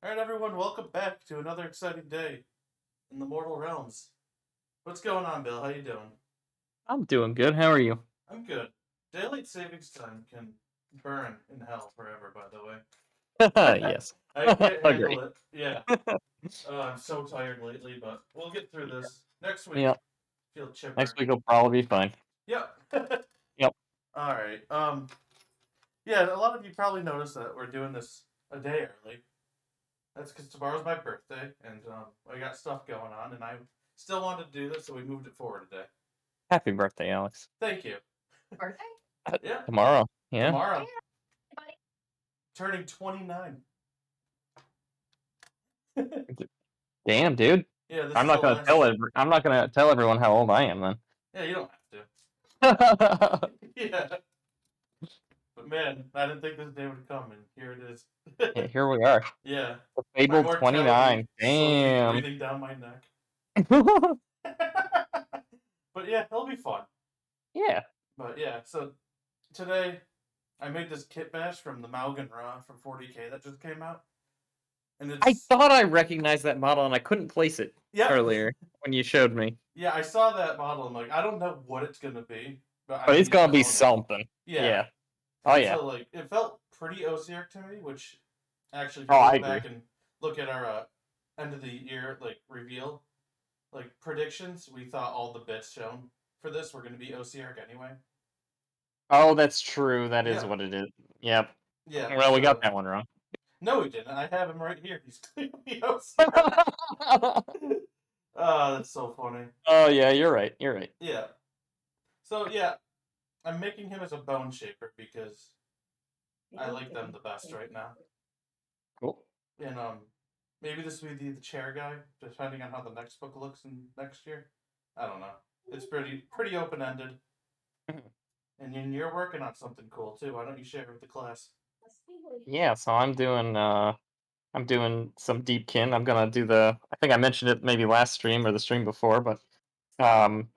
Alright, everyone, welcome back to another exciting day in the mortal realms. What's going on, Bill? How you doing? I'm doing good. How are you? I'm good. Daylight savings time can burn in hell forever, by the way. Yes. I can't Agree. handle it. Yeah. I'm so tired lately, but we'll get through Yeah. this. Next week, Yeah. feel Next chipper. week will probably be fine. Yep. Yep. Alright. Yeah, a lot of you probably noticed that we're doing this a day early. That's because tomorrow's my birthday, and I got stuff going on, and I still wanted to do this, so we moved it forward a day. Happy birthday, Alex. Thank you. Birthday? Yeah, Tomorrow. Yeah. tomorrow, turning 29. Damn, dude. Yeah, this I'm is the not gonna last tell year. I'm not gonna tell everyone how old I am Yeah, you don't have then. to. Yeah, but man, I didn't think this day would come, and here it is. Yeah, here we are. Yeah, The my fabled mortality 29. slowly Damn. breathing down my neck. But yeah, it'll be fun. Yeah. But yeah, so today I made this kit bash from the Magmadrov from 40K that just came out, and I it's thought I recognized that model and I couldn't place it yep. earlier when you showed me. Yeah, I saw that model. I'm like, I don't know what it's gonna be, but I But it's need gonna to be own it. something. Yeah, Yeah. Oh and yeah. so like it felt pretty OCR to me, which actually, if Oh, you I look agree. back and look at our end of the year like reveal, like predictions, we thought all the bits shown for this were gonna be OCR anyway. Oh, that's true. That is Yeah, what it is. Yep. yeah. Well, we got So that one wrong. no, we didn't. I have him right here. He's clearly OCR. Ah, that's so funny. Oh yeah, you're right. You're right. Yeah. So yeah, I'm making him as a bone shaper because I like them the best right now. Cool. And maybe this will be the chair guy, depending on how the next book looks in next year. I don't know. It's pretty open ended, and you're working on something cool too. Why don't you share it with the class? Yeah, so I'm doing some deepkin. I'm gonna do the I think I mentioned it maybe last stream or the stream before, but um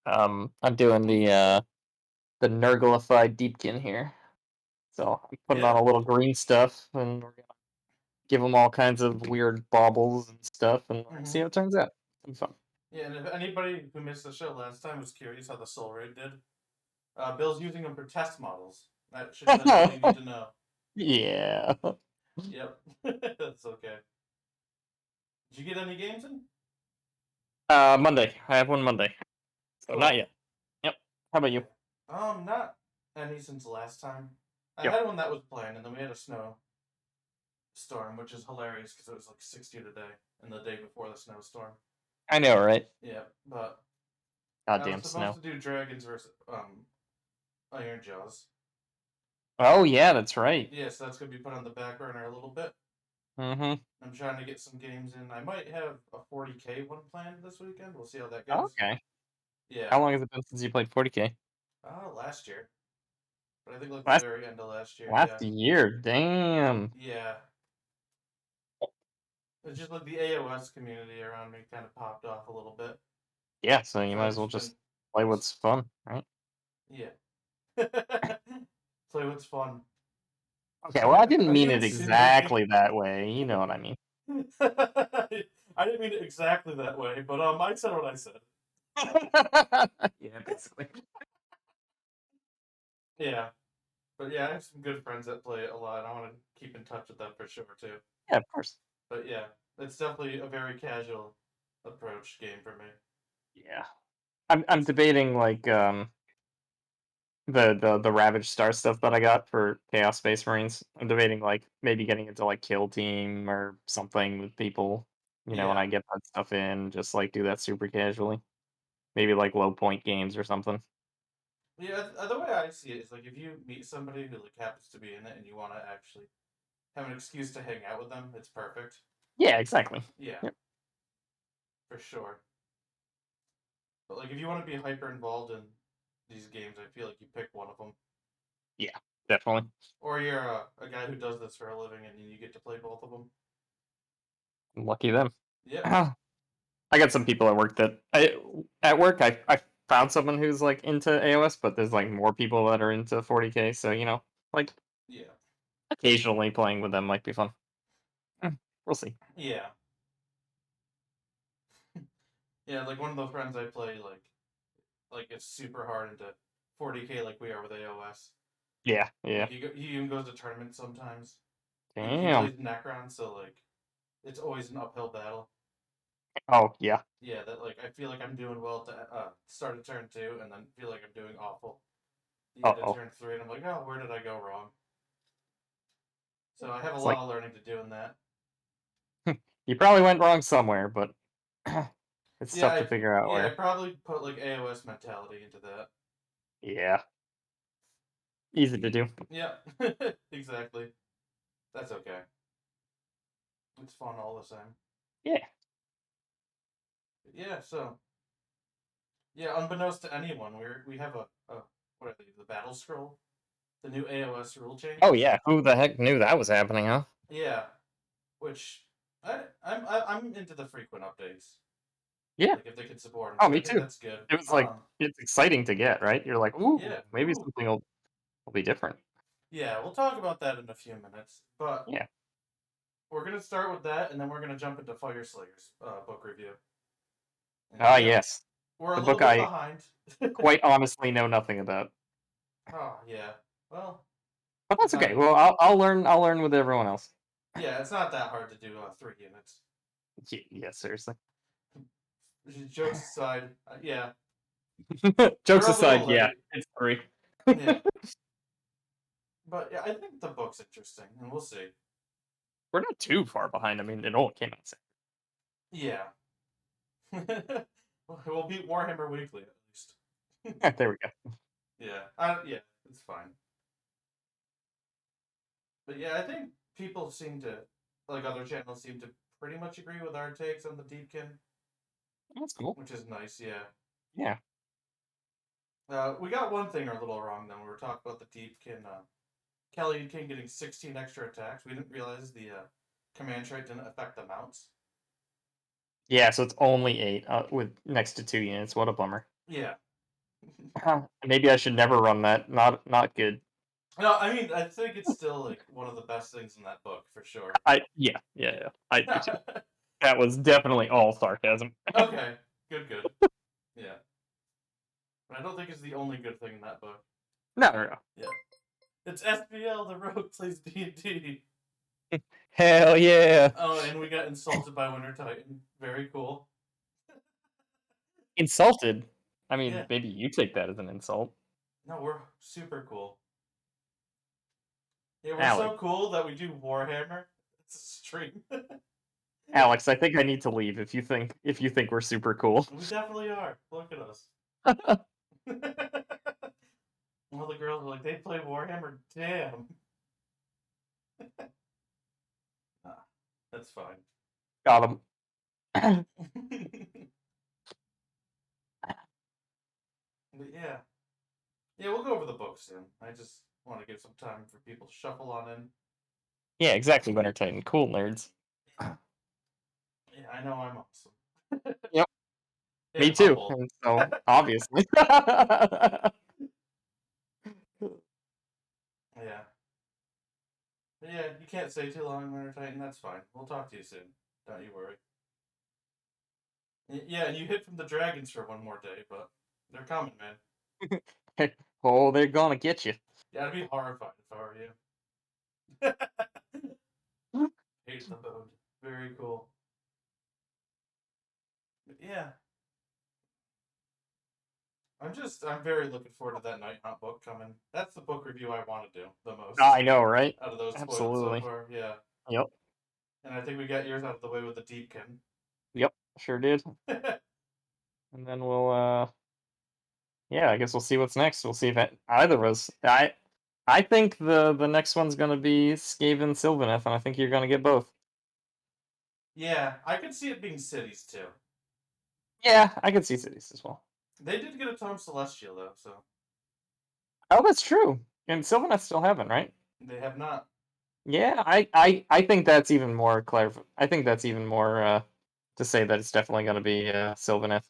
I'm doing the Nurglified deepkin here. So I'm putting on Yeah. a little green stuff and we're gonna give them all kinds of weird baubles and stuff and see Hmm. how it turns out. It'll be fun. Yeah, and if anybody who missed the show last time was curious how the Soul Raid did, Bill's using them for test models. That should tell you all you need to know. Yeah. Yep. That's okay. Did you get any games in? Monday. I have one Monday. So not Cool. yet. Yep. How about you? Yeah. Not any since last time. I Yep. had one that was planned, and then we had a snow storm, which is hilarious because it was like 60 today and the day before the snowstorm. I know, right? Yeah, but I was Goddamn supposed snow. to do dragons versus Iron Jaws. Oh yeah, that's right. Yeah, so that's gonna be put on the back burner a little bit. Mm-hmm. I'm trying to get some games in. I might have a 40K one planned this weekend. We'll see how that goes. Okay. Yeah, How long has it been since you played 40K? last year, but I think like the Last very end of last year. last Yeah, year. Damn. yeah. It's just like the AOS community around me kind of popped off a little bit, Yeah, so you so might I've as well just been, just play what's fun, right? yeah. Play what's fun. Okay, well I didn't Are mean you it insinuating? exactly that way. You know what I mean. I didn't mean it exactly that way, but I said what I said. Yeah, basically. Yeah, but yeah, I have some good friends that play it a lot. And I want to keep in touch with them for sure too. Yeah, of course. But yeah, it's definitely a very casual approach game for me. Yeah. I'm It's debating like the Ravage Star stuff that I got for Chaos Space Marines. I'm debating like maybe getting into like Kill Team or something with people, when yeah, I get that stuff in, just like do that super casually. Maybe like low point games or something. yeah. The way I see it is like if you meet somebody who like happens to be in it and you want to actually have an excuse to hang out with them, it's perfect. Yeah, exactly. Yeah, Yep. for sure. But like if you want to be hyper involved in these games, I feel like you pick one of them. Yeah, definitely. Or you're a guy who does this for a living and you get to play both of them. Lucky them. Yep. I got some people at work I found someone who's like into AOS, but there's like more people that are into 40K, so like Yeah. occasionally playing with them might be fun. We'll see. Yeah. Yeah, like one of those friends I play, like it's super hard into 40k like we are with AOS. Yeah, yeah. Like he even goes to tournaments sometimes. He Damn. plays Necron, so like it's always an uphill battle. Oh, yeah. Yeah, that like I feel like I'm doing well to start a turn 2, and then feel like I'm doing awful the end of Uh-oh. turn 3, and I'm like, oh, where did I go wrong? So I have a It's lot like, of learning to do in that. you probably went wrong somewhere, but it's Yeah, tough to figure out I where. probably put like AOS mentality into that. Yeah. Easy to do. Yeah, exactly. That's okay. It's fun all the same. Yeah. Yeah, so yeah, unbeknownst to anyone, we have a what are they? The battle scroll, the new AOS rule Oh, changes. yeah. Who the heck knew that was happening, huh? Yeah, which I'm into the frequent updates. Yeah. Like if they could support them, Oh, so I me think too. that's good. It was like, it's exciting to get, right? You're like, ooh, Yeah, maybe ooh, something will be different. yeah. We'll talk about that in a few minutes, but Yeah. we're gonna start with that, and then we're gonna jump into Fyreslayers book review. And Ah, yep, yes. we're a The little book bit I behind. quite honestly know nothing about. Oh yeah, well, But it's that's not okay. a Well, I'll learn with everyone else. yeah, it's not that hard to do 3 units. Yeah, seriously. Jokes aside, yeah, we're Jokes a little aside, yeah, late. it's 3. Yeah, but yeah, I think the book's interesting, and we'll see. We're not too far behind. I mean, it only came out Yeah, we'll beat Warhammer Weekly at least. there we go. Yeah, yeah, it's fine. But yeah, I think people seem to like other channels seem to pretty much agree with our takes on the Deepkin, That's cool. which is nice. Yeah. Yeah. We got one thing a little wrong though. We were talking about the Deepkin. Kelly King getting 16 extra attacks. We didn't realize the command trait didn't affect the mounts. Yeah, so it's only 8 with next to 2 units. What a bummer. Yeah. Maybe I should never run that. Not good. No, I mean I think it's still like one of the best things in that book for sure. Yeah. I do too. That was definitely all sarcasm. Okay. Good. Good. Yeah. But I don't think it's the only good thing in that book. No. Yeah. It's SBL. The rogue plays D&D. Hell yeah. Oh, and we got insulted by Winter Titan. Very cool. Insulted. I mean, Yeah. maybe you take that as an insult. No, we're super cool. Yeah, we're Alex. so cool that we do Warhammer. It's a stream. Alex, I think I need to leave if you think we're super cool. We definitely are. Look at us. All the girls are like, they play Warhammer? Damn. Ah, that's fine. Got him. But yeah. Yeah, we'll go over the book soon. I just want to give some time for people to shuffle on in. Yeah, exactly, Winter Titan. Cool nerds. Yeah, I know I'm awesome. Yep. And Me too. humble. And so obviously. Yeah. But yeah, you can't stay too long, Winter Titan. That's fine. We'll talk to you soon. Don't you worry. Yeah, and you hid from the dragons for one more day, but they're coming, man. Oh, they're gonna get you. Yeah, I'd be horrified if I were you. Hate the mode. Very cool. But yeah. I'm very looking forward to that Night Hunt book coming. That's the book review I want to do the most I know, right? out of those spoiled so Absolutely. far. Yeah. Yep. And I think we got yours out of the way with the Deepkin. Yep. Sure did. And then we'll yeah, I guess we'll see what's next. We'll see if either of us. I think the next one's gonna be Skaven Sylvaneth, and I think you're gonna get both. Yeah, I could see it being cities too. Yeah, I could see cities as well. They did get a Tome Celestial though, so Oh, that's true. And Sylvaneth still haven't, right? they have not. Yeah, I think that's even more I think that's even more to say that it's definitely gonna be Sylvaneth.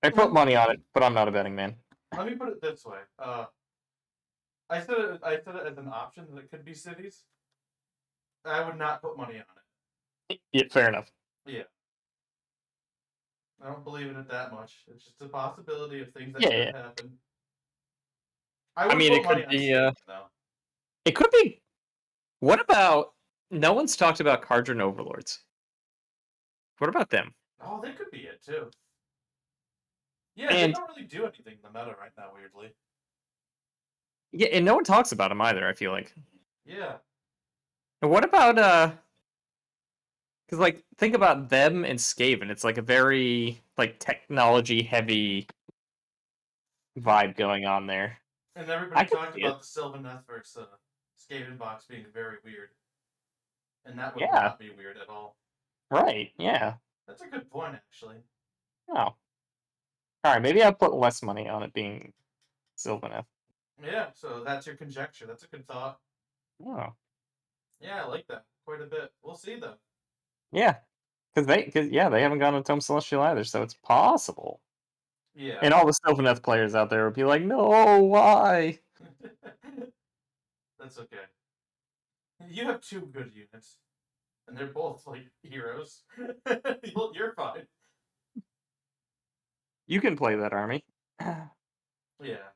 I put Let, money on it, but I'm not a betting man. let me put it this way. I said it as an option that it could be cities. I would not put money on it. Yeah, fair enough. Yeah. I don't believe in it that much. It's just a possibility of things that Yeah, could yeah. happen. I I would mean, put it money could on be. Skaven though. It could be. What about? No one's talked about Cardron Overlords. What about them? Oh, they could be it too. Yeah, they And don't really do anything in the meta right now, weirdly. yeah, and no one talks about them either. I feel like. Yeah. And what about because like think about them and Skaven. It's like a very like technology heavy vibe going on there. And I everybody could talked see it. about the Sylvaneth versus Skaven box being very weird. And that would Yeah. not be weird at all. Right. Yeah. That's a good point, actually. Oh. All right. Maybe I'll put less money on it being Sylvaneth. Yeah, so that's your conjecture. That's a good thought. Oh. Yeah, I like that quite a bit. We'll see though. Yeah. Because yeah, they haven't gone to Tome Celestial either, so it's possible. Yeah. And all the Sylvaneth players out there would be like, "No, why?" That's okay. You have two good units, and they're both like heroes. You're fine. You can play that army. Yeah.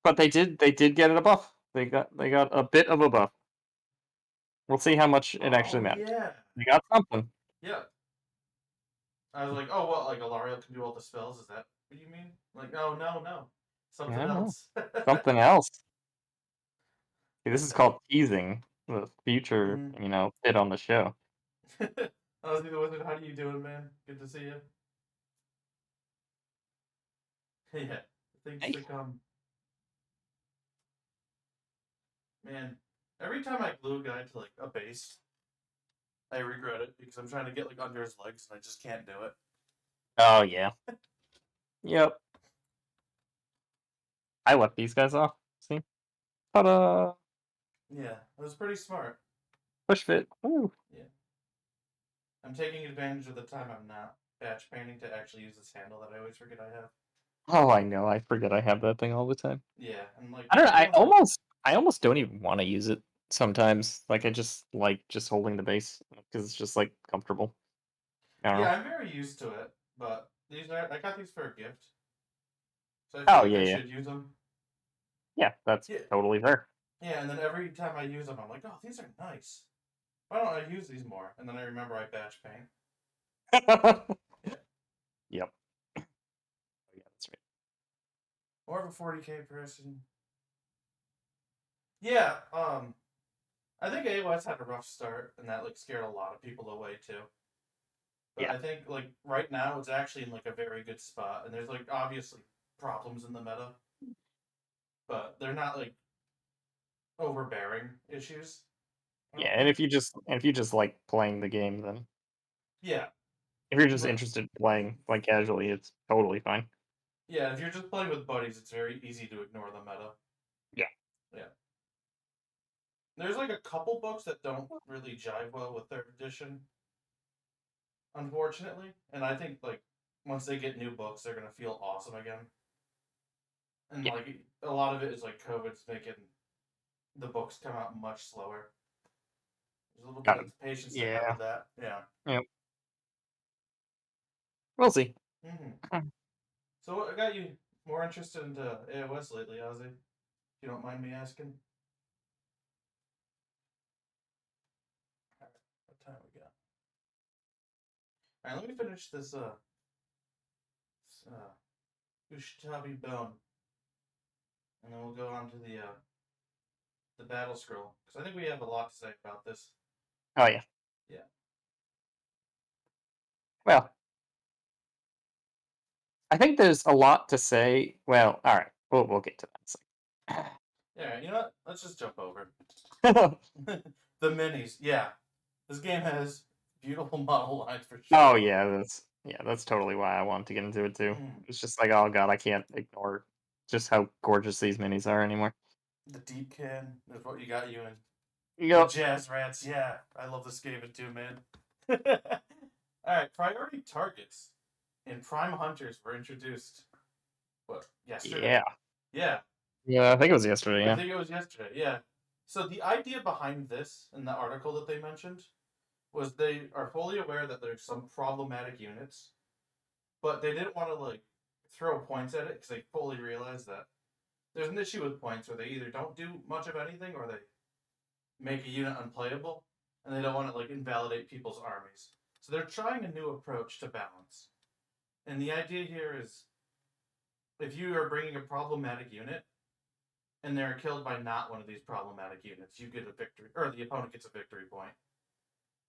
But they did get it a buff. They got a bit of a buff. We'll see how much it actually Oh matters. yeah. They got something. Yeah. I was like, oh, what? Like Alariel can do all the spells? Is that what you mean? Like, oh no, no, something Yeah, no. else. Something else. See, this is called teasing the future, Mhm. bit on the show. Ozzy the Wizard, how are you doing, man? Good to see you. Yeah, things Hey. to come. Man, every time I glue a guy to like a base, I regret it because I'm trying to get like under his legs and I just can't do it. Oh yeah. Yep. I left these guys off. See? Ta-da! Yeah, it was pretty smart. Push fit. Woo. Yeah, I'm taking advantage of the time I'm not batch painting to actually use this handle that I always forget I have. Oh, I know. I forget I have that thing all the time. Yeah, and like I don't know. I I don't have. almost don't even want to use it sometimes. Like I just like just holding the base because it's just like comfortable. I don't Yeah, know. I'm very used to it, but these are I got these for a gift, so I feel Oh like yeah, I yeah, should use them. yeah. That's Yeah, totally fair. yeah, and then every time I use them, I'm like, oh, these are nice. Why don't I use these more? And then I remember I batch paint. Yeah, Yep. Oh, yeah, that's right. more of a 40K person. Yeah, I think AOS had a rough start, and that like scared a lot of people away too. But Yeah, I think like right now it's actually in like a very good spot, and there's like obviously problems in the meta, but they're not like overbearing issues. I yeah. don't And think. if you just like playing the game, then Yeah, if you're just but interested in playing like casually, it's totally fine. yeah, if you're just playing with buddies, it's very easy to ignore the meta. Yeah. Yeah, there's like a couple books that don't really jive well with third edition, unfortunately, and I think like once they get new books, they're gonna feel awesome again. And Yeah. like a lot of it is like COVID's making the books come out much slower. There's a little bit Got it. of patience to have Yeah. with that. Yeah. Yep. We'll see. Hmm. So what got you more interested into AOS lately, Ozzy? If you don't mind me asking. All right, what time we got? All right, let me finish this Ushtabi Bone, and then we'll go on to the battle scroll because I think we have a lot to say about this. Oh yeah. Yeah. Well, I think there's a lot to say. Well, all right. We'll get to that. Yeah. You know what? Let's just jump over In the minis. Yeah, this game has beautiful model lines for Oh sure. that's totally why I wanted to get into it too. Mm. It's just like, oh god, I can't ignore just how gorgeous these minis are anymore. The deep can is what you got you in. The Yep. Jazz Rats, yeah. I love this game too, man. Alright, priority targets and prime hunters were introduced, what, yesterday? Yeah. Yeah, Yeah, I think it was yesterday, I yeah. think it was yesterday, yeah. So the idea behind this in the article that they mentioned was they are fully aware that there's some problematic units, but they didn't want to like throw points at it because they fully realize that there's an issue with points where they either don't do much of anything or they make a unit unplayable, and they don't want to like invalidate people's armies. So they're trying a new approach to balance. And the idea here is if you are bringing a problematic unit and they're killed by not one of these problematic units, you get a victory, or the opponent gets a victory point.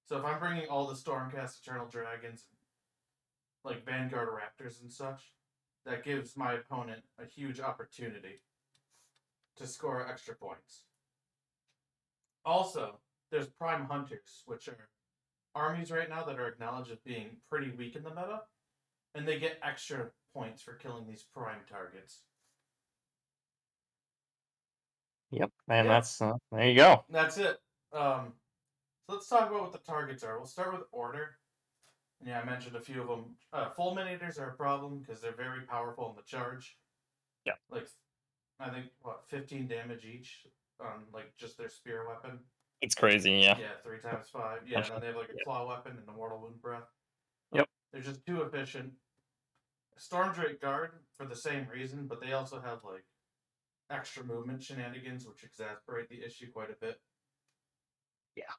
So if I'm bringing all the Stormcast Eternal Dragons, like Vanguard Raptors and such, that gives my opponent a huge opportunity to score extra points. Also, there's Prime Hunters, which are armies right now that are acknowledged as being pretty weak in the meta, and they get extra points for killing these prime targets. Yep, and that's there you go. That's it. So let's talk about what the targets are. We'll start with order. Yeah, I mentioned a few of them. Fulminators are a problem because they're very powerful in the charge. Yeah. Like, I think, 15 damage each on, like, just their spear weapon. It's crazy, yeah. Yeah, 3 times 5. Yeah, and then they have, like, a claw weapon and a mortal wound breath. Yep. They're just too efficient. Stormdrake Guard for the same reason, but they also have, like, extra movement shenanigans, which exasperate the issue quite a bit. Yeah.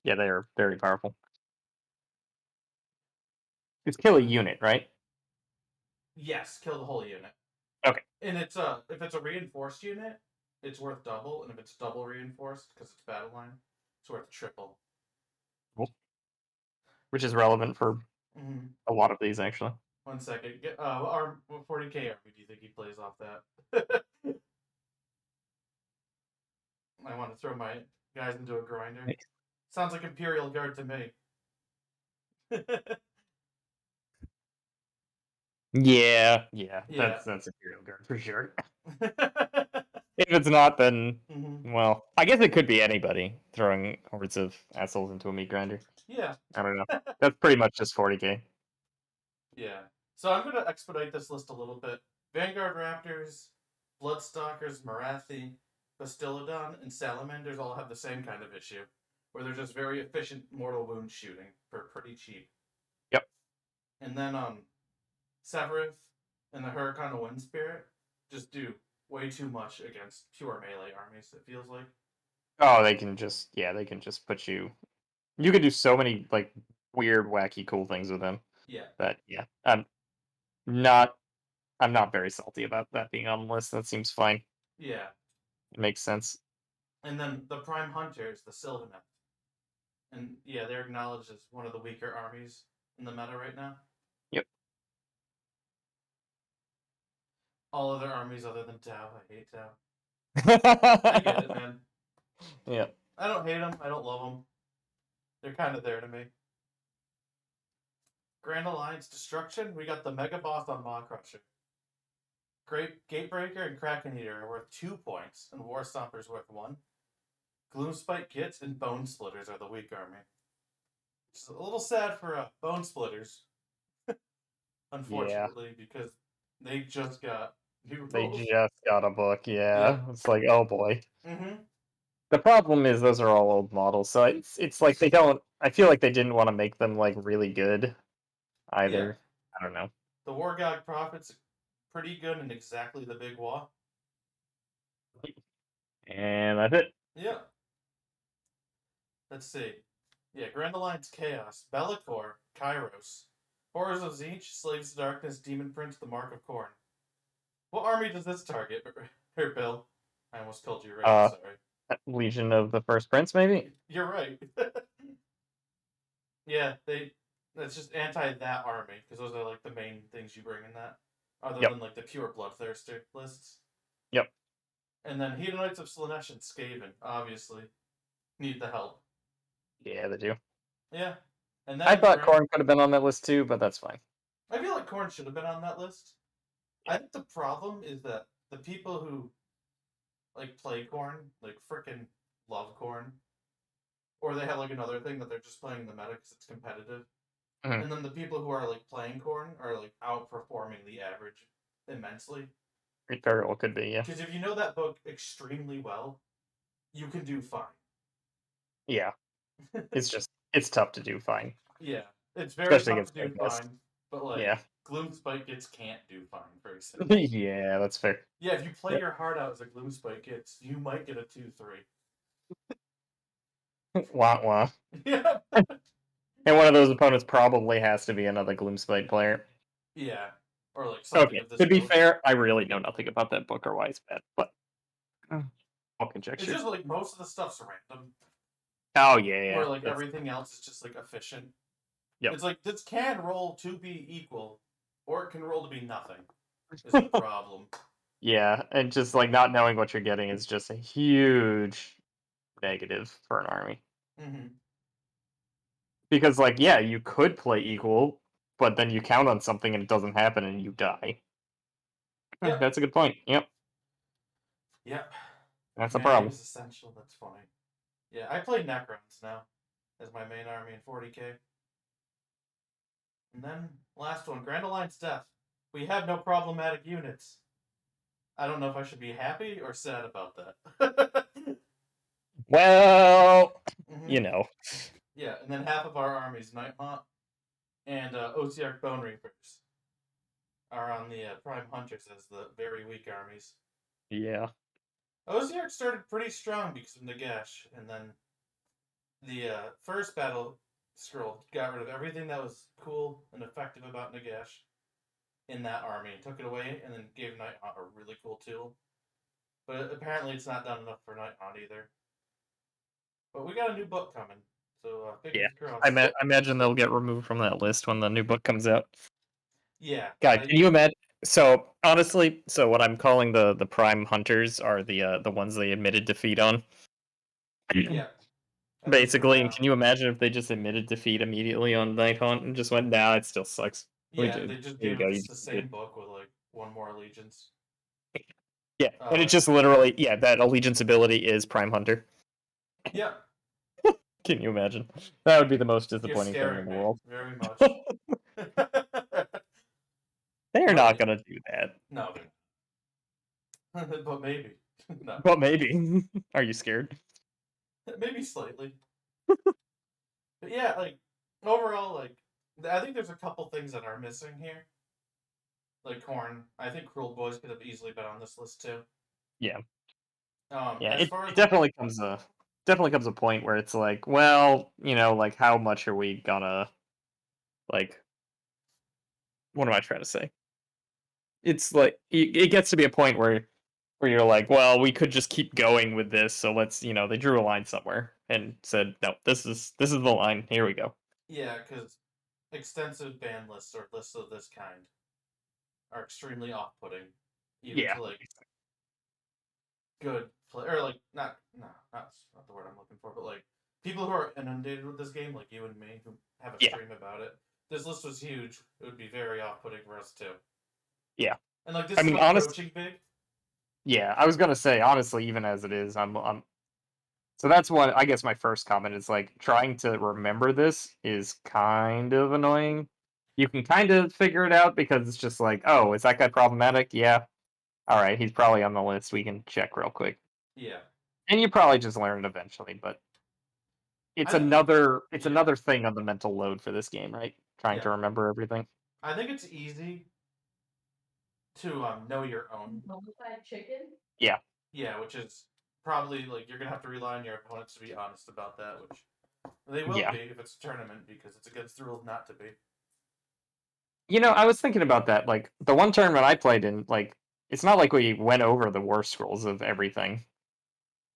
Yeah, they are very powerful. It's kill a unit, right? Yes, kill the whole unit. Okay. And it's if it's a reinforced unit, it's worth double, and if it's double reinforced because it's battle line, it's worth triple. Cool. Which is relevant for a lot of these, actually. 1 second. What 40k army do you think he plays off that? I want to throw my guys into a grinder. Nice. Sounds like Imperial Guard to me. Yeah. That's Imperial Guard for sure. If it's not, then well, I guess it could be anybody throwing hordes of assholes into a meat grinder. Yeah. I don't know. That's pretty much just 40k. Yeah. So I'm gonna expedite this list a little bit. Vanguard Raptors, Bloodstalkers, Marathi, Bastillodon, and Salamanders all have the same kind of issue, where they're just very efficient mortal wound shooting for pretty cheap. Yep. And then Severith and the Huracan of Wind Spirit just do way too much against pure melee armies, it feels like. Oh, they can just put you. You could do so many like weird, wacky, cool things with them. Yeah. But yeah, I'm not very salty about that being on the list. That seems fine. Yeah. It makes sense. And then the Prime Hunters, the Sylvaneth. And yeah, they're acknowledged as one of the weaker armies in the meta right now. Yep. All other armies other than Tau. I hate Tau. I get it, man. Yeah. I don't hate them. I don't love them. They're kind of there to me. Grand Alliance Destruction. We got the Mega Boss on Maw Crusher. Great Gatebreaker and Kraken Eater are worth 2 points, and War Stomper's worth 1. Gloomspite Kits and Bone Splitters are the weak army. It's a little sad for Bone Splitters, unfortunately, because they just got new rules. They just got a book, yeah. It's like, oh boy. Mm-hmm. The problem is those are all old models, so it's like they don't. I feel like they didn't want to make them like really good, either. Yeah. I don't know. The Wargog Prophet's pretty good and exactly the big Wa. And that's it. Yeah. Let's see. Yeah, Grand Alliance Chaos, Be'lakor, Kairos, Horrors of Tzeentch, Slaves of Darkness, Demon Prince, the Mark of Khorne. What army does this target? Here, Bill. I almost called you right. Sorry. Legion of the First Prince, maybe? You're right. Yeah, that's just anti that army, because those are like the main things you bring in that. Other than like the pure Bloodthirster lists. Yep. And then Hedonites of Slaanesh and Skaven, obviously, need the help. Yeah, they do. Yeah. And then I thought Khorne could have been on that list too, but that's fine. I feel like Khorne should have been on that list. Yeah. I think the problem is that the people who like play Khorne, like frickin' love Khorne, or they have like another thing that they're just playing the meta because it's competitive. Mm-hmm. And then the people who are like playing Khorne are like outperforming the average immensely. It very well could be, yeah. Because if you know that book extremely well, you can do fine. Yeah. It's just it's tough to do fine, Yeah, it's very especially tough to against do Focus. fine, but like Yeah. Gloom Spike Gits can't do fine very simply. Yeah, that's fair. Yeah, if you play Yep. your heart out as a Gloom Spike Gits, you might get a 2-3. Wah wah. Yeah. And one of those opponents probably has to be another Gloomspite player. Yeah, or like something Okay, of this to be ilk. fair, I really know nothing about that book or why it's bad, but all It's conjecture. just like most of the stuff's random, Oh yeah, yeah. where like That's everything else is just like efficient. yep. It's like this can roll to be equal, or it can roll to be nothing. Is the problem. Yeah, and just like not knowing what you're getting is just a huge negative for an army. Hmm. Because like, yeah, you could play equal, but then you count on something and it doesn't happen and you die. Yep. That's a good point. Yep. Yep. That's a Mana problem. is essential. That's funny. Yeah, I play Necrons now as my main army in 40k. And then last one, Grand Alliance Death. We have no problematic units. I don't know if I should be happy or sad about that. Well, Hmm. you know. Yeah, and then half of our armies, Nightmont and Ossiarch Bone Reapers, are on the Prime Hunters as the very weak armies. Yeah. Ossiarch started pretty strong because of Nagash, and then the first battle scroll got rid of everything that was cool and effective about Nagash in that army, took it away, and then gave Nighthaunt a really cool tool. But apparently, it's not done enough for Nighthaunt either. But we got a new book coming, so Yeah. fingers crossed. I imagine they'll get removed from that list when the new book comes out. Yeah, God, can you imagine? So honestly, so what I'm calling the prime hunters are the ones they admitted defeat on. yeah, at least for Basically, and now. can you imagine if they just admitted defeat immediately on Night Hunt and just went, nah, it still sucks. Yeah, they just There you gave go, you us the just did. same book with like one more allegiance. Yeah, and it Uh, just literally, yeah, that allegiance ability is Prime Hunter. yeah, Can you imagine? That would be the most you're disappointing thing in scaring the me world. very much. They're not But gonna do that, no, but maybe no, but maybe. Are you scared? maybe slightly. But yeah, like overall, like I think there's a couple things that are missing here. Like Corn, I think Cruel Boys could have easily been on this list too. Yeah, yeah. As far It as like definitely comes a point where it's like, well, like how much are we gonna like? What am I trying to say? It's like it gets to be a point where you're like, well, we could just keep going with this, so let's, they drew a line somewhere and said, no, this is the line. Here we go. yeah, because extensive ban lists or lists of this kind are extremely off-putting, even Yeah, to like good play or like not no not the word I'm looking for, but like people who are inundated with this game, like you and me, who have a yeah, stream about it. This list was huge. It would be very off-putting for us too. yeah. And like I this is mean, honest. approaching big. Yeah, I was gonna say honestly, even as it is, I'm. So that's what I guess my first comment is like trying to remember this is kind of annoying. You can kind of figure it out because it's just like, oh, is that guy problematic? Yeah. All right, he's probably on the list. We can check real quick. Yeah, And you probably just learn it eventually, but I think it. it's Yeah, another thing on the mental load for this game, right? Trying yeah. to remember everything. I think it's easy to know your own. Yeah. Yeah, which is probably like you're gonna have to rely on your opponents to be honest about that, which they will Yeah. be if it's a tournament because it's against the rules not to be. I was thinking about that. Like the one tournament I played in, like it's not like we went over the war scrolls of everything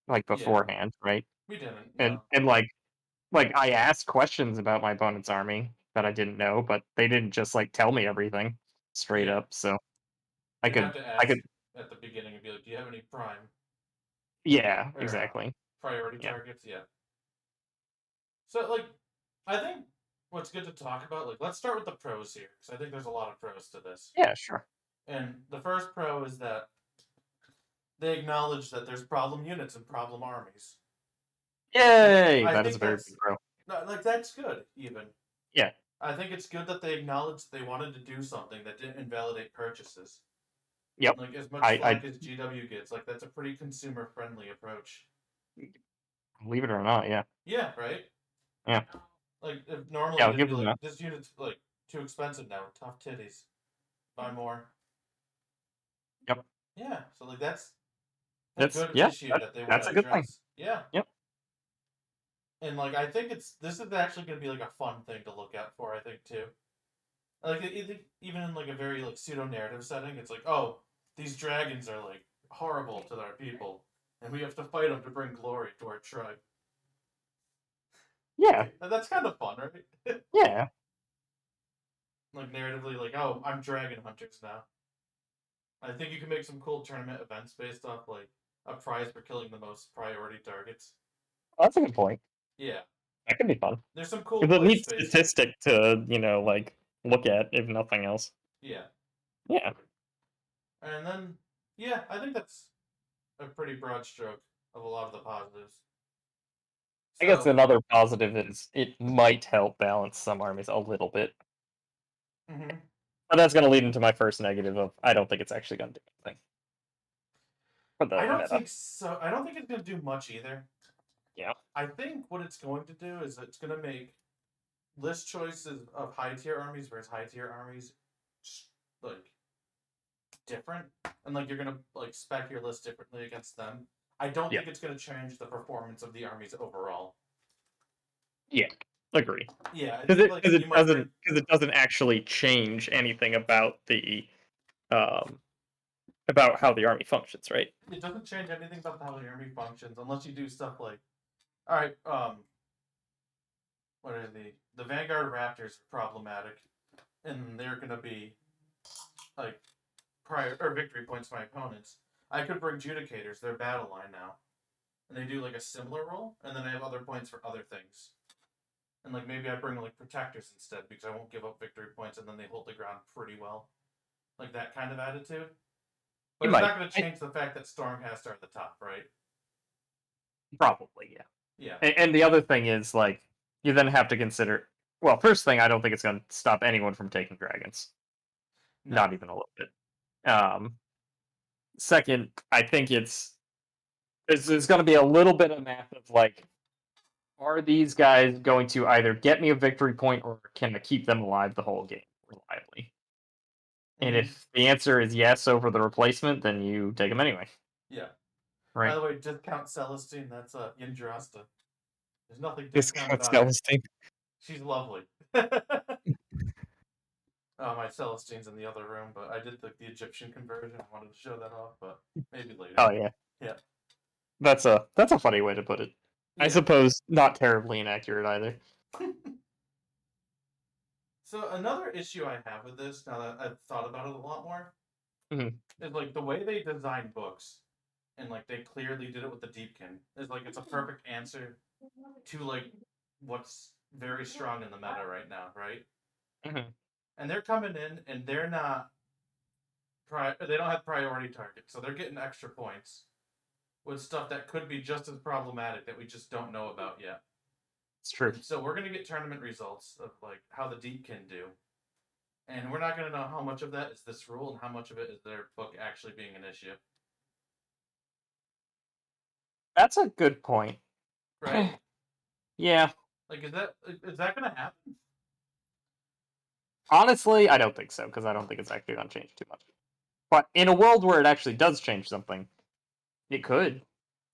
like Yeah, beforehand, right? we didn't. And No. like I asked questions about my opponent's army that I didn't know, but they didn't just like tell me everything straight Yeah, up. So I you'd could have to I ask could at the beginning and be like, "Do you have any prime yeah, or exactly. priority Yeah. targets?" Yeah. So like, I think what's good to talk about, like, let's start with the pros here because I think there's a lot of pros to this. Yeah, sure. And the first pro is that they acknowledge that there's problem units and problem armies. And Yay! I That is a think very big that's pro. like that's good even. Yeah. I think it's good that they acknowledged they wanted to do something that didn't invalidate purchases. Yep. Like as much I flack as GW gets, like that's a pretty consumer friendly approach. believe it or not, yeah. Yeah, right. Yeah. Like if normally Yeah, I'll it'd give be them like that. this unit's like too expensive now. Tough titties. Buy more. Yep. Yeah. So like that's a That's good yeah. issue that they want That's to a good thing. address. Yeah. Yep. And like I think this is actually going to be like a fun thing to look out for. I think too. Like even in like a very like pseudo narrative setting, it's like, oh, these dragons are like horrible to our people, and we have to fight them to bring glory to our tribe. Yeah. And that's kind of fun, right? Yeah. Like narratively, like, oh, I'm dragon hunters now. I think you can make some cool tournament events based off like a prize for killing the most priority targets. That's a good point. Yeah, That could be fun. there's some cool It's a play neat spaces. statistic to, like, look at, if nothing else. Yeah, Yeah. and then yeah, I think that's a pretty broad stroke of a lot of the positives. I guess So, another positive is it might help balance some armies a little bit. mhm. But that's going to lead into my first negative of I don't think it's actually going to do anything for I the don't meta. think so. I don't think it's going to do much either. Yeah. I think what it's going to do is it's going to make list choices of high tier armies versus high tier armies like different, and like you're gonna like spec your list differently against them. I don't Yeah. think it's gonna change the performance of the armies overall. Yeah. Agree. Yeah, I Because think it, like cause you it might bring. doesn't because it doesn't actually change anything um about how the army functions, right? It doesn't change anything about how the army functions unless you do stuff like, all right, what are the Vanguard Raptors are problematic, and they're gonna be like prior or victory points for my opponents. I could bring Judicators, their battle line now, and they do like a similar role, and then I have other points for other things. And like maybe I bring like protectors instead because I won't give up victory points and then they hold the ground pretty well. Like that kind of attitude. But You it's might. not going to change the fact that Stormcast are at the top, right? Probably, yeah. Yeah. And the other thing is, like, you then have to consider. Well, first thing, I don't think it's going to stop anyone from taking dragons. No. Not even a little bit. Second, I think there's going to be a little bit of math of like, are these guys going to either get me a victory point or can I keep them alive the whole game reliably? And Mm-hmm. if the answer is yes over the replacement, then you take them anyway, Yeah. By right? the way, discount Celestine. That's Indrasta. There's nothing This discount counts about her. Celestine. She's lovely. My Celestine's in the other room, but I did the Egyptian conversion. I wanted to show that off, but maybe later. Oh yeah, Yeah. that's a funny way to put it. I Yeah. suppose not terribly inaccurate either. So another issue I have with this, now that I've thought about it a lot more, Mhm. is like the way they design books, and like they clearly did it with the Deepkin. Is like it's a perfect answer to like what's very strong in the meta right now, right? Mhm. And they're coming in and they're not they don't have priority targets, so they're getting extra points with stuff that could be just as problematic that we just don't know about yet. It's true. And so we're gonna get tournament results of like how the Deepkin do. And we're not gonna know how much of that is this rule and how much of it is their book actually being an issue. That's a good point. Right? Yeah. Like is that gonna happen? Honestly, I don't think so because I don't think it's actually going to change too much. But in a world where it actually does change something, it could.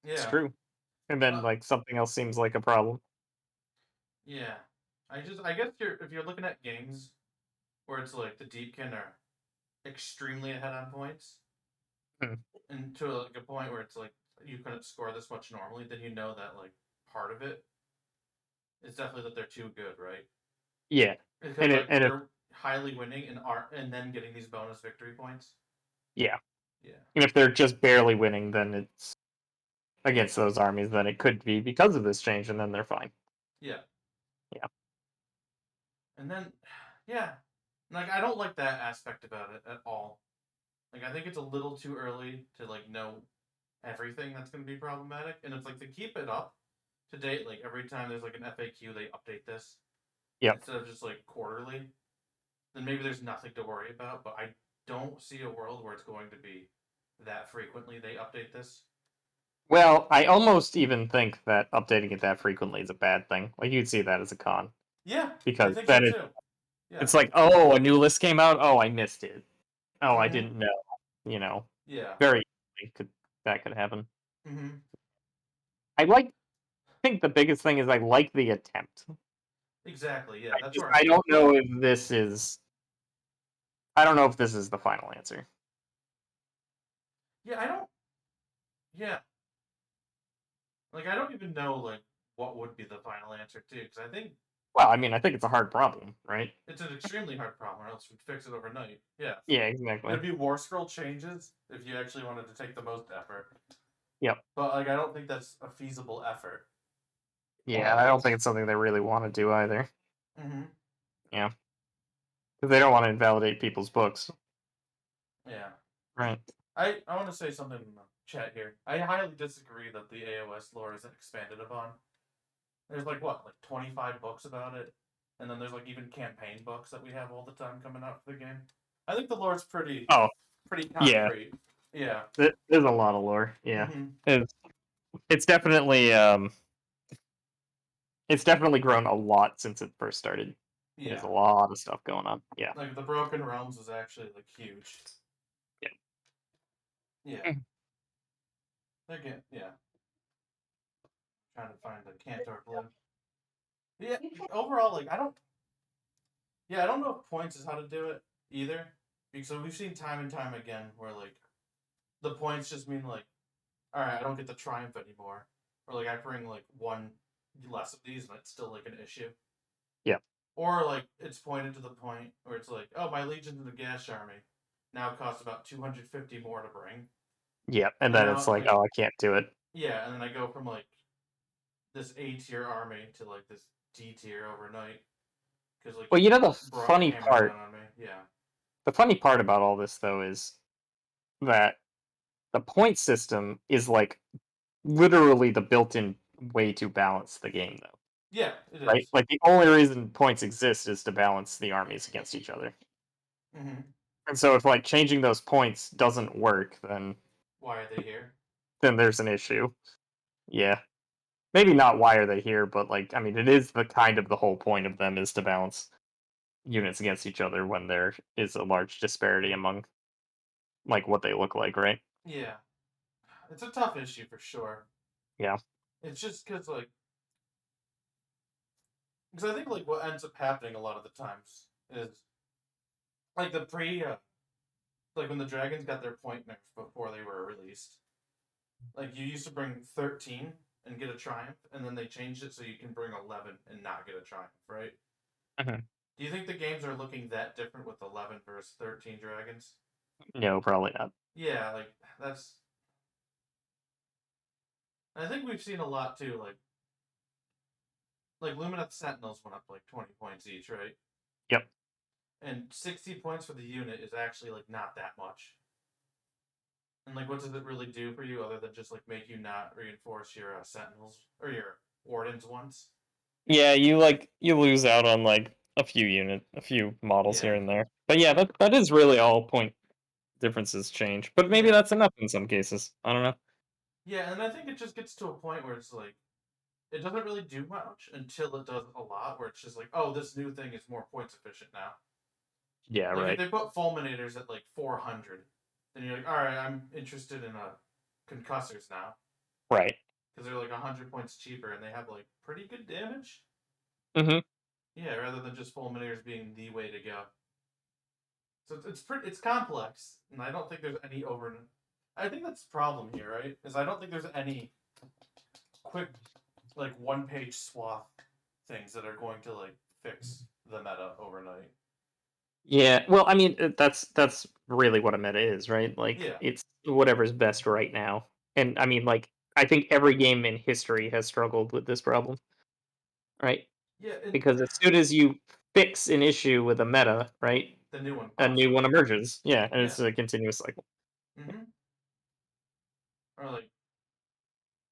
It's Yeah. true. And then Uh, like something else seems like a problem. yeah. I guess if you're looking at games where it's like the Deepkin are extremely ahead on points, Hmm. and to like a point where it's like you couldn't score this much normally, then you know that like part of it is definitely that they're too good, right? Yeah. Because And it like and if they're highly winning and then getting these bonus victory points. yeah. Yeah. And if they're just barely winning, then it's against those armies, then it could be because of this change, and then they're fine. Yeah. Yeah. And then yeah. Like I don't like that aspect about it at all. Like I think it's a little too early to like know everything that's going to be problematic, and it's like to keep it up to date. Like every time there's like an FAQ, they update this Yep. instead of just like quarterly. Then maybe there's nothing to worry about. But I don't see a world where it's going to be that frequently they update this. Well, I almost even think that updating it that frequently is a bad thing. Like you'd see that as a con. Yeah, I because think so then too. Yeah. it's like, oh, a new list came out. Oh, I missed it. Oh, I Hmm. didn't know. You know, Yeah. very easily that could happen. Hmm. I like. I think the biggest thing is I like the attempt. Exactly. Yeah, that's where I'm I at. don't know if this is. I don't know if this is the final answer. Yeah, I don't. Yeah, like I don't even know like what would be the final answer too, because I think Well, I mean, I think it's a hard problem, right? it's an extremely hard problem, or else we'd fix it overnight. Yeah, Yeah, exactly. it'd be War Scroll changes if you actually wanted to take the most effort. Yep. But like, I don't think that's a feasible effort. Yeah, I don't think it's something they really want to do either. Hmm. Yeah, because they don't want to invalidate people's books, Yeah, right? I want to say something in the chat here. I highly disagree that the AOS lore isn't expanded upon. There's like what, like 25 books about it, and then there's like even campaign books that we have all the time coming out for the game. I think the lore's Oh, pretty yeah. concrete. Yeah. There's a lot of lore. Yeah, Hmm. it's it's definitely it's definitely grown a lot since it first started. There's Yeah. a lot of stuff going on. Yeah. Like the Broken Realms is actually like huge. Yeah. Yeah. Again, yeah. Trying to find the Cantor Blue. Yeah. Overall, like I don't. Yeah, I don't know if points is how to do it either, because we've seen time and time again where like the points just mean like, all right, I don't get the triumph anymore, or like I bring like one less of these and it's still like an issue. Yeah. Or like it's pointed to the point where it's like, oh, my Legions of the Gas Army now costs about 250 more to bring. Yeah. And And then it's now like, like, oh, I can't do it. yeah, and then I go from like this A tier army to like this D tier overnight because like Well, you you know the brought funny hammer part. down on me. Yeah. The funny part about all this though is that the point system is like literally the built-in way to balance the game, though. Yeah, it Right? is. Like the only reason points exist is to balance the armies against each other. Hmm. And so if like changing those points doesn't work, Why are they here? then there's an issue. Yeah. Maybe not why are they here, but like I mean it is the kind of the whole point of them is to balance units against each other when there is a large disparity among like what they look like, right? Yeah, it's a tough issue for sure. Yeah. It's just because I think like what ends up happening a lot of the times is like the like when the dragons got their point nerf before they were released. Like you used to bring 13 and get a triumph, and then they changed it so you can bring 11 and not get a triumph, right? Mhm. Do you think the games are looking that different with 11 versus 13 dragons? No, probably not. Yeah, like that's. I think we've seen a lot too. Like Lumineth Sentinels went up like 20 points each, right? Yep. And 60 points for the unit is actually like not that much. And like, what does it really do for you other than just like make you not reinforce your Sentinels or your Wardens once? Yeah, you lose out on like a few models Yeah, here and there. But yeah, that is really all point differences change. But maybe yeah, that's enough in some cases. I don't know. yeah. And I think it just gets to a point where it's like it doesn't really do much until it does a lot, where it's just like, oh, this new thing is more points efficient now. Yeah, Like if right. they put fulminators at like 400, then you're like, all right, I'm interested in concussors now Right. because they're like 100 points cheaper and they have like pretty good damage. Mhm. Yeah, rather than just fulminators being the way to go. So it's complex, and I don't think there's any over. I think that's the problem here, right? Is I don't think there's any quick like one page swath things that are going to like fix the meta overnight. Yeah. Well, I mean, that's really what a meta is, right? Like Yeah, it's whatever's best right now. And I mean, like I think every game in history has struggled with this problem, right? yeah, and Because as soon as you fix an issue with a meta, right, the new one a pops new up. one emerges. Yeah, and Yeah. it's a continuous cycle. Mm-hmm. Or like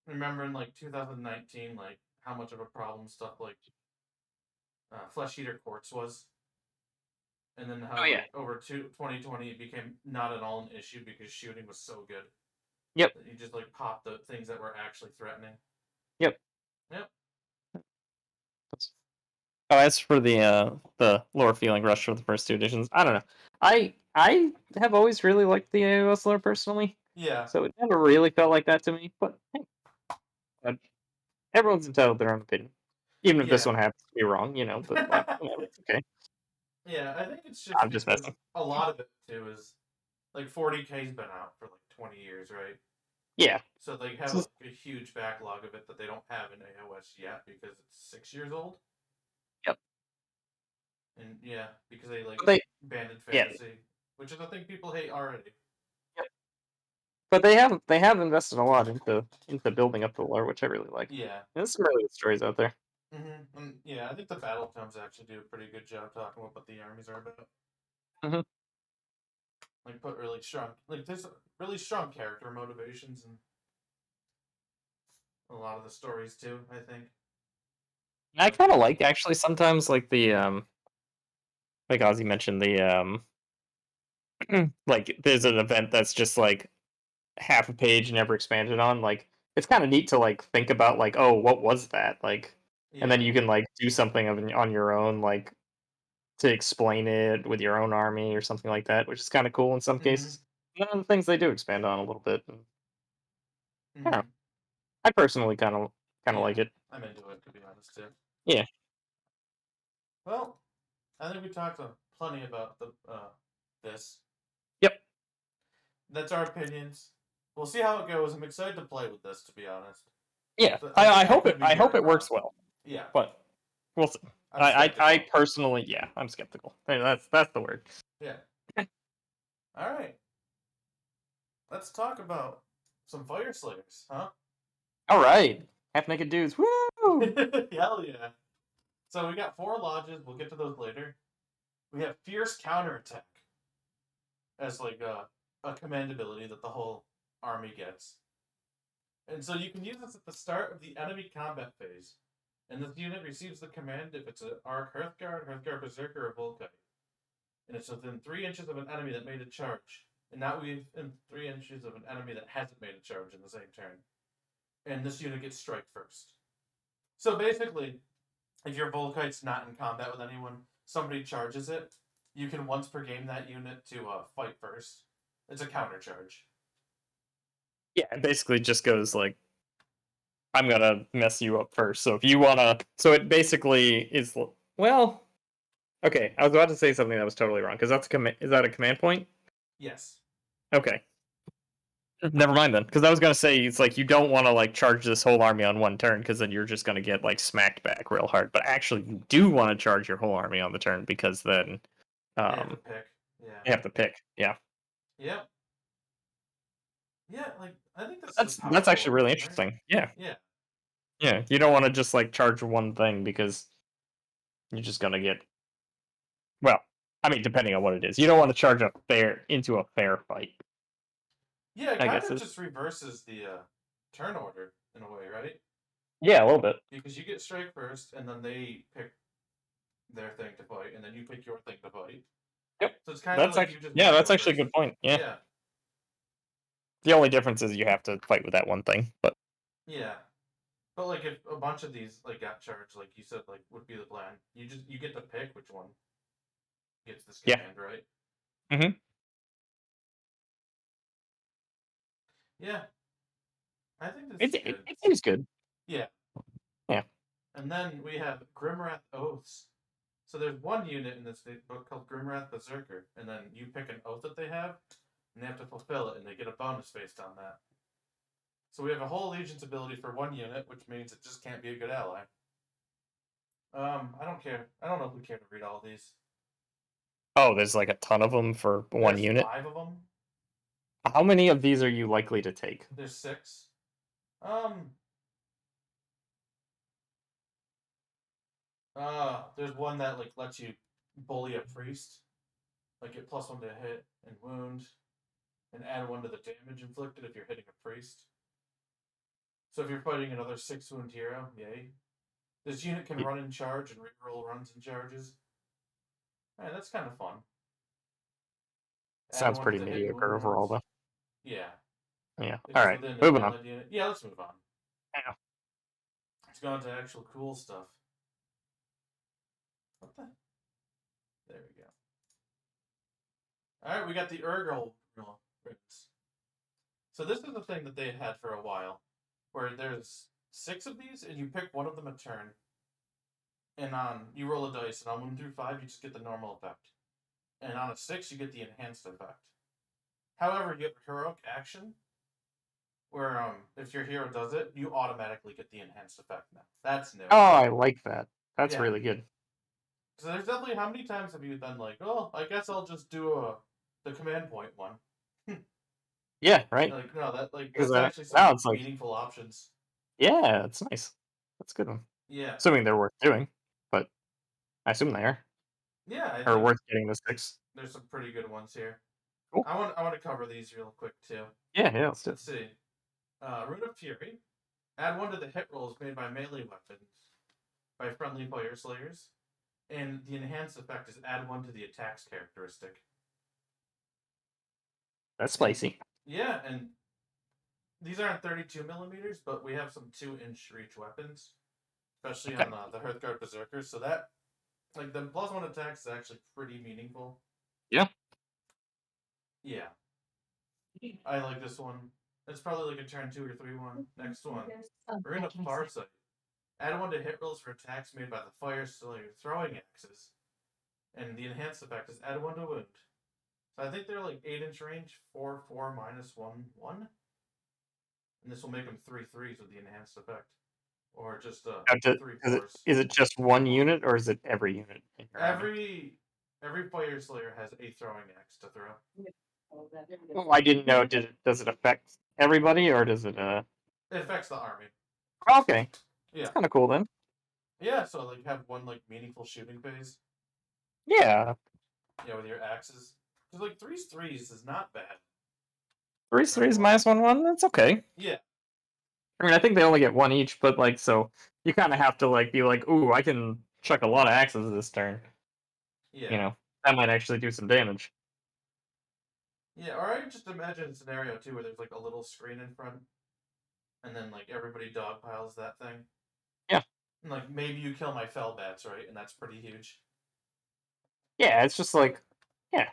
remembering like 2019, like how much of a problem stuff like Flesh Eater Quartz was, and then Oh how yeah. like over 2020 it became not at all an issue because shooting was so good Yep. that you just like pop the things that were actually threatening. Yep. Yep. That's Oh, as for the lore feeling rush for the first two editions, I don't know. I have always really liked the AOS lore personally, Yeah, so it never really felt like that to me. But hey, uh, everyone's entitled to their own opinion, even if this yeah. one happens to be wrong, you know. But like, whatever, it's okay. Yeah, I think it's just I'm just because messing. a lot of it too is like 40K's been out for like 20 years, right? Yeah. So they It's have just- a huge backlog of it that they don't have in AOS yet because it's 6 years old. yep. And yeah, because they like But they abandoned yeah. fantasy, which is a thing people hate already. Yep. But they have invested a lot into building up the lore, which I really like. Yeah. There's some really good stories out there. And yeah, I think the Battletomes actually do a pretty good job talking about what the armies are about. Hmm. Like put really strong, like there's really strong character motivations in a lot of the stories too. I think. I Like kind of like actually sometimes like the like Ozzy mentioned the like there's an event that's just like half a page never expanded on. Like it's kind of neat to like think about like, oh, what was that like, and then yeah. you can like do something on your own like to explain it with your own army or something like that, which is kind of cool in some Mhm. cases. One of the things they do expand on a little bit. And, I don't know. Mhm. I personally kind of Yeah, like it. I'm into it to be honest too. Yeah. Well, I think we talked plenty about the this. Yep. That's our opinions. We'll see how it goes. I'm excited to play with this, to be honest. Yeah. I think I could be I hope very it wrong. works well, Yeah, but we'll see. I'm I skeptical. personally, yeah, I'm skeptical. Hey, that's the word. Yeah. All right. Let's talk about some Fyreslayers, huh? All right, half naked dudes. Woo! Hell yeah. So we got 4 lodges. We'll get to those later. We have fierce counterattack as like a command ability that the whole army gets. And so you can use this at the start of the enemy combat phase. And this unit receives the command if it's an Arc Hearthguard, Hearthguard Berserker, or Volkite. And it's within 3 inches of an enemy that made a charge. And not within 3 inches of an enemy that hasn't made a charge in the same turn. And this unit gets strike first. So basically, if your Volkite's not in combat with anyone, somebody charges it, you can once per game that unit to fight first. It's a counter charge. Yeah, it basically just goes like, I'm gonna mess you up first. So if you wanna, so it basically is well. Okay, I was about to say something that was totally wrong because that's a command. Is that a command point? Yes. Okay, never mind then. Because I was gonna say it's like you don't want to like charge this whole army on one turn because then you're just gonna get like smacked back real hard. But actually, you do want to charge your whole army on the turn because then They have to um pick. Yeah. you have to pick. Yeah, Yep. Yeah, like I think this is a that's powerful actually really ability, right? interesting. Yeah, Yeah. yeah. You don't want to just like charge one thing because you're just gonna get well. I mean, depending on what it is, you don't want to charge a fair into a fair fight. Yeah, it I kind guess of is just reverses the turn order in a way, right? yeah, a little bit. Because you get strike first, and then they pick their thing to fight, and then you pick your thing to fight. Yep. So it's kind of like you just want to That's go actually a first. good point. Yeah. Yeah, The only difference is you have to fight with that one thing. But yeah. But like if a bunch of these like got charged, like you said, like would be the plan. You get to pick which one gets this yeah. command, right? Hmm. Yeah, I think this is good. It seems good. Yeah, Yeah. and then we have Grimrat Oaths. So there's one unit in this book called Grimrat Berserker, and then you pick an oath that they have, and they have to fulfill it, and they get a bonus based on that. So we have a whole allegiance ability for one unit, which means it just can't be a good ally. I don't care. I don't know if we care to read all these. Oh, there's like a ton of them for one There's unit. 5 of them. How many of these are you likely to take? There's 6. Um, there's one that like lets you bully a priest, like get +1 to hit and wound, and add 1 to the damage inflicted if you're hitting a priest. So if you're fighting another 6 wound hero, yay. This unit can Y- run in charge and reroll runs and charges. Hey, that's kind of fun. Add Sounds 1 to pretty the hit and mediocre wound overall, rolls. though. Yeah, Yeah. if All it's right. within an Moving on. allied unit. Yeah, let's move on. Yeah. Let's go on to actual cool stuff. What the? There we go. All right, we got the Urgle runes. So this is the thing that they had for a while, where there's 6 of these, and you pick one of them a turn, and you roll a dice, and on 1 through 5 you just get the normal effect, and on a 6 you get the enhanced effect. However, you have a heroic action, where if your hero does it, you automatically get the enhanced effect now. That's new. Oh, I like that. That's Yeah. really good. So there's definitely, how many times have you been like, oh, I guess I'll just do the command point one. Yeah, right. Like, no, that's Because actually now some it's like, meaningful options. yeah, it's nice. That's a good one. Yeah. Assuming they're worth doing, but I assume they are. Yeah, I Or think worth getting the 6. there's some pretty good ones here. Cool. I want to cover these real quick too. Yeah, let's do it. Let's see. Rune of Fury. Add 1 to the hit rolls made by melee weapons by friendly Fyreslayers. And the enhanced effect is add 1 to the attack's characteristic. That's spicy. Yeah, and these aren't 32 millimeters, but we have some 2-inch reach weapons, especially on the Hearthguard Berserkers. So that, like, the +1 attacks is actually pretty meaningful. Yeah. Yeah. I like this one. It's probably like a turn 2 or 3 one. Next one. Rune of Farsight. Add 1 to hit rolls for attacks made by the Fyreslayer throwing axes. And the enhanced effect is add 1 to wound. So I think they're like 8-inch range, 4/4 -1/1. And this will make them 3/3s with the enhanced effect. Or just 3/4s. Is it just one unit, or is it every unit? In your army? Every Fyreslayer has a throwing axe to throw. Well, I didn't know. Does it affect everybody, or does it? It affects the army. Okay. Yeah. It's kind of cool then. Yeah, so like have one like meaningful shooting phase. Yeah. Yeah, with your axes. Because like 3/3s is not bad. 3/3s -1/1. That's okay. Yeah. I mean, I think they only get 1 each, but like, so you kind of have to like be like, ooh, I can chuck a lot of axes this turn. Yeah. You know, that might actually do some damage. Yeah, or I just imagine a scenario too where there's like a little screen in front, and then like everybody dogpiles that thing. Yeah. And like maybe you kill my fell bats, right? And that's pretty huge. Yeah, it's just like, yeah.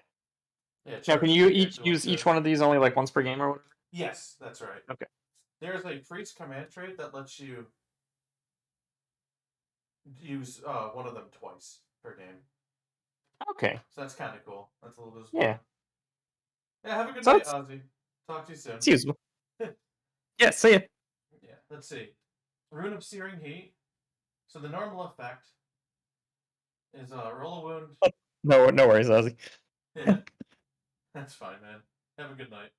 Yeah. Now, can you use each one of these only like once per game or whatever? Yes, that's right. Okay. There's a priest command trait that lets you use one of them twice per game. Okay. So that's kind of cool. That's a little bit. Yeah. Yeah. Have a good night, Ozzy. Talk to you soon. It's useful. Yeah. See ya. Yeah. Let's see. Rune of Searing Heat. So the normal effect is roll a wound. No worries, Ozzy. Yeah. That's fine, man. Have a good night.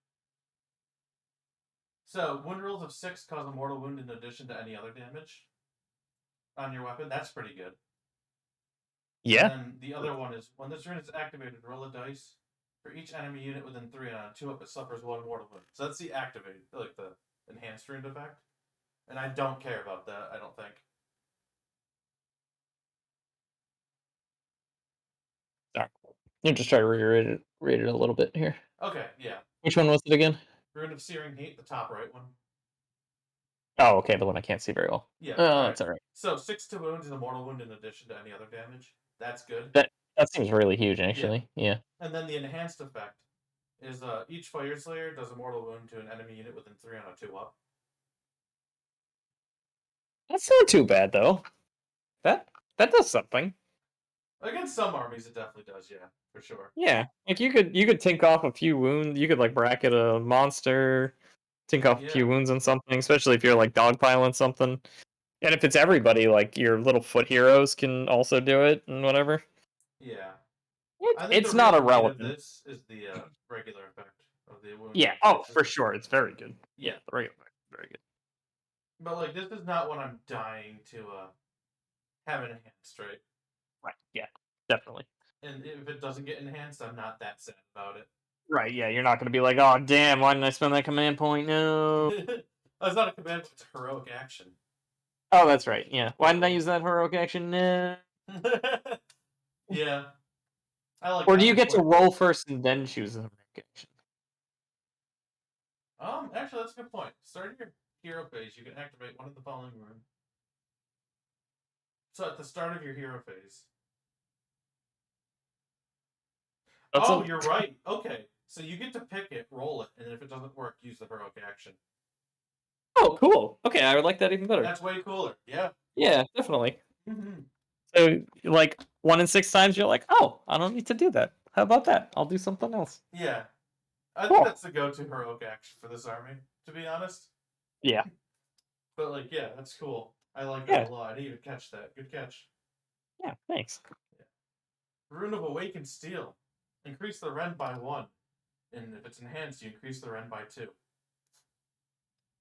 So, wound rolls of 6 cause a mortal wound in addition to any other damage on your weapon. That's pretty good. Yeah. And then the other one is, when this rune is activated, roll a dice. For each enemy unit within 3 and on a 2-up, it suffers 1 mortal wound. So that's the activated, like the enhanced rune effect. And I don't care about that, I don't think. Sorry. You just try to read it a little bit here. Okay, yeah. Which one was it again? Rune of Searing Heat, the top right one. Oh, okay, the one I can't see very well. Yeah, that's all right. So 6 to wound is a mortal wound in addition to any other damage. That's good. That seems really huge, actually. Yeah. And then the enhanced effect is each Fyreslayer does a mortal wound to an enemy unit within 3 on a 2-up. That's not too bad though. That does something. Against some armies, it definitely does. Yeah, for sure. Yeah, like you could tink off a few wounds. You could like bracket a monster, tink off a few wounds on something, especially if you're like dogpiling something. And if it's everybody, like your little foot heroes can also do it and whatever. Yeah. It's not irrelevant. This is the regular effect of the wound. Yeah. Oh, for sure, it's very good. Yeah, the regular effect is very good. But like, this is not what I'm dying to have enhanced, right? Right. Yeah. Definitely. And if it doesn't get enhanced, I'm not that sad about it. Right. Yeah. You're not going to be like, oh damn, why didn't I spend that command point? No. It's not a command; it's a heroic action. Oh, that's right. Yeah. Why didn't I use that heroic action? No. Yeah. I like. Or do you get to roll first and then choose a heroic action? Actually, that's a good point. Starting your hero phase, you can activate one of the following runes. So at the start of your hero phase, That's Oh, a you're right. Okay, so you get to pick it, roll it, and if it doesn't work, use the heroic action. oh, cool. Okay, I would like that even better. That's way cooler. Yeah. Yeah, definitely. Mm-hmm. So, like 1 in 6 times, you're like, oh, I don't need to do that. How about that? I'll do something else. Yeah. I think Cool. that's the go-to heroic action for this army, to be honest. Yeah. But like, yeah, that's cool. I like that a Yeah. lot. I didn't even catch that. Good catch. Yeah. Thanks. Yeah. Rune of Awakened Steel. Increase the rend by 1. And if it's enhanced, you increase the rend by 2.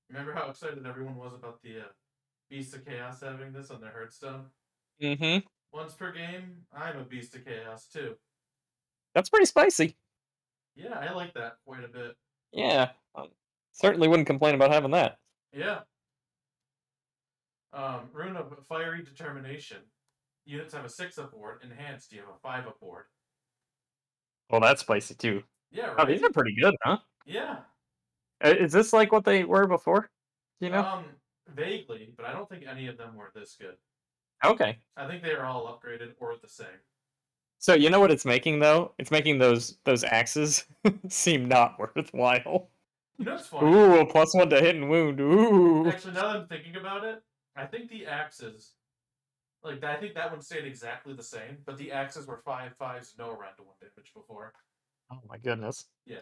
Remember how excited everyone was about the Beast of Chaos having this on their Hearthstone? Mm-hmm. Once per game, I'm a Beast of Chaos too. That's pretty spicy. Yeah, I like that quite a bit. Yeah. Certainly wouldn't complain about having that. Yeah. Rune of Fiery Determination. Units have a 6 up board. Enhanced, you have a 5 up board. Well, that's spicy too. Yeah, Oh, right? these are pretty good, huh? Yeah. Is this like what they were before? Do you know? Vaguely, but I don't think any of them were this good. Okay. I think they are all upgraded or the same. So you know what it's making though? It's making those axes seem not worthwhile. You know what's funny? Ooh, a +1 to hit and wound. Ooh. Actually, now that I'm thinking about it, I think the axes, like I think that one stayed exactly the same, but the axes were 5/5s, no rend 1 damage before. Oh my goodness. Yeah.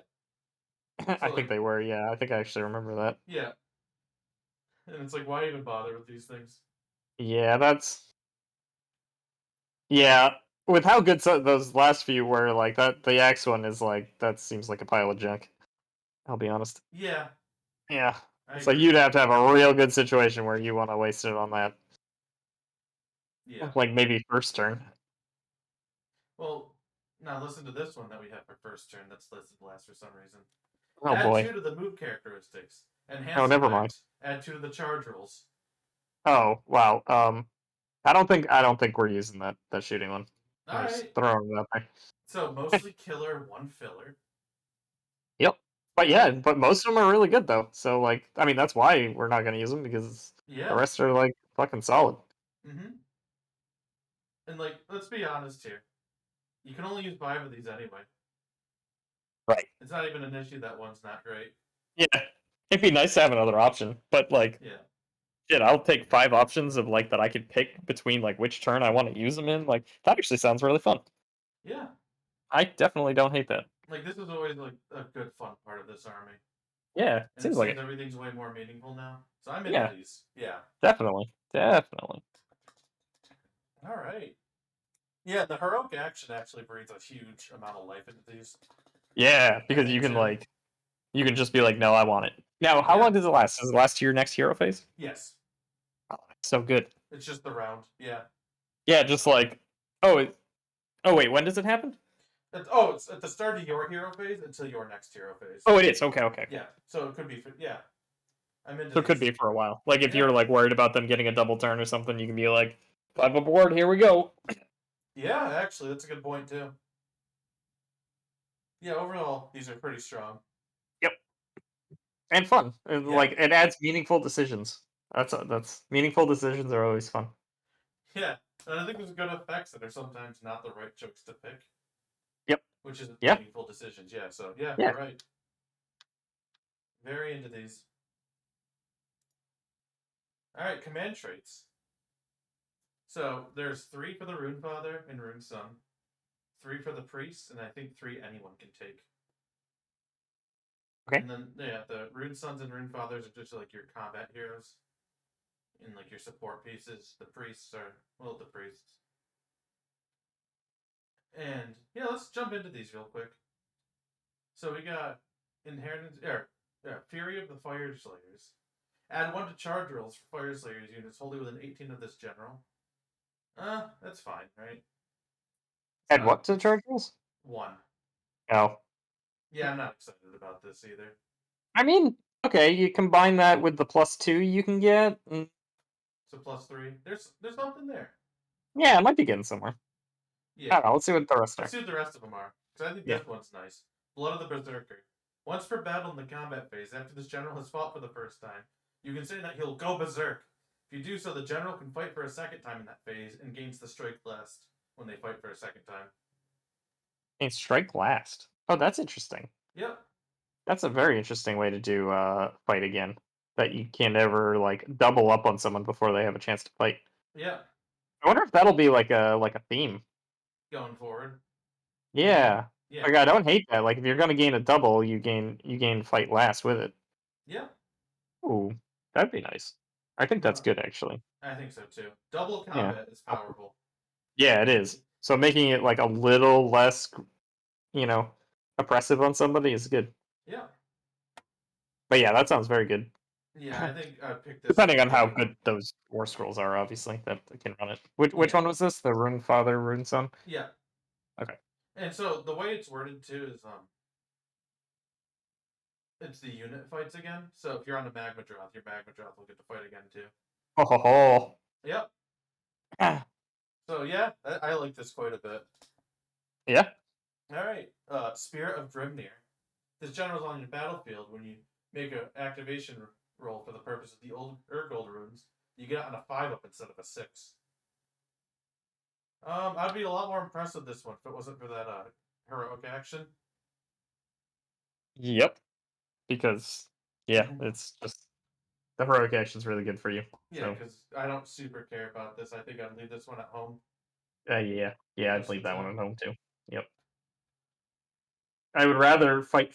I So think like, they were. Yeah, I think I actually remember that. yeah, and it's like, why even bother with these things? Yeah, that's yeah. With how good those last few were, like that, the axe one is like that seems like a pile of junk. I'll be honest. Yeah, Yeah, I it's like agree. you'd have to have a real good situation where you want to waste it on that. Yeah. Like maybe first turn. Well, now listen to this one that we have for first turn that's listed last for some reason. Oh Add boy. 2 to the move characteristics. Oh, Enhance never mind. effect. Add 2 to the charge rolls. Oh wow. I don't think we're using that shooting one. I'm just Alright. throwing it out there. So mostly killer, 1 filler. Yep. But yeah, And but most of them are really good though. So like, I mean, that's why we're not gonna use them because the yeah. rest are like fucking solid. Mm-hmm. And like, let's be honest here. You can only use 5 of these anyway. Right. It's not even an issue that one's not great. Yeah. It'd be nice to have another option, but like, Yeah. shit, I'll take 5 options of like that I could pick between like which turn I want to use them in. Like that actually sounds really fun. Yeah. I definitely don't hate that. Like, this is always like a good fun part of this army. Yeah, And it seems like seems it. everything's way more meaningful now. So I'm into Yeah, these. Yeah. definitely, definitely. Alright. Yeah, the heroic action actually breathes a huge amount of life into these. Yeah, I because think you can too. like, you can just be like, no, I want it. Now, how Yeah. long does it last? Does it last to your next hero phase? Yes. Oh, so good. It's just the round. Yeah. Yeah, just like, oh, oh wait, when does it happen? It's at the start of your hero phase until your next hero phase. Oh, it is. Okay, okay, okay. Yeah. So it could be. Yeah. I'm into So it could these. be for a while. Like if Yeah. you're like worried about them getting a double turn or something, you can be like, 5 aboard, here we go. Yeah, actually, that's a good point too. Yeah, overall, these are pretty strong. Yep, and fun. Yeah. Like it adds meaningful decisions. That's meaningful decisions are always fun. Yeah. And I think there's good effects that are sometimes not the right choice to pick, Yep. which is Yeah. meaningful decisions. Yeah. So, yeah, Yeah. you're right. Very into these. Alright, command traits. So, there's 3 for the Rune Father and Rune Son, 3 for the Priest, and I think 3 anyone can take. Okay. And then, yeah, the Rune Sons and Rune Fathers are just like your combat heroes. And like your support pieces. The priests are, well, the priests. And yeah, let's jump into these real quick. So we got Inheritance, Fury of the Fyreslayers. Add 1 to charge rolls for Fyreslayers units wholly within 18 of this general. That's fine, right? Add what to charge rolls? 1. Oh. Yeah, I'm not excited about this either. I mean, okay, you combine that with the +2 you can get. So +3. There's something there. Yeah, it might be getting somewhere. I Yeah. don't know. Let's see what the rest Let's are. see what the rest of them are. Because I think Yeah. this one's nice. Blood of the Berserker. Once per battle in the combat phase, after this general has fought for the first time, you can say that he'll go berserk. If you do so, the general can fight for a second time in that phase and gains the strike blast when they fight for a second time. And strike last. Oh, that's interesting. Yep. That's a very interesting way to do fight again. That you can't ever like double up on someone before they have a chance to fight. Yep. I wonder if that'll be like a theme. Going forward. Yeah. Yeah. Like I don't hate that. Like if you're gonna gain a double, you gain fight last with it. Yep. Ooh, that'd be nice. I think that's Uh, good actually. I think so too. Double Yeah. combat is powerful. Yeah, it is. So making it like a little less, you know, oppressive on somebody is good. Yeah. But yeah, that sounds very good. Yeah, I think I picked this Depending on how purely. good those war scrolls are, obviously, that can run it. Which Yeah. one was this? The Rune Father, Rune Son? Yeah. Okay. And so the way it's worded too is it's the unit fights again. So if you're on a Magmadrov, your Magmadrov will get to fight again too. Oh ho ho. Yep. So yeah, I like this quite a bit. Yeah. All right. Spirit of Grimnir. This general's on your battlefield when you make an activation roll for the purpose of the old Urgold runes. You get it on a 5-up instead of a 6. I'd be a lot more impressed with this one if it wasn't for that heroic action. Yep. Because yeah, Mm-hmm. it's just the heroic action's really good for you. Yeah, So because I don't super care about this. I think I'd leave this one at home yeah, I'd most leave of the that one time. at home too. Yep. I would rather fight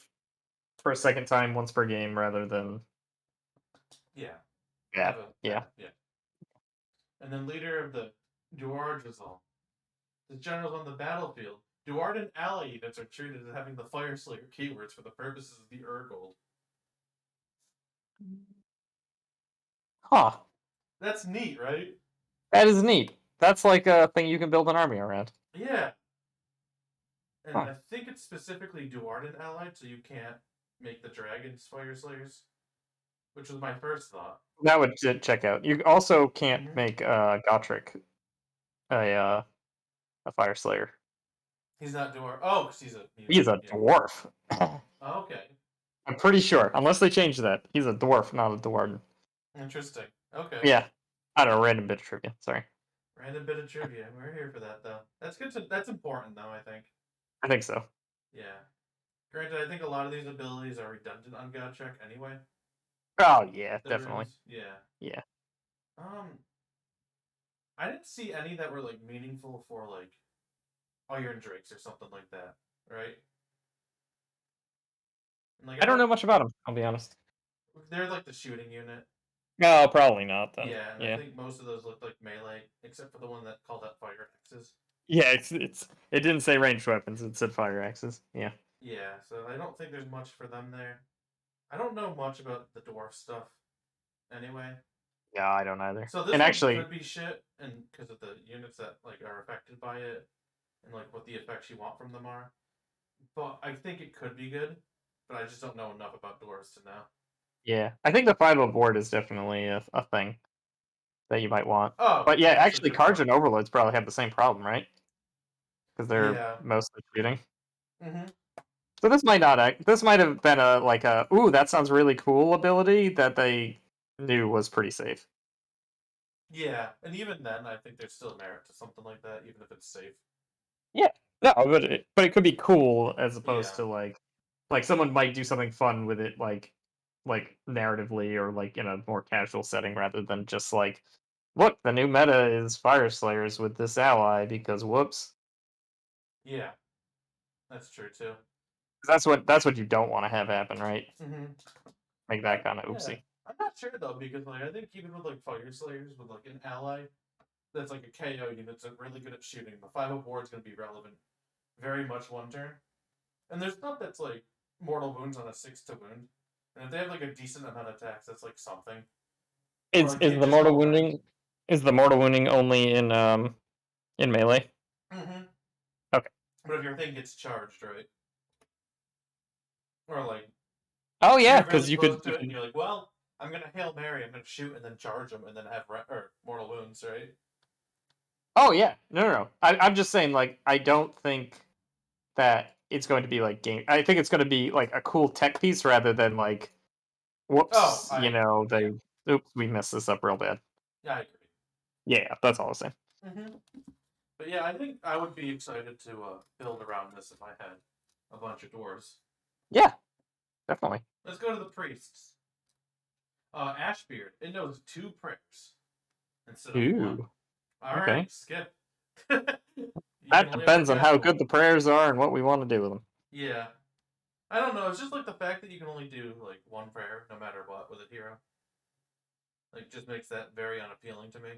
for a second time once per game rather than Yeah, yeah, have a yeah. yeah. And then leader of the Duardrazal. The generals on the battlefield. Duard and ally units are treated as having the Fyreslayer keywords for the purposes of the Urgold. Huh. That's neat, right? That is neat. That's like a thing you can build an army around. Yeah. And Huh. I think it's specifically Duarden allied, so you can't make the dragons Fyreslayers, which was my first thought. That would check out. You also can't Mm-hmm. make Gotrek a Fire Slayer. He's not Duard. Oh, because he's a mutant. He's a Yeah. dwarf. Oh, okay. I'm pretty sure, unless they change that. He's a dwarf, not a dwarven. Interesting. Okay. Yeah. I don't know, random bit of trivia. Sorry. Random bit of trivia. We're here for that, though. That's good. That's important, though. I think. I think so. Yeah. Granted, I think a lot of these abilities are redundant on Godcheck anyway. Oh yeah, The definitely. runes. Yeah. Yeah. Um, I didn't see any that were like meaningful for like Iron Drakes or something like that, right? And, like I I don't don't. know much about him, I'll be honest. They're like the shooting unit. No, probably not then. Yeah, and I Yeah. think most of those look like melee, except for the one that called out fire axes. Yeah, it didn't say ranged weapons, it said fire axes. Yeah. Yeah, so I don't think there's much for them there. I don't know much about the dwarf stuff anyway. Yeah, I don't either. So this And one actually, could be shit, and because of the units that like are affected by it, and like what the effects you want from them are. But I think it could be good, but I just don't know enough about dwarves to know. yeah. I think the 5 board is definitely a thing that you might want. Oh But yeah, yeah, so actually good point. Karjan overloads probably have the same problem, right? Because they're Yeah. mostly shooting. Mm-hmm. So this might not this might have been a like a ooh, that sounds really cool ability that they knew was pretty safe. Yeah, and even then, I think there's still merit to something like that, even if it's safe. Yeah. No, but it could be cool as opposed Yeah. to like someone might do something fun with it like narratively or like in a more casual setting rather than just like look, the new meta is Fire Slayers with this ally because whoops. Yeah, that's true too. 'Cause that's what you don't want to have happen, right? Mm-hmm. Make that kind of Yeah, oopsie. I'm not sure though because like I think even with like Fyreslayers with like an ally that's like a KO unit that's really good at shooting, the 5 board is going to be relevant very much one turn. And there's stuff that's like mortal wounds on a 6 to wound, and if they have like a decent amount of attacks, that's like something. Or Is like is they the just mortal hold on. wounding is the mortal wounding only in melee? Mm-hmm. Okay. But if your thing gets charged, right, or like Oh yeah, you're really because close to it, and you're like, well, I'm gonna Hail Mary, I'm gonna shoot and then charge them, and then have or mortal wounds, right? oh yeah, no. I'm just saying like I don't think that it's going to be like game. I think it's going to be like a cool tech piece rather than like Oh, whoops, yeah, they oops we messed this up real bad. yeah, I agree. Yeah, that's all I'm saying. Mm-hmm. But yeah, I think I would be excited to build around this if I had a bunch of dwarves. Yeah, definitely. Let's go to the priests. Ashbeard, it knows 2 prayers instead of 1. Ooh, okay. Alright, skip. You can That only ever depends on cast how 1. good the prayers are and what we want to do with them. Yeah. I don't know, it's just like the fact that you can only do like 1 prayer no matter what with a hero. Like, just makes that very unappealing to me.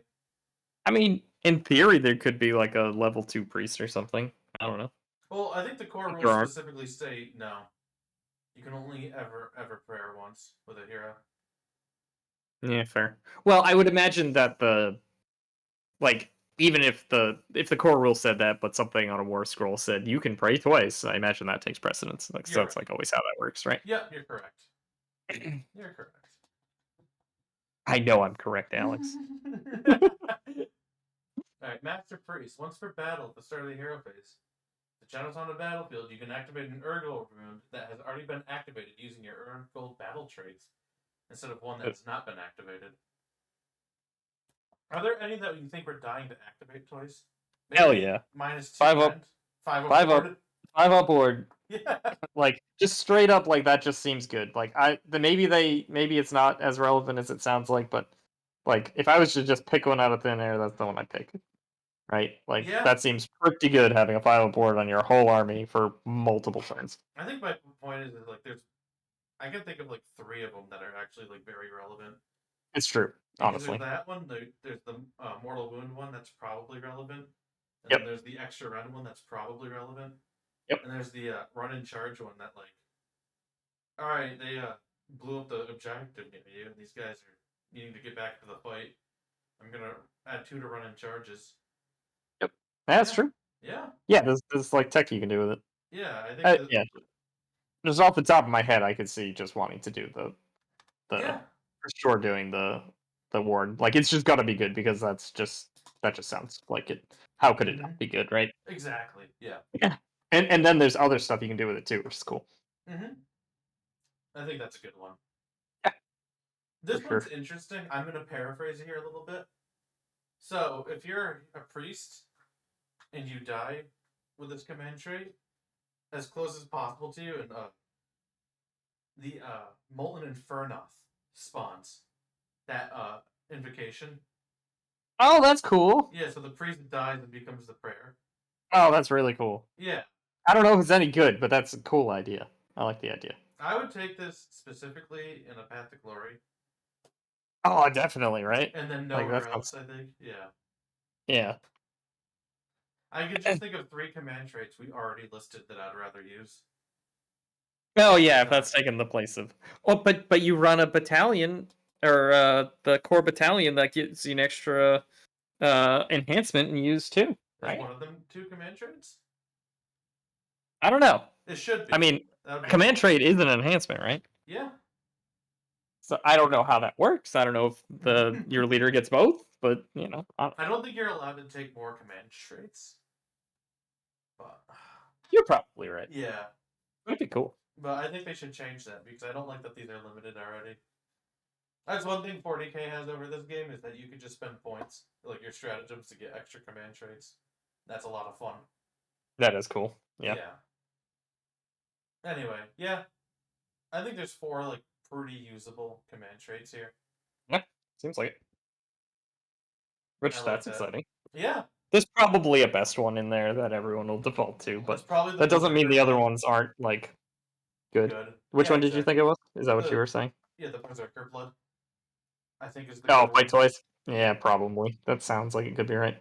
I mean, in theory, there could be like a level 2 priest or something. I don't know. Well, I think the core But there rules aren't. specifically say no. You can only ever prayer once with a hero. Yeah, fair. Well, I would imagine that even if the core rule said that, but something on a war scroll said you can pray twice, I imagine that takes precedence. Like, so You're that's right. like always how that works, right? Yep, you're correct. You're correct. I know I'm correct, Alex. Alright, Master Priest. Once per battle at the start of the hero phase. The general's on the battlefield, you can activate an Urgold rune that has already been activated using your Urgold battle traits instead of one that has not been activated. Are there any that you think we're dying to activate twice? Maybe Hell yeah. -2 5 up. and 5 5 up. up. 5 up board. Yeah. Like, just straight up, like, that just seems good. Like, maybe it's not as relevant as it sounds like, but like, if I was to just pick one out of thin air, that's the one I'd pick. Right? Like, Yeah. that seems pretty good having a 5 up board on your whole army for multiple turns. I think my point is like I can think of like 3 of them that are actually like very relevant. It's true, Because honestly. there's that one, there's the Mortal Wound one that's probably relevant. And Yep. then there's the Extra Run one that's probably relevant. Yep. And there's the Run and Charge one that like, alright, they blew up the objective near you, and these guys are needing to get back to the fight. I'm gonna add 2 to Run and Charges. Yep. That's true. Yeah. Yeah, there's like tech you can do with it. Yeah, I think Yeah. Just off the top of my head, I could see just wanting to do the yeah. for sure doing the ward. Like, it's just gotta be good because that just sounds like it. How could it not be good, right? Exactly. Yeah. Yeah. And then there's other stuff you can do with it too, which is cool. I think that's a good one. Yeah. This For one's sure. interesting. I'm gonna paraphrase it here a little bit. So, if you're a priest and you die with this command trait, as close as possible to you, and the Molten Infernoth spawns that invocation. Oh, that's cool. Yeah, so the priest dies and becomes the prayer. Oh, that's really cool. Yeah. I don't know if it's any good, but that's a cool idea. I like the idea. I would take this specifically in a Path to Glory. Oh, definitely, right? And then Like, nowhere that else, sounds... I think. Yeah. Yeah. I could just think of 3 command traits we already listed that I'd rather use. Oh yeah, if that's taking the place of... Oh, but you run a battalion, or the core battalion that gives you an extra enhancement and use too, right? Is one of them 2 command traits? I don't know. It should be. I mean, command trait is an enhancement, right? Yeah. So I don't know how that works. I don't know if your leader gets both, but you know, I don't think you're allowed to take more command traits. But you're probably right. yeah. That'd be cool. But I think they should change that because I don't like that these are limited already. That's one thing 40k has over this game is that you can just spend points, like your stratagems, to get extra command traits. That's a lot of fun. That is cool. Yeah. Anyway, yeah. I think there's 4 like pretty usable command traits here. Yeah, seems like it. Which Like that's exciting. Yeah. There's probably a best one in there that everyone will default to, but probably that doesn't mean the other ones aren't like good. Which one did you think it was? Is that what you were saying? Yeah, the Berserker Blood. I think is the Oh, fight twice? Yeah, probably. That sounds like it could be right.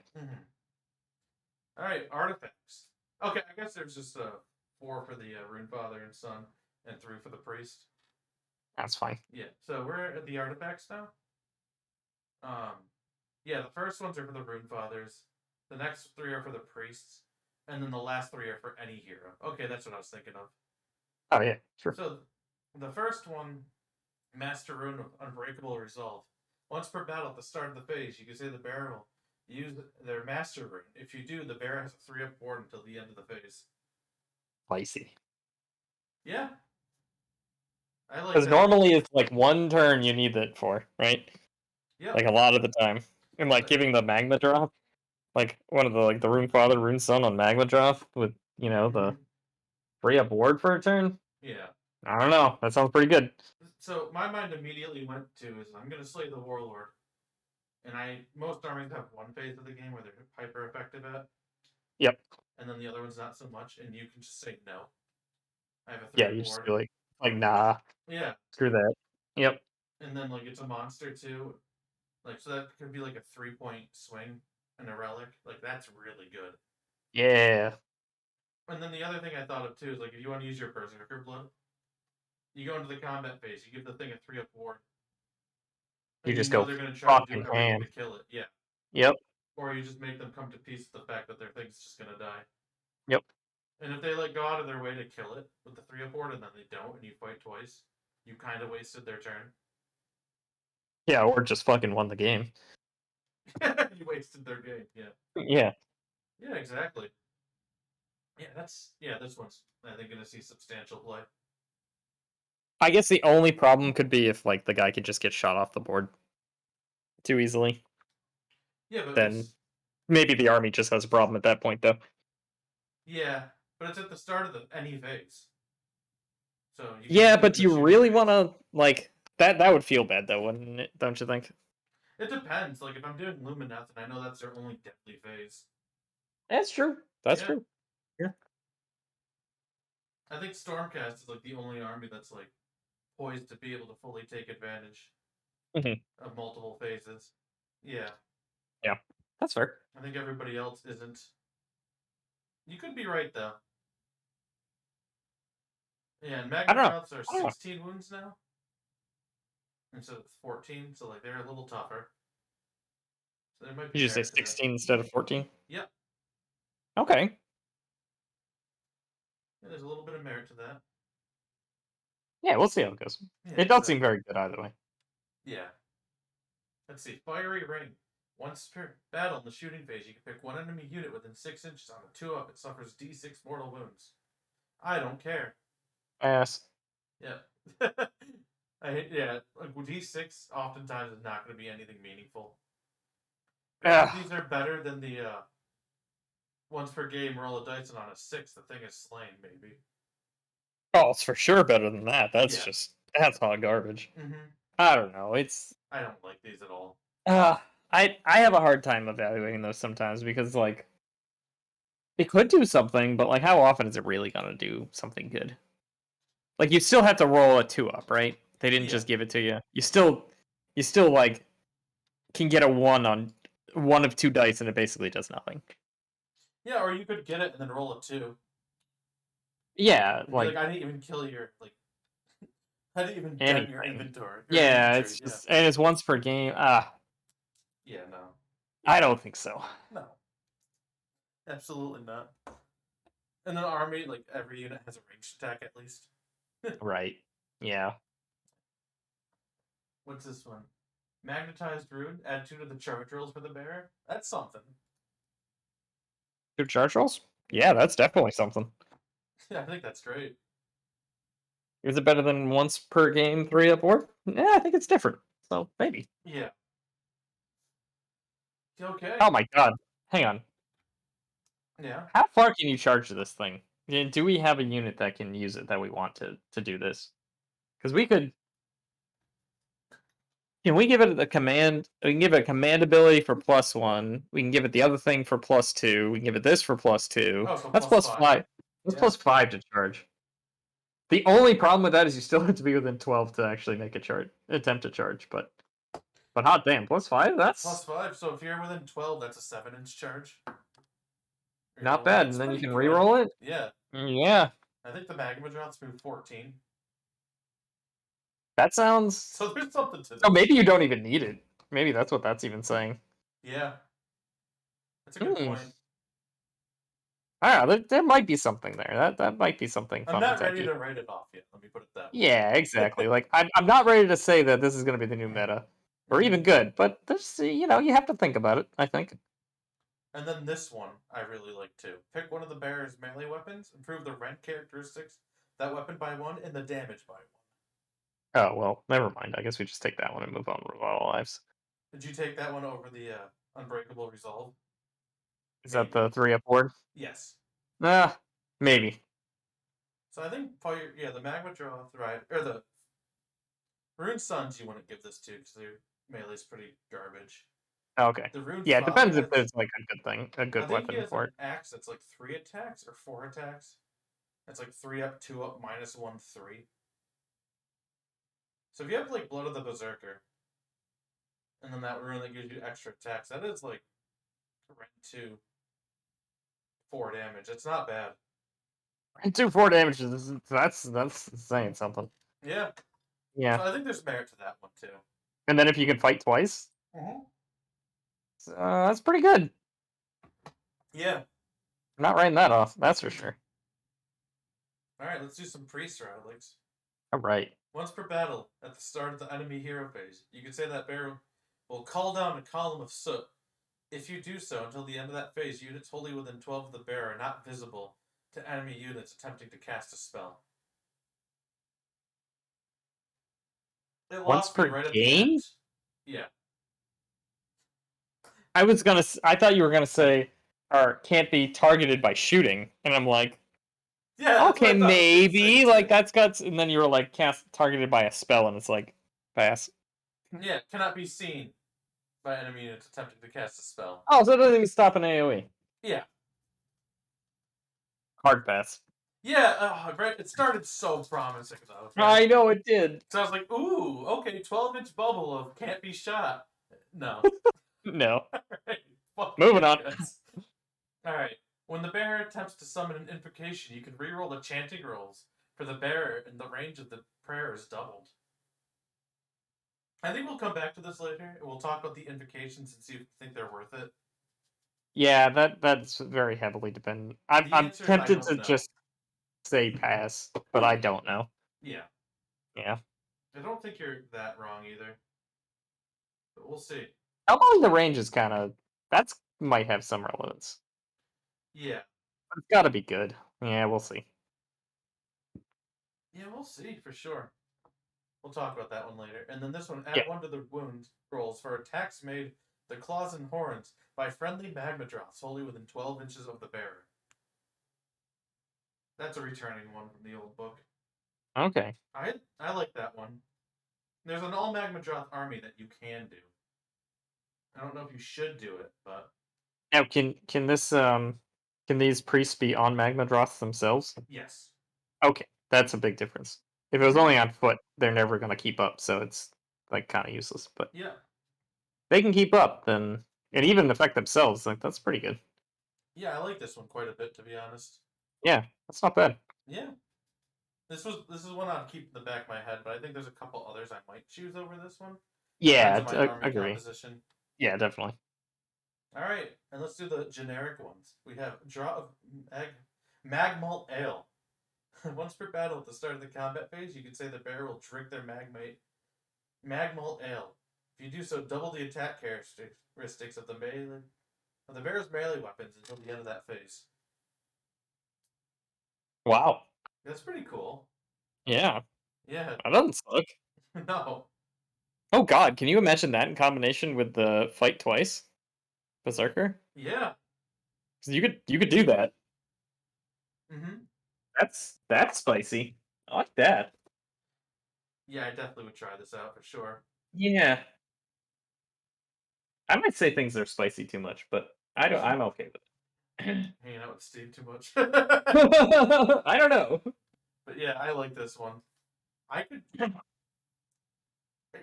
Alright, artifacts. Okay, I guess there's just 4 for the Rune Father and Son, and 3 for the Priest. That's fine. Yeah, so we're at the artifacts now. Yeah, the first ones are for the Rune Fathers, the next 3 are for the Priests, and then the last 3 are for any hero. Okay, that's what I was thinking of. Oh yeah, sure. So, the first one, Master Rune of Unbreakable Resolve. Once per battle at the start of the phase, you can say the bearer will use their Master Rune. If you do, the bearer has a 3-up board until the end of the phase. Spicy. Yeah. I like Because that. normally it's like 1 turn you need it for, right? Yeah. Like a lot of the time. And like giving the Magmadrov, Like one of the Rune Father, Rune Son on Magmadrov with the Hmm. free up ward for a turn. Yeah. I don't know. That sounds pretty good. So my mind immediately went to is I'm gonna slay the warlord, and most armies have one phase of the game where they're hyper effective at, Yep. and then the other one's not so much, and you can just say no. I have a Yeah, 3 you just board. be like nah, Yeah, screw that. Yep. and then like it's a monster too, like so that could be like a 3 point swing and a relic. Like that's really good. Yeah. And then the other thing I thought of too is like if you want to use your berserker blood, you go into the combat phase, you give the thing a 3 up ward, You and you just know go they're gonna try to do fucking everything ham. to kill it. Yeah. Yep. Or you just make them come to peace with the fact that their thing's just gonna die. Yep. And if they like go out of their way to kill it with the 3 up board and then they don't and you fight twice, you kind of wasted their turn. Yeah, or just fucking won the game. You wasted their game. Yeah. Yeah. Yeah, exactly. This one's I think gonna see substantial play. I guess the only problem could be if like the guy could just get shot off the board too easily. Yeah, but Then it's maybe the army just has a problem at that point though. yeah, but it's at the start of any phase. So you can Yeah, just do it but in do the you shooting really phase. want to like that would feel bad though, wouldn't it? Don't you think? It depends. Like if I'm doing Lumineth and I know that's their only deadly phase. That's true. That's Yeah. true. Yeah. I think Stormcast is like the only army that's like poised to be able to fully take advantage Hmm. of multiple phases. Yeah. Yeah. That's fair. I think everybody else isn't. You could be right though. Yeah, and I don't know. Magmadrovs are I don't know. 16 wounds now instead of 14, so like they're a little tougher. So there might be Did you say merit to that. 16 instead of 14? Yep. Okay. Yeah, there's a little bit of merit to that. Yeah, we'll see how it goes. Yeah, It does seem exactly. very good either way. Yeah. Let's see. Fiery Ring. Once per battle in the shooting phase, you can pick one enemy unit within 6 inches on a 2 up. It suffers d6 mortal wounds. I don't care. Ass. Yeah. Yeah, like d6 oftentimes is not going to be anything meaningful. Granted, Ah. these are better than the once per game roll a dice and on a 6 the thing is slain, maybe. Oh, it's for sure better than that. Yeah. That's hot garbage. Mm-hmm. I don't know. It's I don't like these at all. uh I have a hard time evaluating those sometimes because like it could do something, but like how often is it really gonna do something good? Like you still have to roll a 2 up, right? They didn't Yeah. just give it to you. You still like can get a 1 on one of 2 dice and it basically does nothing. Yeah, or you could get it and then roll a 2. Yeah, And be like, like I didn't even kill your like I didn't even dent your anything. inventory or Yeah, infantry. it's Yeah. just and it's once per game. Yeah, no. I don't think so. No. Absolutely not. And an army, like every unit has a ranged attack at least. Right. Yeah. What's this one? Magnetized Rune, add 2 to the charge rolls for the bearer. That's something. 2 charge rolls? Yeah, Mm-hmm. that's definitely something. Yeah, I think that's great. Is it better than once per game 3 up board? Yeah, I think it's different. So maybe. Yeah. Okay. Oh my god. Hang on. Yeah. How far can you charge this thing? Do we have a unit that can use it that we want to do this? Because we could. Can we give it a command? We can give it a command ability for +1. We can give it the other thing for +2. We can give it this for +2. Oh, so That's plus plus 5. 5. That's Yeah. +5 to charge. The only problem with that is you still have to be within 12 to actually make a charge, attempt to charge. But hot damn, +5. Plus That's 5. So if you're within 12, that's a 7-inch charge. not bad. That's And then you pretty can good. re-roll it. Yeah. Yeah, I think the Magmadrovs move 14. that sounds. So there's something to Oh, this. maybe you don't even need it. Maybe that's what that's even saying. Yeah. That's a good Hmm. point. There might be something there. That might be something I'm fun and not ready techy. to write it off yet. Let me put it that way. Yeah, exactly. Like I'm not ready to say that this is going to be the new meta or even Mhm. good, but there's you have to think about it. I think. And then this one I really like too. Pick one of the bearer's melee weapons, improve the rent characteristics, that weapon by 1, and the damage by 1. Oh well, never mind. I guess we just take that one and move on with our lives. Did you take that one over the Unbreakable Resolve? Is that the 3-up ward? Yes. Maybe. So I think fire. Yeah, the Magmadrov, right? Or the Rune Sons you wouldn't give this to because their melee's pretty garbage. Okay. The Rune Yeah, it Father depends if has. there's like a good thing, a I good think he weapon has for an it. axe that's like 3 attacks or 4 attacks. It's like 3 up, 2 up, -1, 3. So if you have like Blood of the Berserker, and then that rune that gives you extra attacks, that is like rent 2, 4 damage. It's not bad. And 2-4 damage. That's saying something. Yeah. Yeah. So I think there's merit to that one too. And then if you can fight twice, Mm-hmm. that's pretty good. Yeah. I'm not writing that off. That's for sure. All right, let's do some priest relics. All right. Once per battle, at the start of the enemy hero phase, you can say that bear will call down a column of soot. If you do so, until the end of that phase, units wholly within 12 of the bear are not visible to enemy units attempting to cast a spell. It Once lost me per right at the game? end. Yeah. I thought you were gonna say, or can't be targeted by shooting, and I'm like, Yeah, that's what okay, I thought it was going to say maybe, like too. that's got. And then you were like, cast targeted by a spell, and it's like, pass. Yeah, cannot be seen by enemy units attempting to cast a spell. Oh, so it doesn't even stop an AOE. Yeah. Hard pass. Yeah, right. It started so promising though. I Right? know it did. So I was like, ooh, okay, 12-inch bubble of can't be shot. No. No. Alright, fuck Moving you on. guys. Alright. When the bearer attempts to summon an invocation, you can reroll the chanting rolls for the bearer, and the range of the prayer is doubled. I think we'll come back to this later. We'll talk about the invocations and see if we think they're worth it. Yeah, that's very heavily dependent. The I'm answer is I tempted don't to know. just say pass, but I don't know. Yeah. Yeah. I don't think you're that wrong either. But we'll see. Doubling the range is kind of that's might have some relevance. Yeah. But it's got to be good. Yeah, we'll see. Yeah, we'll see for sure. We'll talk about that one later. And then this one, Yeah. add 1 to the wound rolls for attacks made the claws and horns by friendly Magmadrovs wholly within 12 inches of the bearer. That's a returning one from the old book. Okay. I like that one. There's an all Magmadroth army that you can do. I don't know if you should do it, but Now, can these priests be on Magmadroth themselves? yes. Okay, that's a big difference. If it was Mhm. only on foot, they're never gonna keep up, so it's like kind of useless. But Yeah. they can keep up, then and even affect themselves. Like that's pretty good. Yeah, I like this one quite a bit, to be honest. Yeah, that's not bad. Yeah. This is one I'd keep in the back of my head, but I think there's a couple others I might choose over this one. Depends Yeah, on my army agree. composition. Yeah, definitely. All right, and let's do the generic ones. We have draw of Magmalt Ale. Once per battle at the start of the combat phase, you can say the bearer will drink their Magmalt Ale. If you do so, double the attack characteristics of the bearer's melee weapons until the end of that phase. Wow. That's pretty cool. Yeah, Yeah. that doesn't suck. No. Oh God, can you imagine that in combination with the fight twice, Berserker? Yeah. 'Cause you could do that. Mm-hmm. That's spicy. I like that. Yeah, I definitely would try this out for sure. Yeah. I might say things are spicy too much, but I'm okay with it. Hanging out with Steve too much. I don't know. But yeah, I like this one. I could.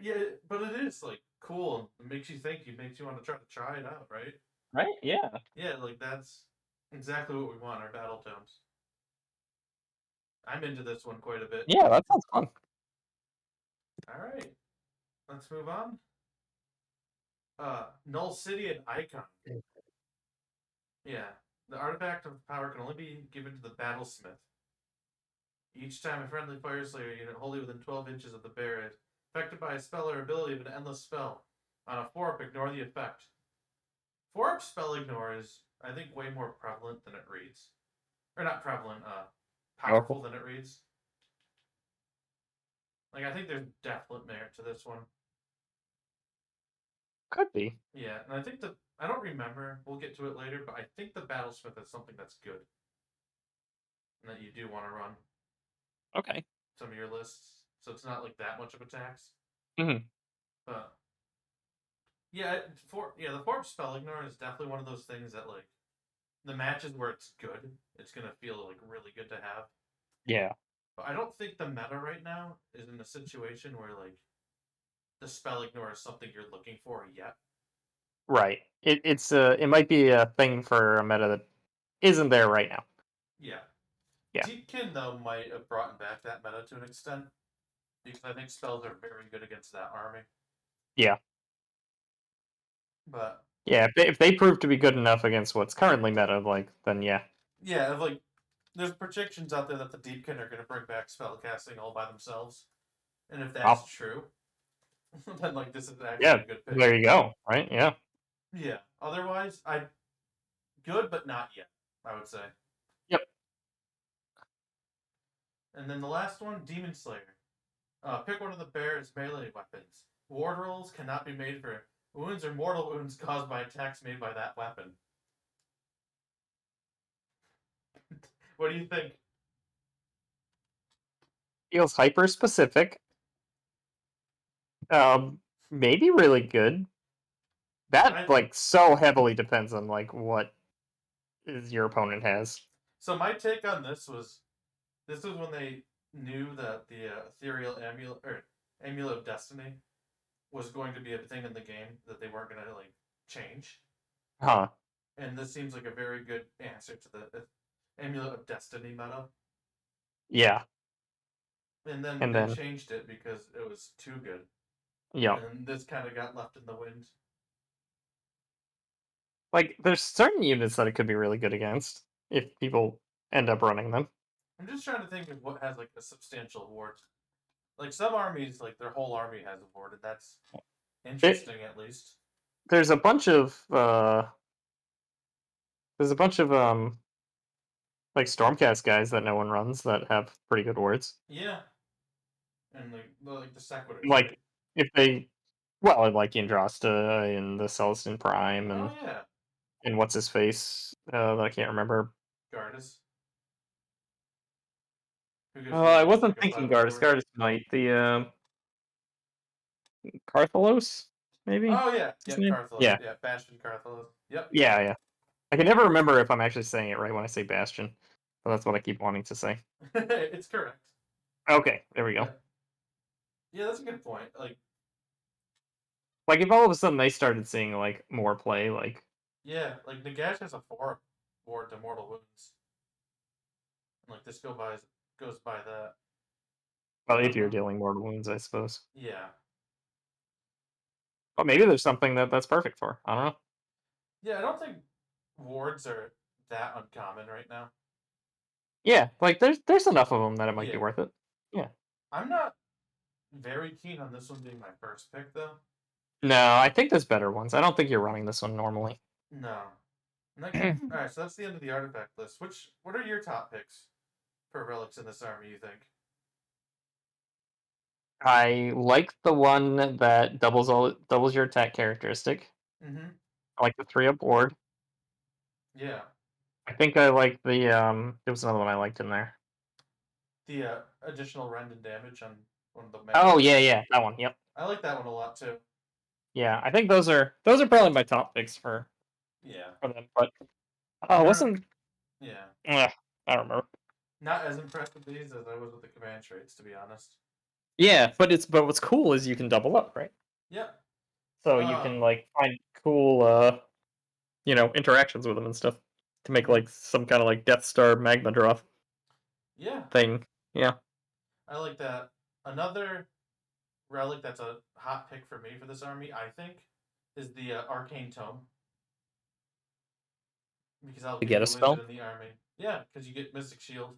Yeah, but it is like cool. It makes you think. It makes you want to try it out, right? Right? Yeah. Yeah, like that's exactly what we want. Our Battletomes. I'm into this one quite a bit. Yeah, that sounds fun. All right, let's move on. Null City and Icon. Yeah, the artifact of power can only be given to the Battlesmith. Each time a friendly Fyreslayer unit wholly within 12 inches of the bear is affected by a spell or ability of an endless spell. On a 4-up, ignore the effect. 4-up spell ignore is, I think, way more prevalent than it reads. Or not prevalent, powerful than it reads. Like, I think there's definite merit to this one. Could be. Yeah, and I think the I don't remember. We'll get to it later, but I think the Battlesmith is something that's good and that you do want to run Okay. some of your lists, so it's not like that much of a tax. Hmm. But yeah, the Form Spell Ignore is definitely one of those things that like the matches where it's good, it's gonna feel like really good to have. Yeah. But I don't think the meta right now is in a situation where like the Spell Ignore is something you're looking for yet. Right. It might be a thing for a meta that isn't there right now. Yeah. Yeah. Deepkin though might have brought back that meta to an extent because I think spells are very good against that army. Yeah. But Yeah. If they prove to be good enough against what's currently meta, like then yeah. yeah, like there's predictions out there that the Deepkin are going to bring back spell casting all by themselves, and if that's Oh, true, then like this is actually yeah. a good pick. There you go. Right. Yeah. Yeah. Otherwise, I good but not yet. I would say. Yep. And then the last one, Demon Slayer. Pick one of the bear's melee weapons. Ward rolls cannot be made for wounds or mortal wounds caused by attacks made by that weapon. What do you think? Feels hyper specific. Maybe really good. That I like so heavily depends on like what your opponent has. so my take on this was when they knew that the ethereal amulet of destiny was going to be a thing in the game that they weren't going to like change, Huh. and this seems like a very good answer to the amulet of destiny meta. Yeah. And then And they then changed it because it was too good, yeah. and this kind of got left in the wind. Like there's certain units that it could be really good against if people end up running them. I'm just trying to think of what has like a substantial award. Like some armies, like their whole army has awarded. That's It, interesting, at least. there's a bunch of there's a bunch of like Stormcast guys that no one runs that have pretty good words. Yeah, and like the Sequiturs, right? Like if they well, like Andrasta and the Celestine Prime Oh yeah, and what's his face that I can't remember. Gardas, who gives you I just like wasn't a thinking 5/4. Gardas. Gardas might the Carthalos maybe Oh yeah, his yep, name. Carthalos. Yeah, Yeah, Bastion Carthalos. Yep, yeah, yeah. I can never remember if I'm actually saying it right when I say Bastion, but that's what I keep wanting to say. it's correct. Okay, there we go. Yeah, yeah, that's a good point. Like if all of a sudden they started seeing like more play, like Yeah, like Nagash has a 4 ward to mortal wounds, and like this goes by that. well, if you're Uh, dealing mortal wounds, I suppose. yeah, But maybe there's something that's perfect for. I don't know. yeah. I don't think wards are that uncommon right now. Yeah, like there's enough of them that it might be Yeah, worth it. Yeah. I'm not very keen on this one being my first pick though. No, I think there's better ones. I don't think you're running this one normally. No. All right, so that's the end of the artifact list. What are your top picks for relics in this army? You think? I like the one that doubles your attack characteristic. Mm-hmm. I like the 3-up ward. Yeah. I think I like the there was another one I liked in there. The additional rend and damage on one of the melee Oh yeah, weapons. yeah, that one. Yep. I like that one a lot too. Yeah, I think those are probably my top picks Yeah. for them. But I don't. wasn't Yeah. I don't remember. Not as impressed with these as I was with the command traits, to be honest. Yeah, but what's cool is you can double up, right? Yep. So you Uh. can like find cool interactions with them and stuff to make Mm-hmm. like some kind of like Death Star Magmadrov Yeah. thing. Yeah. I like that. Another relic that's a hot pick for me for this army, I think, is the Arcane Tome. Because I'll To give get a you Wizard spell. in the army. Yeah, because you get Mystic Shield.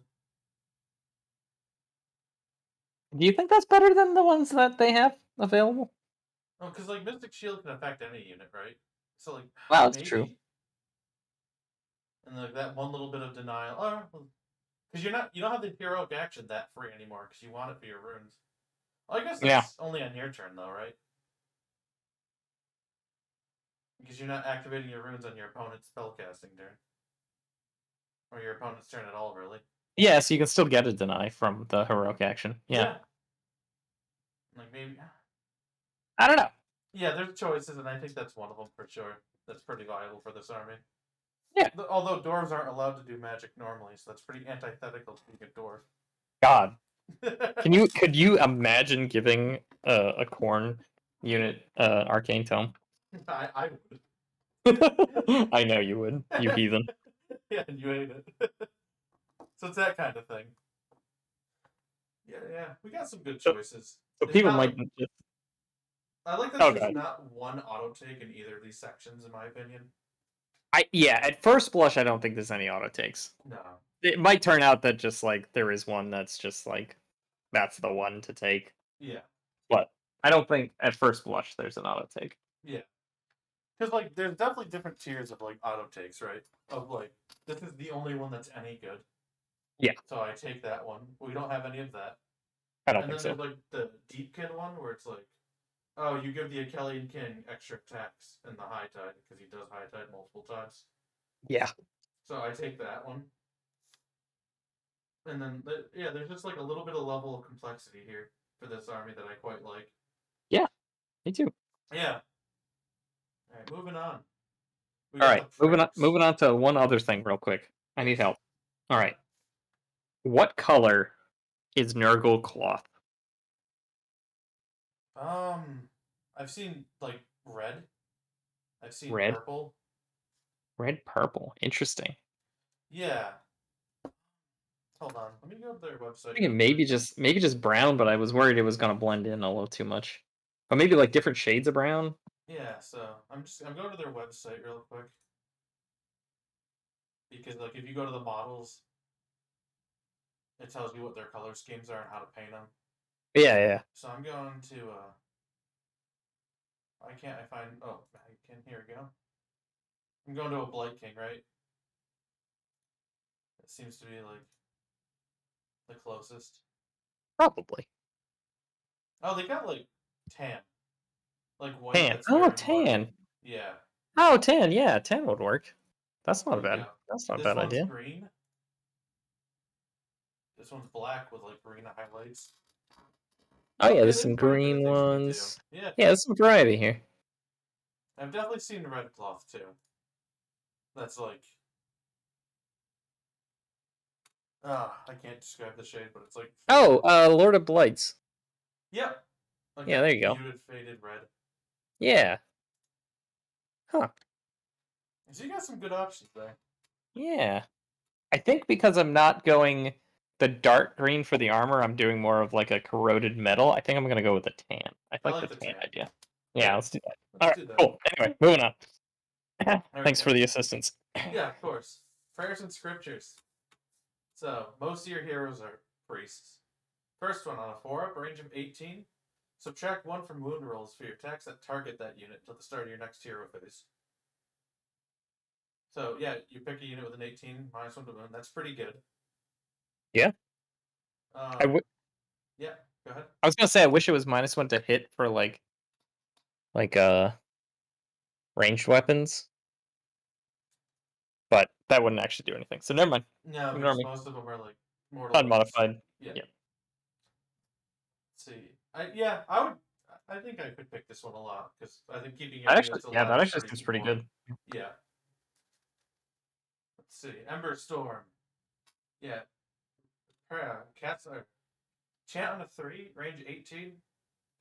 Do you think that's better than the ones that they have available? Oh, because like Mystic Shield can affect any unit, right? So like Wow, that's true. maybe, and like that one little bit of denial, or because you don't have the heroic action that free anymore because you want it for your runes. Well, I guess Yeah. that's only on your turn though, right? Because you're not activating your runes on your opponent's spellcasting turn. Or your opponent's turn at all, really. Yeah, so you can still get a deny from the heroic action. Yeah. Like, maybe... I don't know. Yeah, there's choices, and I think that's one of them for sure. That's pretty viable for this army. Yeah. Although dwarves aren't allowed to do magic normally, so that's pretty antithetical to being a dwarf. God. Could you imagine giving a corn unit Arcane Tome? I would. I know you would, you heathen. Yeah, and you hate it. So it's that kind of thing. Yeah, we got some good choices. So It's people not might like, just... I like that Oh, there's God. not one auto take in either of these sections, in my opinion. Yeah, at first blush, I don't think there's any auto takes. No. It might turn out that just like there is one that's just like that's the one to take. Yeah. But I don't think at first blush there's an auto take. Yeah. Because, like, there's definitely different tiers of, like, auto takes, right? Of, like, this is the only one that's any good. Yeah. So I take that one. We don't have any of that. I don't And think then so. there's, like, the Deepkin one where it's like, oh, you give the Achillean King extra attacks in the High Tide because he does High Tide multiple times. Yeah. So I take that one. And then, there's just, like, a little bit of level of complexity here for this army that I quite like. Yeah, me too. Yeah. All right, moving on. All right, moving on to one other thing real quick. I need help. All right. What color is Nurgle cloth? I've seen, like, red. I've seen Red? purple. Red, purple. Interesting. Yeah. Hold on. Let me go to their website. I think maybe just brown, but I was worried it was gonna blend in a little too much. But maybe like different shades of brown. Yeah, so I'm going to their website real quick. Because, like, if you go to the models, it tells you what their color schemes are and how to paint them. Yeah. So I'm going to why can't I find... Oh, I can. Here we go. I'm going to a Blight King, right? It seems to be, like, the closest. Probably. Oh, they got, like, tan. Like, white Tan. that's Oh, very tan. marked. Yeah. Oh, tan. Yeah, tan would work. That's not There you go. That's not a This bad one's idea. green. This one's black with, like, green highlights. Oh yeah, Okay, there's some quite a bit of green things we can do. ones. Yeah, Yeah, there's some variety here. I've definitely seen red cloth too. That's like, I can't describe the shade, but it's like. Oh, Lord of Blights. Yep. Like Yeah, there you go. muted, faded red. Yeah. Huh. So you got some good options there. Yeah. I think because I'm not going the dark green for the armor, I'm doing more of like a corroded metal. I think I'm gonna go with the tan. I like the tan idea. Yeah, let's do that. Let's All do right, that. cool. Anyway, moving on. Thanks Okay. for the assistance. Yeah, of course. Prayers and scriptures. So most of your heroes are priests. First one on a 4-up, range of 18. Subtract 1 from wound rolls for your attacks that target that unit until the start of your next hero phase. So yeah, you pick a unit with an 18 -1 to wound. That's pretty good. Yeah. Yeah, go ahead. I was gonna say I wish it was -1 to hit for like ranged weapons, but that wouldn't actually do anything. So never mind. No, Ignore because me. most of them are like mortal Unmodified. Yeah. Yeah. Let's see. I think I could pick this one a lot because I think keeping your That units actually, alive that is actually seems pretty important. good. Yeah. Let's see. Ember Storm. Yeah. Cats are chant on a 3, range 18.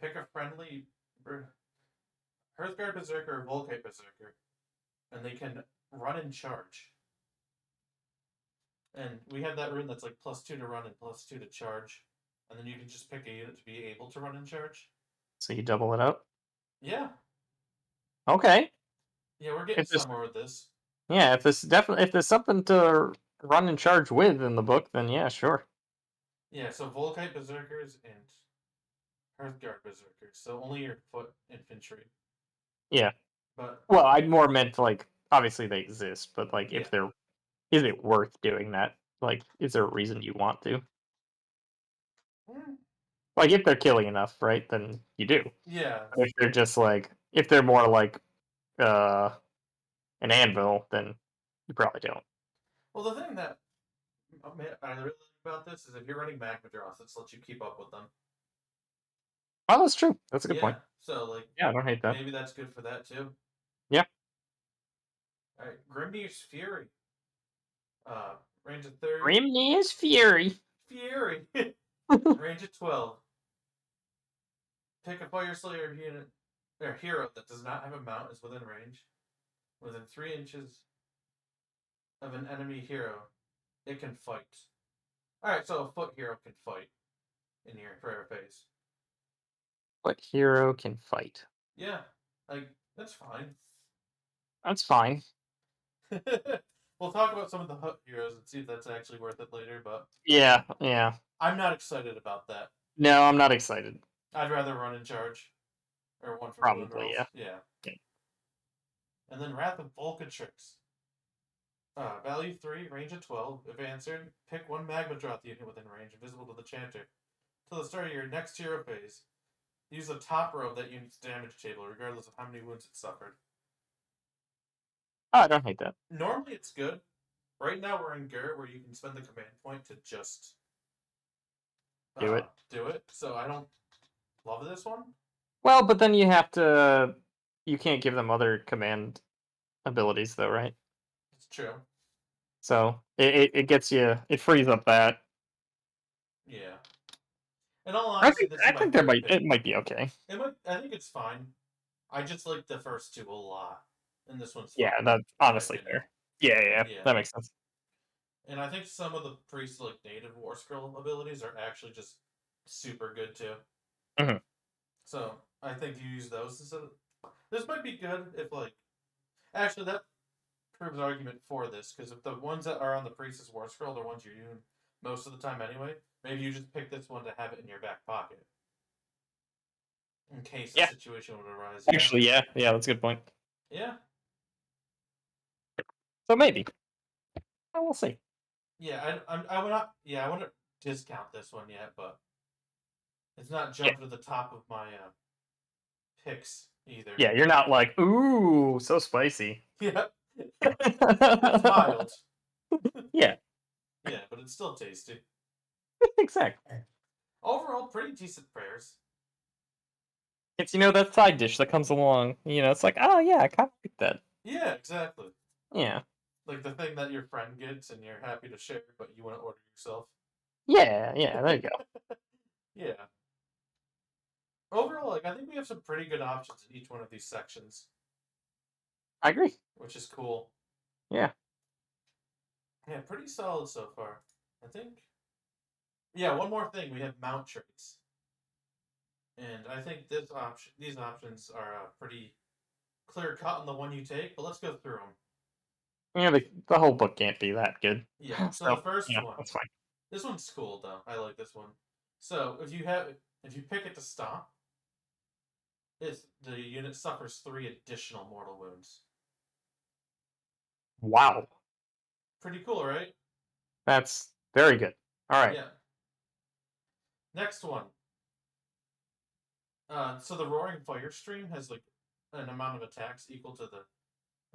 Pick a friendly Hearthguard Berserker or Volkite Berserker. And they can run and charge. And we have that rune that's like +2 to run and +2 to charge. And then you can just pick a unit to be able to run and charge. So you double it up? Yeah. Okay. Yeah, we're getting somewhere with this. Yeah, if there's something to run and charge with in the book, then yeah, sure. Yeah, so Volkite Berserkers and Hearthguard Berserkers. So only your foot infantry. Yeah. But well, I more meant like obviously they exist, but like yeah. if they're is it worth doing that? Like, is there a reason you want to? Like if they're killing enough, right? Then you do. Yeah. But if they're just like if they're more like an anvil, then you probably don't. Well, the thing that I really like about this is if you're running Magmadrov, this lets you keep up with them. Oh, that's true. That's a good point. So like, Yeah, I don't hate that. maybe that's good for that too. Yeah. All right, Grimnir's Fury. Range of 30. Grimnir's Fury. Fury. Range of 12. Pick a Fyreslayer unit or hero that does not have a mount is within range. Within 3 inches of an enemy hero, it can fight. Alright, so a foot hero can fight in your prayer phase. What hero can fight? Yeah, like, that's fine. That's fine. We'll talk about some of the hut heroes and see if that's actually worth it later, but Yeah, yeah. I'm not excited about that. No, I'm not excited. I'd rather run in charge. Or one for wound Probably, rolls. yeah. Yeah. And then Wrath of Volcatrix. Value 3, range of 12. If answered, pick one Magmadrov unit within range, invisible to the chanter. Till the start of your next hero phase, use the top row of that unit's damage table, regardless of how many wounds it suffered. Oh, I don't hate that. Normally it's good. Right now we're in Gur, where you can spend the command point to just Do it. Do it. So I don't love this one. Well, but then you have to. You can't give them other command abilities, though, right? It's true. So it gets you. It frees up that. Yeah. In all honesty, this I is my think third pick. it might be okay. I think it's fine. I just like the first two a lot, and this one's Yeah, fine, that's in my honestly opinion. fair. Yeah, Yeah. that makes sense. And I think some of the priest like native war scroll abilities are actually just super good too. Mm-hmm. So I think you use those instead of this might be good if like actually that proves argument for this because if the ones that are on the priestess war scroll are ones you're using most of the time anyway, maybe you just pick this one to have it in your back pocket in case a situation would arise. Actually, yeah, that's a good point. Yeah. So maybe. We'll see. Yeah, I would not. Yeah, I wouldn't discount this one yet, but it's not jumping to the top of my picks either. Yeah, you're not like, ooh, so spicy. Yeah, it's mild. Yeah. Yeah, but it's still tasty. Exactly. Overall, pretty decent prayers. It's that side dish that comes along. It's like, oh yeah, I kind of like that. Yeah, exactly. Yeah. Like the thing that your friend gets and you're happy to share, but you want to order yourself. Yeah, there you go. Yeah. Overall, like I think we have some pretty good options in each one of these sections. I agree. Which is cool. Yeah. Yeah, pretty solid so far. I think. Yeah, one more thing. We have mount traits. And I think these options are pretty clear cut on the one you take, but let's go through them. Yeah, the whole book can't be that good. Yeah, so the first one. That's fine. This one's cool though. I like this one. So if you pick it to stomp, the unit suffers 3 additional mortal wounds. Wow. Pretty cool, right? That's very good. All right. Yeah. Next one. So the Roaring Fire Stream has like an amount of attacks equal to the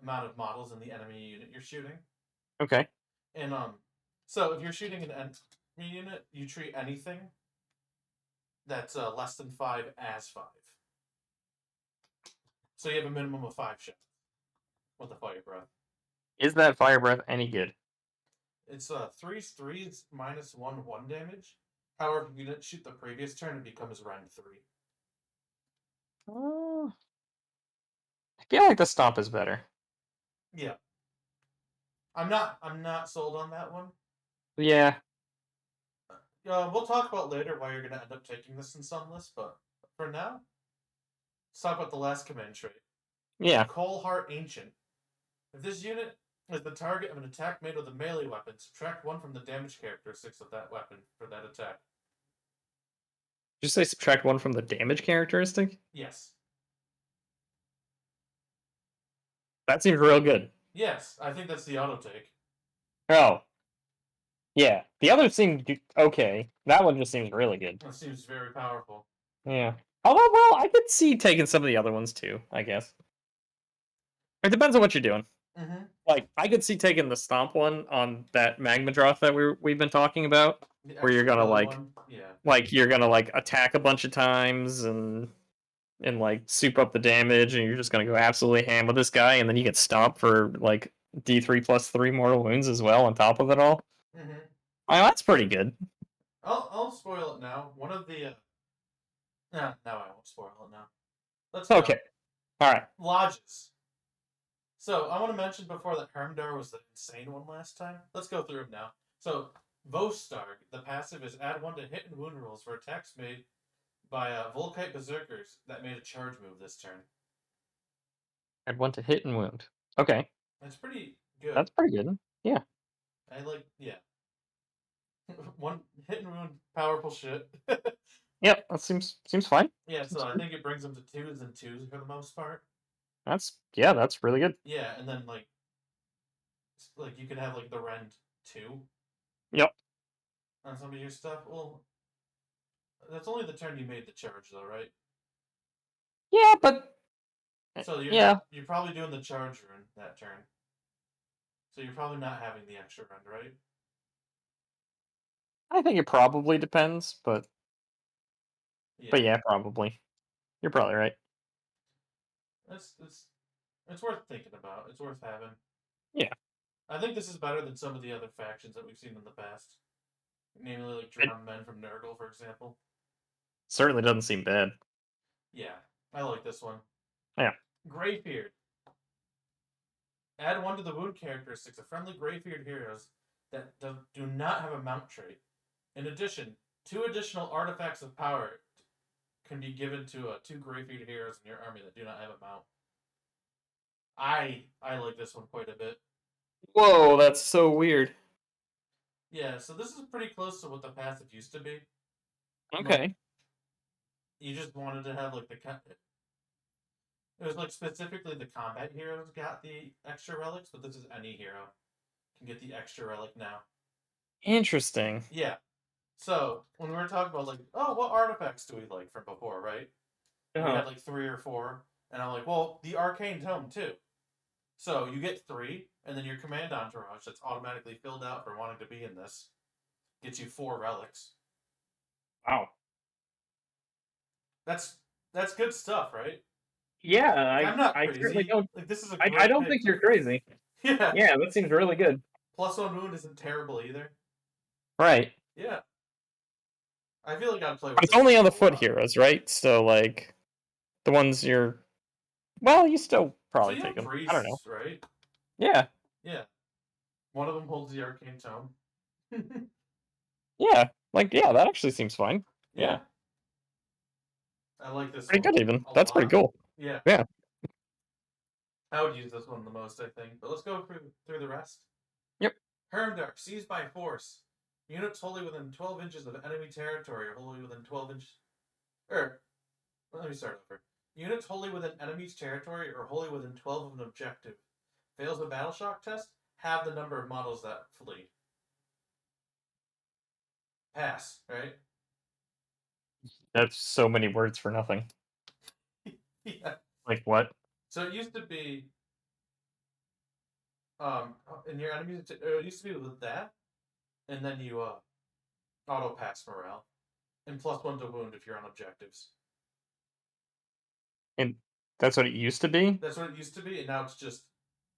amount of models in the enemy unit you're shooting. Okay. And so if you're shooting an enemy unit, you treat anything that's less than 5 as 5. So you have a minimum of 5 shots with the Fire Breath. Is that Fire Breath any good? It's 3/3 minus 1/1 damage. However, if you didn't shoot the previous turn, it becomes Rend 3. I feel like the stomp is better. Yeah. I'm not sold on that one. Yeah. We'll talk about later why you're gonna end up taking this in some lists, but for now, let's talk about the last command trait. Yeah. Coalheart Ancient. If this unit is the target of an attack made with a melee weapon, subtract 1 from the damage characteristics of that weapon for that attack. Did you say subtract 1 from the damage characteristic? Yes. That seems real good. Yes, I think that's the auto take. Oh. Yeah. The others seem okay. That one just seems really good. That seems very powerful. Yeah. Although, well, I could see taking some of the other ones too, I guess. It depends on what you're doing. Mm-hmm. Like, I could see taking the stomp one on that Magmadrov that we've been talking about, The where you're extra gonna belly like one. Yeah. you're gonna like attack a bunch of times and like soup up the damage, and you're just gonna go absolutely ham with this guy, and then you get stomped for like D3+3 mortal wounds as well on top of it all. Mm-hmm. Oh, that's pretty good. I'll spoil it now. One of the no, I won't spoil it now. Let's Okay, go. all right. Lodges. So I want to mention before that Hermdar was the insane one last time. Let's go through them now. So Vostarg, the passive is add 1 to hit and wound rolls for attacks made by Volkite Berserkers that made a charge move this turn. Add 1 to hit and wound. Okay, That's pretty good. that's pretty good. Yeah. I like, yeah. One hit and wound, powerful shit. Yep, that seems fine. Yeah, Seems so I good. think it brings them to 2s and 2s for the most part. That's really good. Yeah, and then like you could have like the Rend 2 Yep. on some of your stuff. Well, that's only the turn you made the charge though, right? Yeah, but So yeah, you're probably doing the charge rune that turn. So you're probably not having the extra Rend, right? I think it probably depends, Yeah. but yeah, probably. You're probably right. It's worth thinking about. It's worth having. Yeah. I think this is better than some of the other factions that we've seen in the past. Namely like It Drowned Men from Nurgle, for example. certainly doesn't seem bad. Yeah. I like this one. Yeah. Greybeard. Add 1 to the wound characteristics of friendly Greybeard heroes that do not have a mount trait. In addition, 2 additional artifacts of power can be given to 2 Greybeard heroes in your army that do not have a mount. I like this one quite a bit. Whoa, that's so weird. Yeah, so this is pretty close to what the passive used to be. Like, Okay. you just wanted to have like it was like specifically the combat heroes got the extra relics, but this is any hero can get the extra relic now. Interesting. Yeah. So when we were talking about like, oh, what artifacts do we like from before, right? We Uh-huh. had like 3 or 4, and I'm like, well, the Arcane Tome too. So you get 3, and then your command entourage that's automatically filled out for wanting to be in this gets you 4 relics. Wow. That's that's good stuff, right? Yeah, Like, I'm not I certainly crazy. don't Like this is a I great don't pick. think you're crazy. Yeah. Yeah, that seems really good. +1 wound isn't terrible either. Right. Yeah. I feel like I'd play But with it's this only one on the a foot lot. heroes, right? So like the ones you're well, you still So probably you take have them. I don't know. priests, right? Yeah. Yeah. One of them holds the Arcane Tome. Yeah. Like yeah, that actually seems fine. Yeah. Yeah. I like this Pretty one good even. a That's pretty lot. cool. Yeah. Yeah. I would use this one the most, I think. But let's go through the rest. Yep. Hermdar, seized by force. Units wholly within 12 inches of enemy territory or wholly within 12 inches. Let me start over. Units wholly within enemy's territory or wholly within 12 of an objective. Fails a battle shock test, have the number of models that flee. Pass, right? That's so many words for nothing. Yeah. Like what? So it used to be in your enemies it used to be with that, and then you auto pass morale. And +1 to wound if you're on objectives. And that's what it used to be? That's what it used to be, and now it's just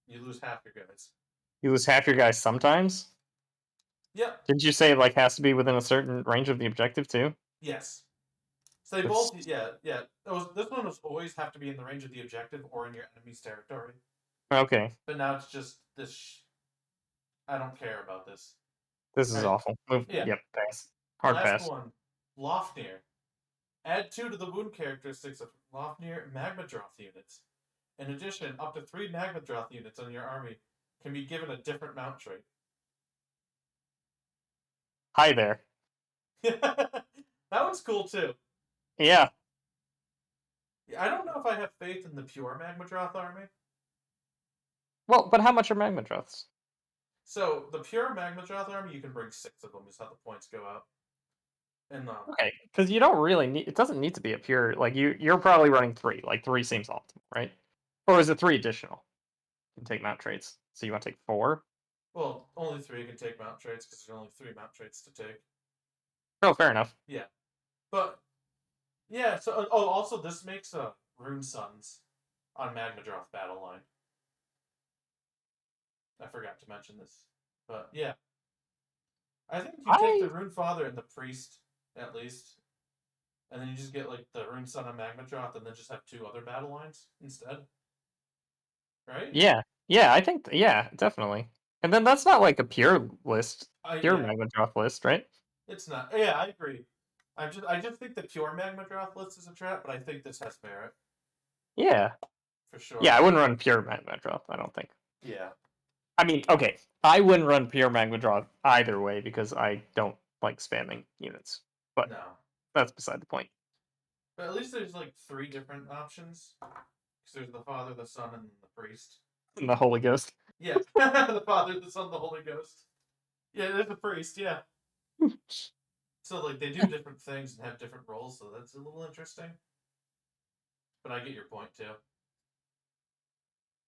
you lose half your guys. You lose half your guys sometimes? Yep. Didn't you say it like has to be within a certain range of the objective too? Yes. So they That's both, yeah. This one was always have to be in the range of the objective or in your enemy's territory. okay. But now it's just this. I don't care about this. This is Right? awful. Move. Yeah. Yep. Pass. Hard Last pass. one, Lofnir. Add 2 to the wound characteristics of Lofnir Magmadrov units. In addition, up to 3 Magmadrov units on your army can be given a different mount trait. Hi there. That one's cool too. Yeah. I don't know if I have faith in the pure Magmadroth army. Well, but how much are Magmadroths? So the pure Magmadroth army, you can bring 6 of them. Is how the points go out. And Okay, because you don't really need. It doesn't need to be a pure. Like you're probably running 3. Like 3 seems optimal, right? Or is it 3 additional? can take mount traits. So you want to take 4? Well, only 3 can take mount traits because there's only 3 mount traits to take. Oh, fair enough. Yeah, but yeah. So also this makes Rune Sons on Magmadrov battle line. I forgot to mention this, but yeah, I think you take the I Rune Father and the Priest at least, and then you just get like the Rune Son of Magmadrov, and then just have 2 other battle lines instead, right? Yeah, I think yeah, definitely. And then that's not like a pure list, pure Yeah, Magmadrov list, right? it's not. Yeah, I agree. I just think the pure Magmadrov list is a trap, but I think this has merit Yeah, for yeah. sure. I wouldn't run pure Magmadrov. I don't think. Yeah, I mean, okay, I wouldn't run pure Magmadrov either way because I don't like spamming units. But no, that's beside the point. but at least there's like 3 different options. Because there's the Father, the Son, and the Priest. And the Holy Ghost. Yeah, the Father, the Son, the Holy Ghost. Yeah, there's the Priest. Yeah. So like they do different things and have different roles, so that's a little interesting. But I get your point too.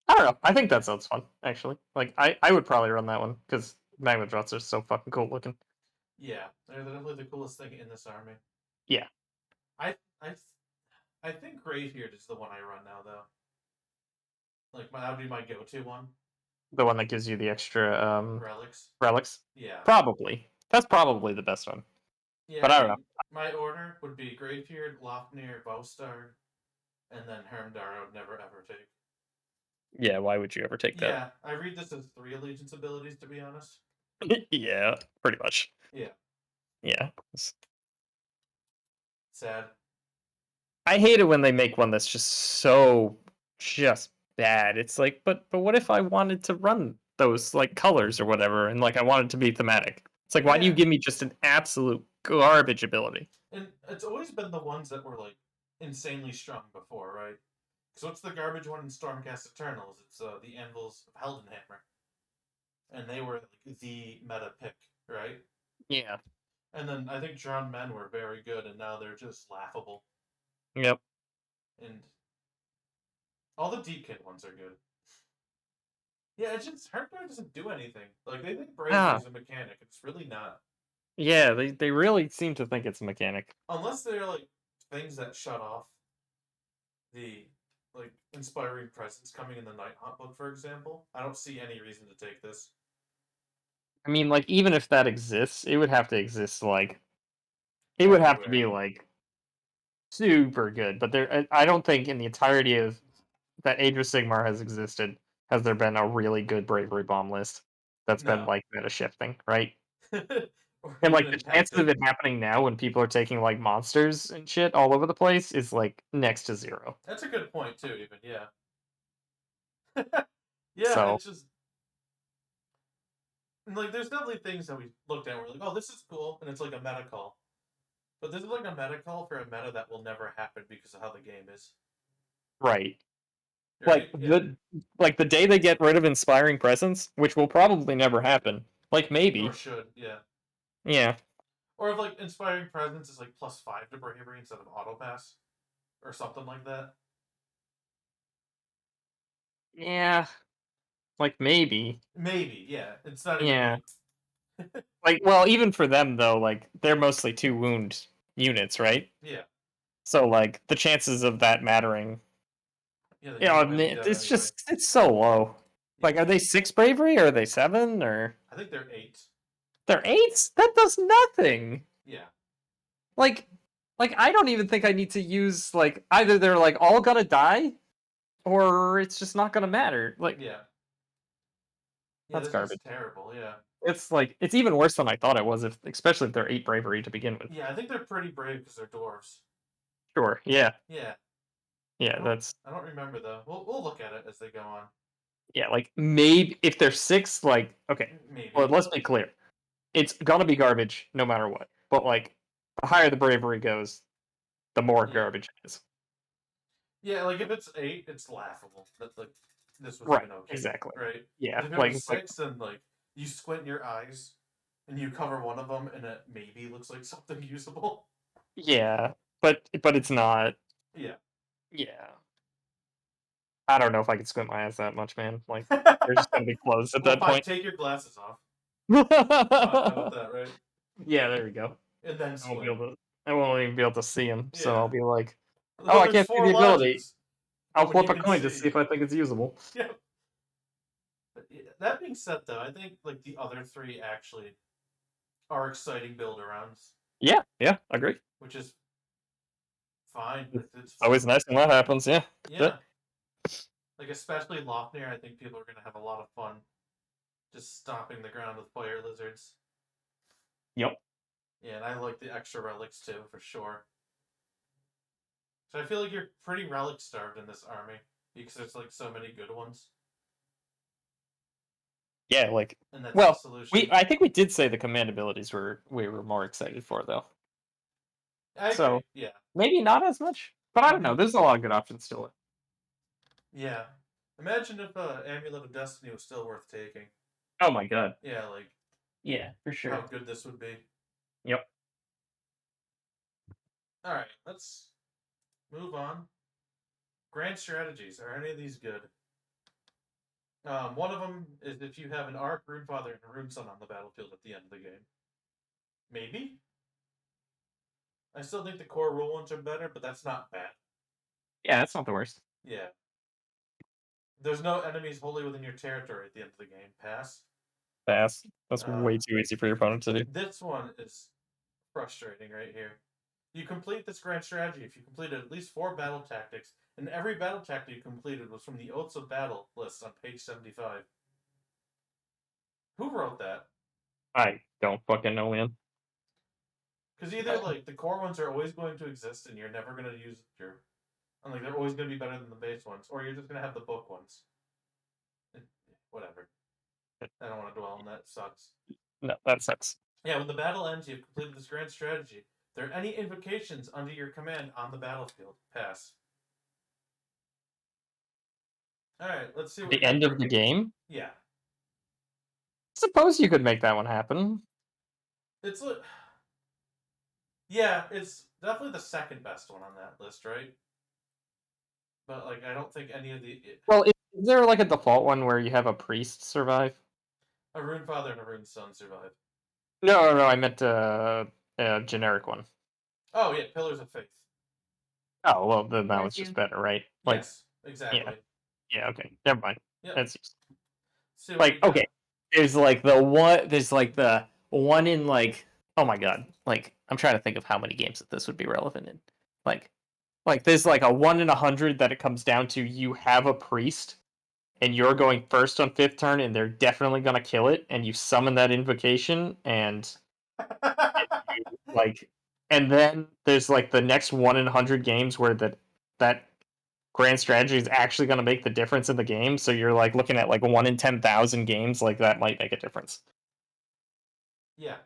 I don't know. I think that sounds fun, actually. Like, I would probably run that one because Magmadroths are so fucking cool looking. Yeah, they're definitely the coolest thing in this army. Yeah. I I I think Gravebeard is the one I run now though. Like that would be my go-to one. The one that gives you the extra Relics. relics. Yeah. Probably. That's probably the best one. Yeah, But I I don't know. mean my order would be Gravebeard, Lofnir, Bowstar, and then Hermdar I would never ever take. Yeah, why would you ever take that? Yeah, I read this as 3 allegiance abilities to be honest. Yeah, pretty much. Yeah. Yeah. Sad. I hate it when they make one that's just bad. It's like, but what if I wanted to run those like colors or whatever, and like I wanted to be thematic? It's like, why do you Yeah. give me just an absolute garbage ability? And it's always been the ones that were like insanely strong before, right? So what's the garbage one in Stormcast Eternals? It's the Anvils of Heldenhammer, and they were like the meta pick, right? Yeah. And then I think Drowned Men were very good, and now they're just laughable. Yep. And all the Deepkin ones are good. Yeah, it's just Heartbreak doesn't do anything. Like they think bravery Ah. is a mechanic. It's really not. Yeah, they really seem to think it's a mechanic. Unless they're like things that shut off the like inspiring presence coming in the Night Haunt book, for example. I don't see any reason to take this. I mean, like even if that exists, it would have to exist like it would have to Everywhere. be like super good. But I don't think in the entirety of that Age of Sigmar has existed has there been a really good bravery bomb list that's been No. like meta shifting, right? Or And like the even chances of tempting. it happening now when people are taking like monsters and shit all over the place is like next to zero. That's a good point too, even, yeah. Yeah, So it's just like there's definitely things that we looked at and we're like, oh, this is cool, and it's like a meta call. But this is like a meta call for a meta that will never happen because of how the game is. right. Like Right? Yeah. the day they get rid of inspiring presence, which will probably never happen. Like Or maybe. should, yeah. Yeah. Or if like inspiring presence is like +5 to bravery instead of auto pass. Or something like that. Yeah. Like maybe. Maybe, yeah. It's not even Yeah. like Like well, even for them though, like they're mostly 2 wound units, right? yeah. So like the chances of that mattering, Yeah, they you know, never might be dead it's anyway. just it's so low. Yeah. Like are they 6 bravery or are they 7 or I think they're 8. they're 8s? That does nothing. Yeah. Like I don't even think I need to use like either they're like all gonna die or it's just not gonna matter. Like Yeah. Yeah, that's this is garbage. terrible, yeah. It's like it's even worse than I thought it was, if especially if they're 8 bravery to begin with. Yeah, I think they're pretty brave because they're dwarves. Sure. Yeah. Yeah. Yeah, that's I don't remember though. We'll look at it as they go on. yeah, like maybe if they're 6, like okay. Well, Maybe. let's be clear. It's gonna be garbage no matter what. But like the higher the bravery goes, the more Yeah. garbage it is. Yeah, like if it's 8, it's laughable. That like this was Right. even okay. Exactly. Right? Yeah. But if it Like was it's like 6 and like you squint your eyes and you cover one of them and it maybe looks like something usable. yeah, but it's not. Yeah. Yeah. I don't know if I can squint my eyes that much, man. Like, they're just gonna be closed at Well, that fine. point. Take your glasses off. How about that, right? Yeah, there we go. And then I won't be squint. able to. I won't even be able to see him. So Yeah. I'll be like, "Oh, Well, I there's can't see 4 the ability." legends. I'll But when you flip a can coin to see. see if I think it's usable. Yeah. But that being said, though, I think like the other 3 actually are exciting build arounds, Yeah, yeah, I agree. which is fine. It's It's always fun. nice when that happens. Yeah, Yeah. but Like especially Lofnir, I think people are gonna have a lot of fun just stomping the ground with fire lizards. yep. Yeah, and I like the extra relics too, for sure. So I feel like you're pretty relic starved in this army because there's like so many good ones, Yeah, like, and that's the well, solution. I think we did say the command abilities we were more excited for though. I So agree. Yeah. maybe not as much, but I don't know. There's a lot of good options still. Yeah. Imagine if Amulet of Destiny was still worth taking. Oh my god. Yeah, like Yeah, for how sure. good this would be. Yep. All right, let's move on. Grand strategies. Are any of these good? One of them is if you have an Arc, Runefather, and a Runeson on the battlefield at the end of the game. Maybe? I still think the core rule ones are better, but that's not bad. Yeah, that's not the worst. Yeah. There's no enemies wholly within your territory at the end of the game. Pass. Pass. That's Uh, way too easy for your opponent to do. this one is frustrating right here. You complete this grand strategy if you completed at least 4 battle tactics, and every battle tactic you completed was from the Oaths of Battle list on page 75. Who wrote that? I don't fucking know, man. Because either like the core ones are always going to exist and you're never going to use your, and like they're always going to be better than the base ones, or you're just going to have the book ones. Whatever. I don't want to dwell on that. It sucks. No, that sucks. Yeah, when the battle ends, you've completed this grand strategy. There are any invocations under your command on the battlefield. Pass. All right, let's see what The end of the game? Yeah, Suppose you could make that one happen. it's yeah, it's definitely the second best one on that list, right? But like, I don't think any of the Well, is there like a default one where you have a priest survive? a Rune Father and a Rune Son survive. No, I meant a generic one. Oh yeah, Pillars of Faith. Oh, well, then that was Where'd just you- better, right? Like, Yes, exactly. yeah, okay, never mind. Yep. That's See what we like, got. okay, there's like the one in like, oh my god, like, I'm trying to think of how many games that this would be relevant in. Like there's like a 1 in 100 that it comes down to you have a priest and you're going first on 5th turn and they're definitely gonna kill it, and you summon that invocation and like, and then there's like the next 1 in 100 games where that grand strategy is actually going to make the difference in the game. So you're like looking at like 1 in 10,000 games, like that might make a difference. Yeah.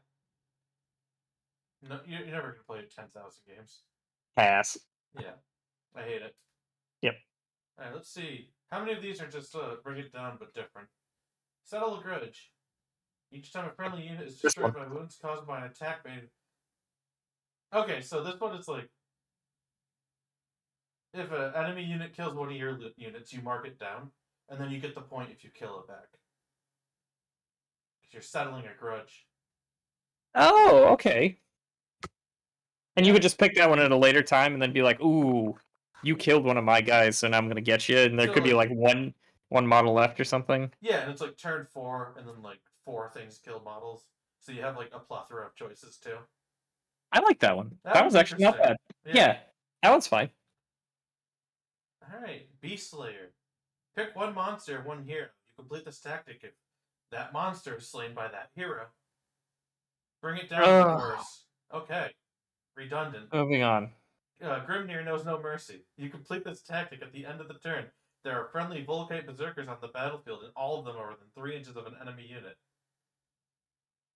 No, you're never gonna play 10,000 games. Pass. Yeah, I hate it. Yep. All right, let's see. How many of these are just bring it down but different? Settle a grudge. Each time a friendly unit is This destroyed one. by wounds caused by an attack made. Okay, so this one is like, if an enemy unit kills one of your units, you mark it down, and then you get the point if you kill it back. Because you're settling a grudge. Oh, okay. And you could just pick that one at a later time and then be like, "Ooh, you killed one of my guys, so now I'm gonna get you." And there So, could be like- like one model left or something. Yeah, and it's like turn 4, and then like 4 things kill models. So you have like a plethora of choices too. I like that one. That That one's was actually not bad. interesting. Yeah, that one's fine. Alright, Beast Slayer. Pick one monster, one hero. You complete this tactic if that monster is slain by that hero. Bring it down to Ugh. worse. Okay. Redundant. Moving on. Grimnir knows no mercy. You complete this tactic at the end of the turn. There are friendly Volkite Berserkers on the battlefield, and all of them are within 3 inches of an enemy unit.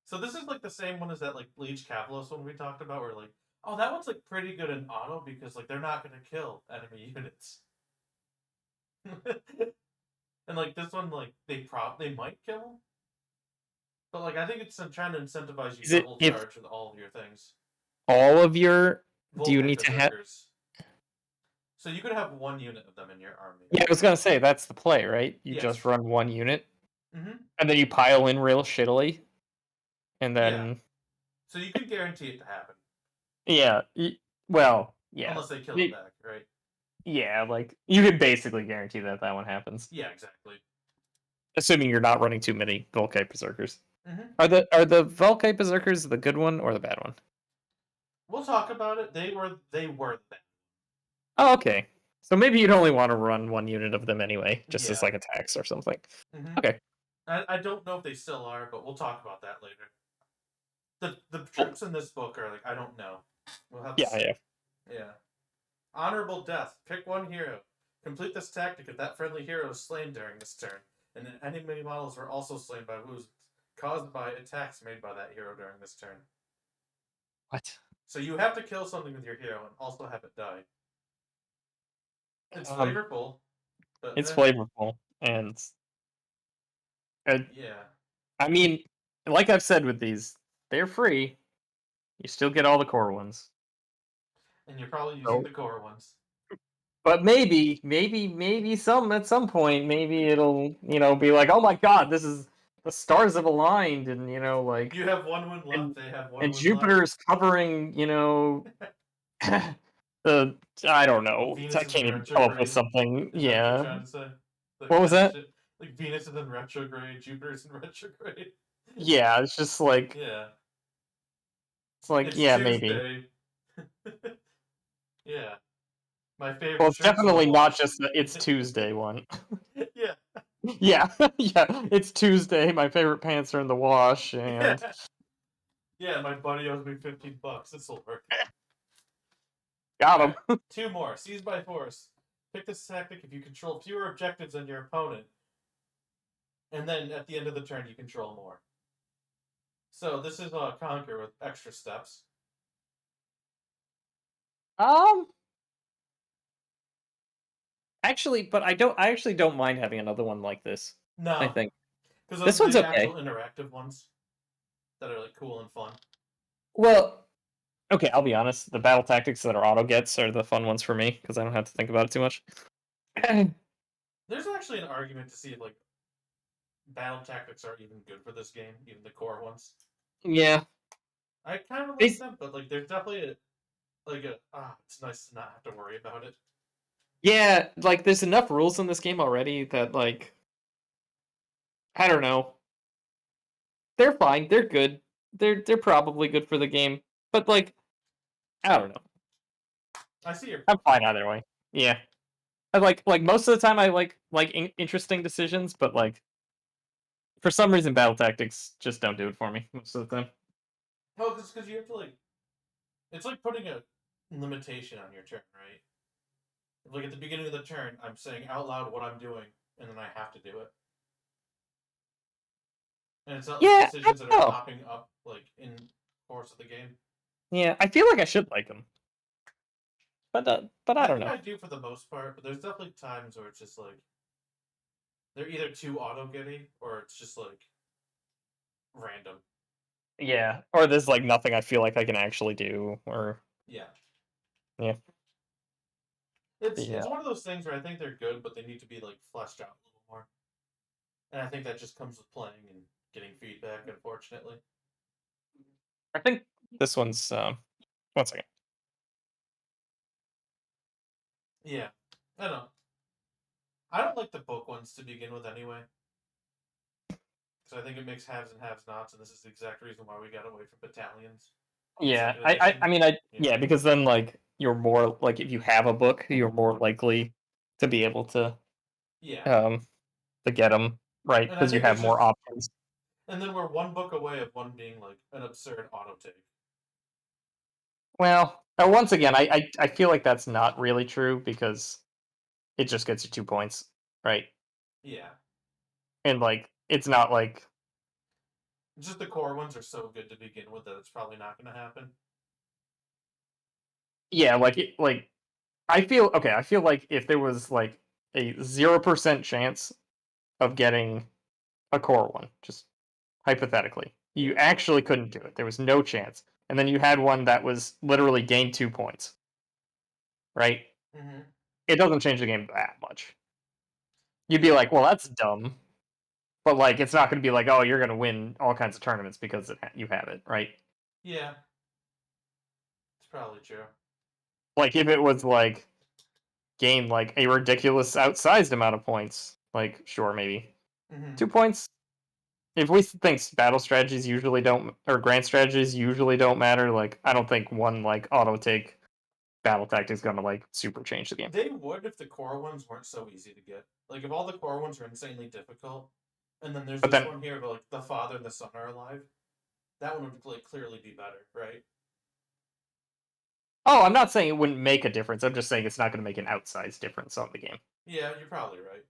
So this is like the same one as that like Bleach Cavalos one we talked about, where like, oh, that one's like pretty good in auto because like they're not gonna kill enemy units. And like this one, like they might kill them, but like I think it's trying to incentivize you Is to it double if charge with all of your things. all of your do you Volkite need to have Berserkers. So you could have one unit of them in your army. Yeah, I was gonna say that's the play, right? You Yes. just run one unit, Mm-hmm. and then you pile in real shittily, and then Yeah. So you can guarantee it to happen. yeah, well, yeah, Unless they kill it back, right? yeah, like you can basically guarantee that one happens, Yeah, exactly. assuming you're not running too many Volkite Berserkers. Mm-hmm. Are the Volkite Berserkers the good one or the bad one? We'll talk about it. They were that. Oh, okay. So maybe you'd only want to run one unit of them anyway, just as Yeah. like attacks or something. Mm-hmm. Okay. I don't know if they still are, but we'll talk about that later. The Cool. troops in this book are like, I don't know. We'll have to Yeah, see. yeah. Yeah. Honorable death. Pick one hero. Complete this tactic if that friendly hero is slain during this turn, and then enemy models were also slain by wounds caused by attacks made by that hero during this turn. What? So you have to kill something with your hero and also have it die. It's flavorful, but It's flavorful, and yeah. I mean, like I've said with these, they're free. You still get all the core ones. And you're probably using So, the core ones. but maybe some at some point, maybe it'll be like, oh my god, this is the stars have aligned, and like You have one win left, and they have one and win left. Jupiter's covering, the I don't know. Venus I is in can't even come up with retrograde. something. Is that what you're Yeah. trying to say? Like What was that? shit. Like Venus is in retrograde, Jupiter's in retrograde. Yeah, it's just like Yeah. It's yeah, maybe. Tuesday. Yeah. My Well, favorite it's shirts in the definitely not wash. just the It's Tuesday one. Yeah. Yeah, yeah, it's Tuesday. My favorite pants are in the wash, and Yeah, my buddy owes me $15. This'll work. got Alright, him. two more. Seize by force. Pick this tactic if you control fewer objectives than your opponent. And then at the end of the turn, you control more. So this is a conquer with extra steps. Um, actually, but I actually don't mind having another one like this. I No, think because this those are one's the okay. actual interactive ones that are like cool and fun. Well, okay, I'll be honest. The battle tactics that are auto gets are the fun ones for me because I don't have to think about it too much. There's actually an argument to see if like battle tactics are even good for this game, even the core ones. Yeah, I kind of like they, them, but like there's definitely it's nice to not have to worry about it. yeah, like there's enough rules in this game already that like I don't know. They're fine. They're good. They're probably good for the game, but like I don't know. I see your I'm point. fine either way. Yeah. I like most of the time I like interesting decisions, but like for some reason battle tactics just don't do it for me most of the time. Well, because you have to like, it's like putting a limitation on your turn, right? Like at the beginning of the turn, I'm saying out loud what I'm doing, and then I have to do it. And it's not like Yeah, I decisions that don't are know. popping up like in course of the game. Yeah, I feel like I should like them, but I I don't think know. I do for the most part, but there's definitely times where it's just like they're either too auto getty or it's just like random. Yeah, or there's like nothing I feel like I can actually do, or Yeah. yeah, It's yeah. one of those things where I think they're good, but they need to be like fleshed out a little more. And I think that just comes with playing and getting feedback, unfortunately. I think this one's 1 second. Yeah. I don't know. I don't like the book ones to begin with anyway. Because I think it makes haves and haves nots, and this is the exact reason why we got away from battalions. Yeah, Second I edition. mean yeah, because then like you're more like if you have a book, you're more likely to be able Yeah. um to get them right And I because you think have it's more just. options. And then we're one book away of one being like an absurd auto take. Well, once again, I feel like that's not really true because it just gets you 2 points, right? Yeah. And like it's not like Just the core ones are so good to begin with that it's probably not going to happen. yeah, like I feel okay. I feel like if there was like a 0% chance of getting a core one, just hypothetically, you Yeah. actually couldn't do it. There was no chance, and then you had one that was literally gained 2 points, right? Mm-hmm. it doesn't change the game that much. You'd be like, well, that's dumb. But like, it's not going to be like, oh, you're going to win all kinds of tournaments because you have it, right? Yeah, it's probably true. Like if it was like gain like a ridiculous outsized amount of points, like sure maybe Mm-hmm. 2 points. If we think battle strategies usually don't, or grand strategies usually don't matter, like I don't think one like auto take battle tactic is gonna like super change the game. They would if the core ones weren't so easy to get. Like if all the core ones are insanely difficult, and then there's But this then, one here, but like the father and the son are alive. That one would like clearly be better, right? oh, I'm not saying it wouldn't make a difference. I'm just saying it's not gonna make an outsized difference on the game. Yeah, you're probably right.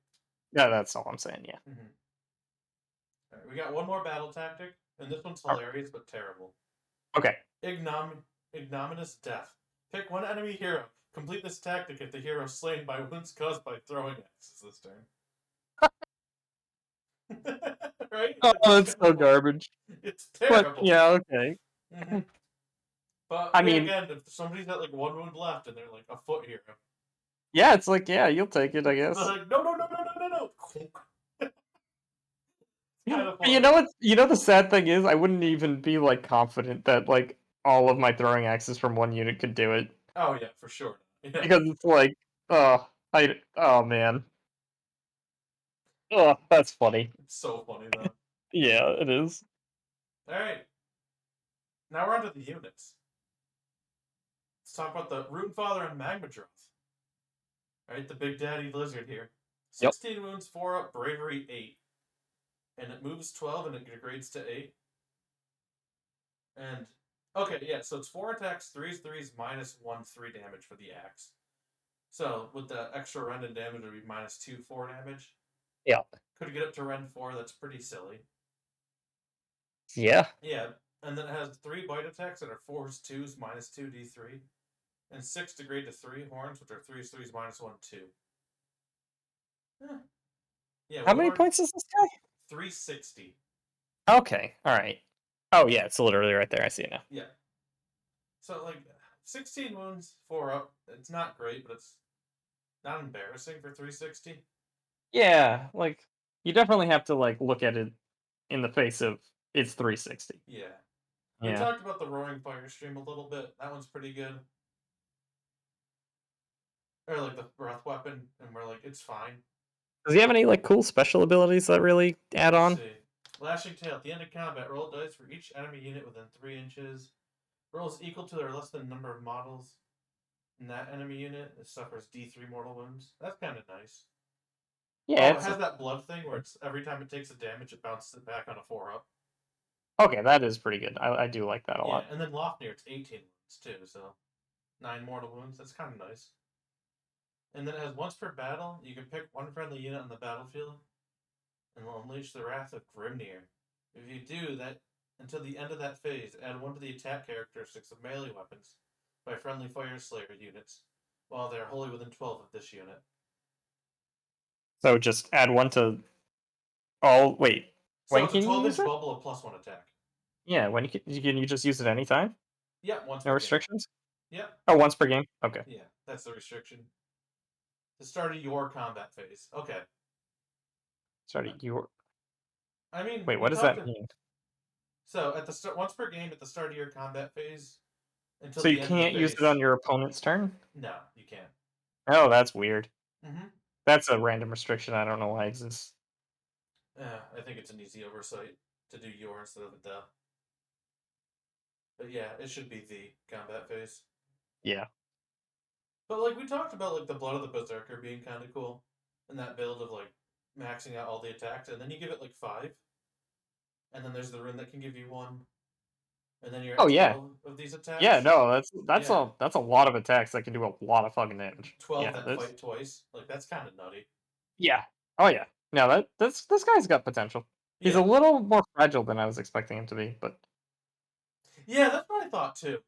Yeah, that's all I'm saying. Yeah. Mm-hmm. All right, we got one more battle tactic, and this one's All right. hilarious but terrible. Okay. Ignominious death. Pick one enemy hero. Complete this tactic if the hero is slain by wounds caused by throwing axes this turn. Right? Oh, It's that's so terrible. garbage. It's But terrible. yeah, okay. Mm-hmm. But I yeah, mean, again, if somebody's got like one wound left and they're like a foot hero, yeah, it's like yeah, you'll take it, I they're guess. like, no, no, no, no, no, no, no. It's kind of But you funny. know what? You know the sad thing is, I wouldn't even be like confident that like all of my throwing axes from one unit could do it Oh yeah, for sure. Yeah, because it's like, oh man, oh that's funny. it's so funny though. Yeah, it is. All right, now we're onto the units. Let's talk about the Rune Father and Magmadrov. All right, the Big Daddy Lizard here. Yep. 16 wounds, 4 up, Bravery 8. And it moves 12 and it degrades to 8. And, okay, yeah, so it's 4 attacks, 3s, 3s, minus 1, 3 damage for the axe. So with the extra rend and damage, it would be minus 2, 4 damage. Yeah. Could get up to rend 4, that's pretty silly. Yeah. Yeah, and then it has 3 bite attacks that are 4s, 2s, minus 2, d3. And 6 degrade to 3 horns, which are 3s, 3s, minus 1, 2. Yeah, How many points is this guy? 360. Okay. All right. Oh yeah, it's literally right there. I see it now. Yeah. So like 16 wounds, 4 up. It's not great, but it's not embarrassing for 360. Yeah, like you definitely have to like look at it in the face of it's 360. Yeah. We Yeah. talked about the Roaring Fire stream a little bit. That one's pretty good. Or like the breath weapon, and we're like, it's fine. Does he have any like cool special abilities that really add Let's on? see. Lashing Tail. At the end of combat, roll dice for each enemy unit within 3 inches. Rolls equal to or less than number of models in that enemy unit. It suffers D3 mortal wounds. That's kind of nice. Yeah, Oh, it has that blood thing where it's every time it takes a damage, it bounces it back on a 4 up. okay, that is pretty good. I do like that a lot. And then Lofnir, it's 18 wounds too, so 9 mortal wounds. That's kind of nice. And then it has once per battle, you can pick one friendly unit on the battlefield and will unleash the wrath of Grimnir. If you do that until the end of that phase, add 1 to the attack characteristics of melee weapons by friendly Fyreslayer units, while they are wholly within 12 of this unit. So just add one to all. Wait, So when it's a can you 12-inch use it? bubble of +1 attack. Yeah, when can you just use it anytime? Yeah, once No per restrictions? game. Yep. Oh, once per game. Okay. Yeah, that's the restriction. The start of your combat phase. Okay. Sorry, you. I mean, Wait, we what does talked. that mean? So at the start, once per game at the start of your combat phase, until So you the end of the can't use phase. it on your opponent's turn? No, you can't. Oh, that's weird. Mm-hmm. That's a random restriction. I don't know why it exists. I think it's an easy oversight to do your instead of the. But yeah, it should be the combat phase. Yeah. But like we talked about, like the Blood of the Berserker being kind of cool, and that build of like maxing out all the attacks, and then you give it like 5, and then there's the rune that can give you 1, and then you're at 12 of these attacks. Yeah, no, that's Yeah. that's a lot of attacks that can do a lot of fucking damage. 12 Yeah, that fight twice. Like that's kind of nutty. yeah. Oh yeah. No, this guy's got potential. He's a Yeah. little more fragile than I was expecting him to be, but Yeah, that's what I thought too.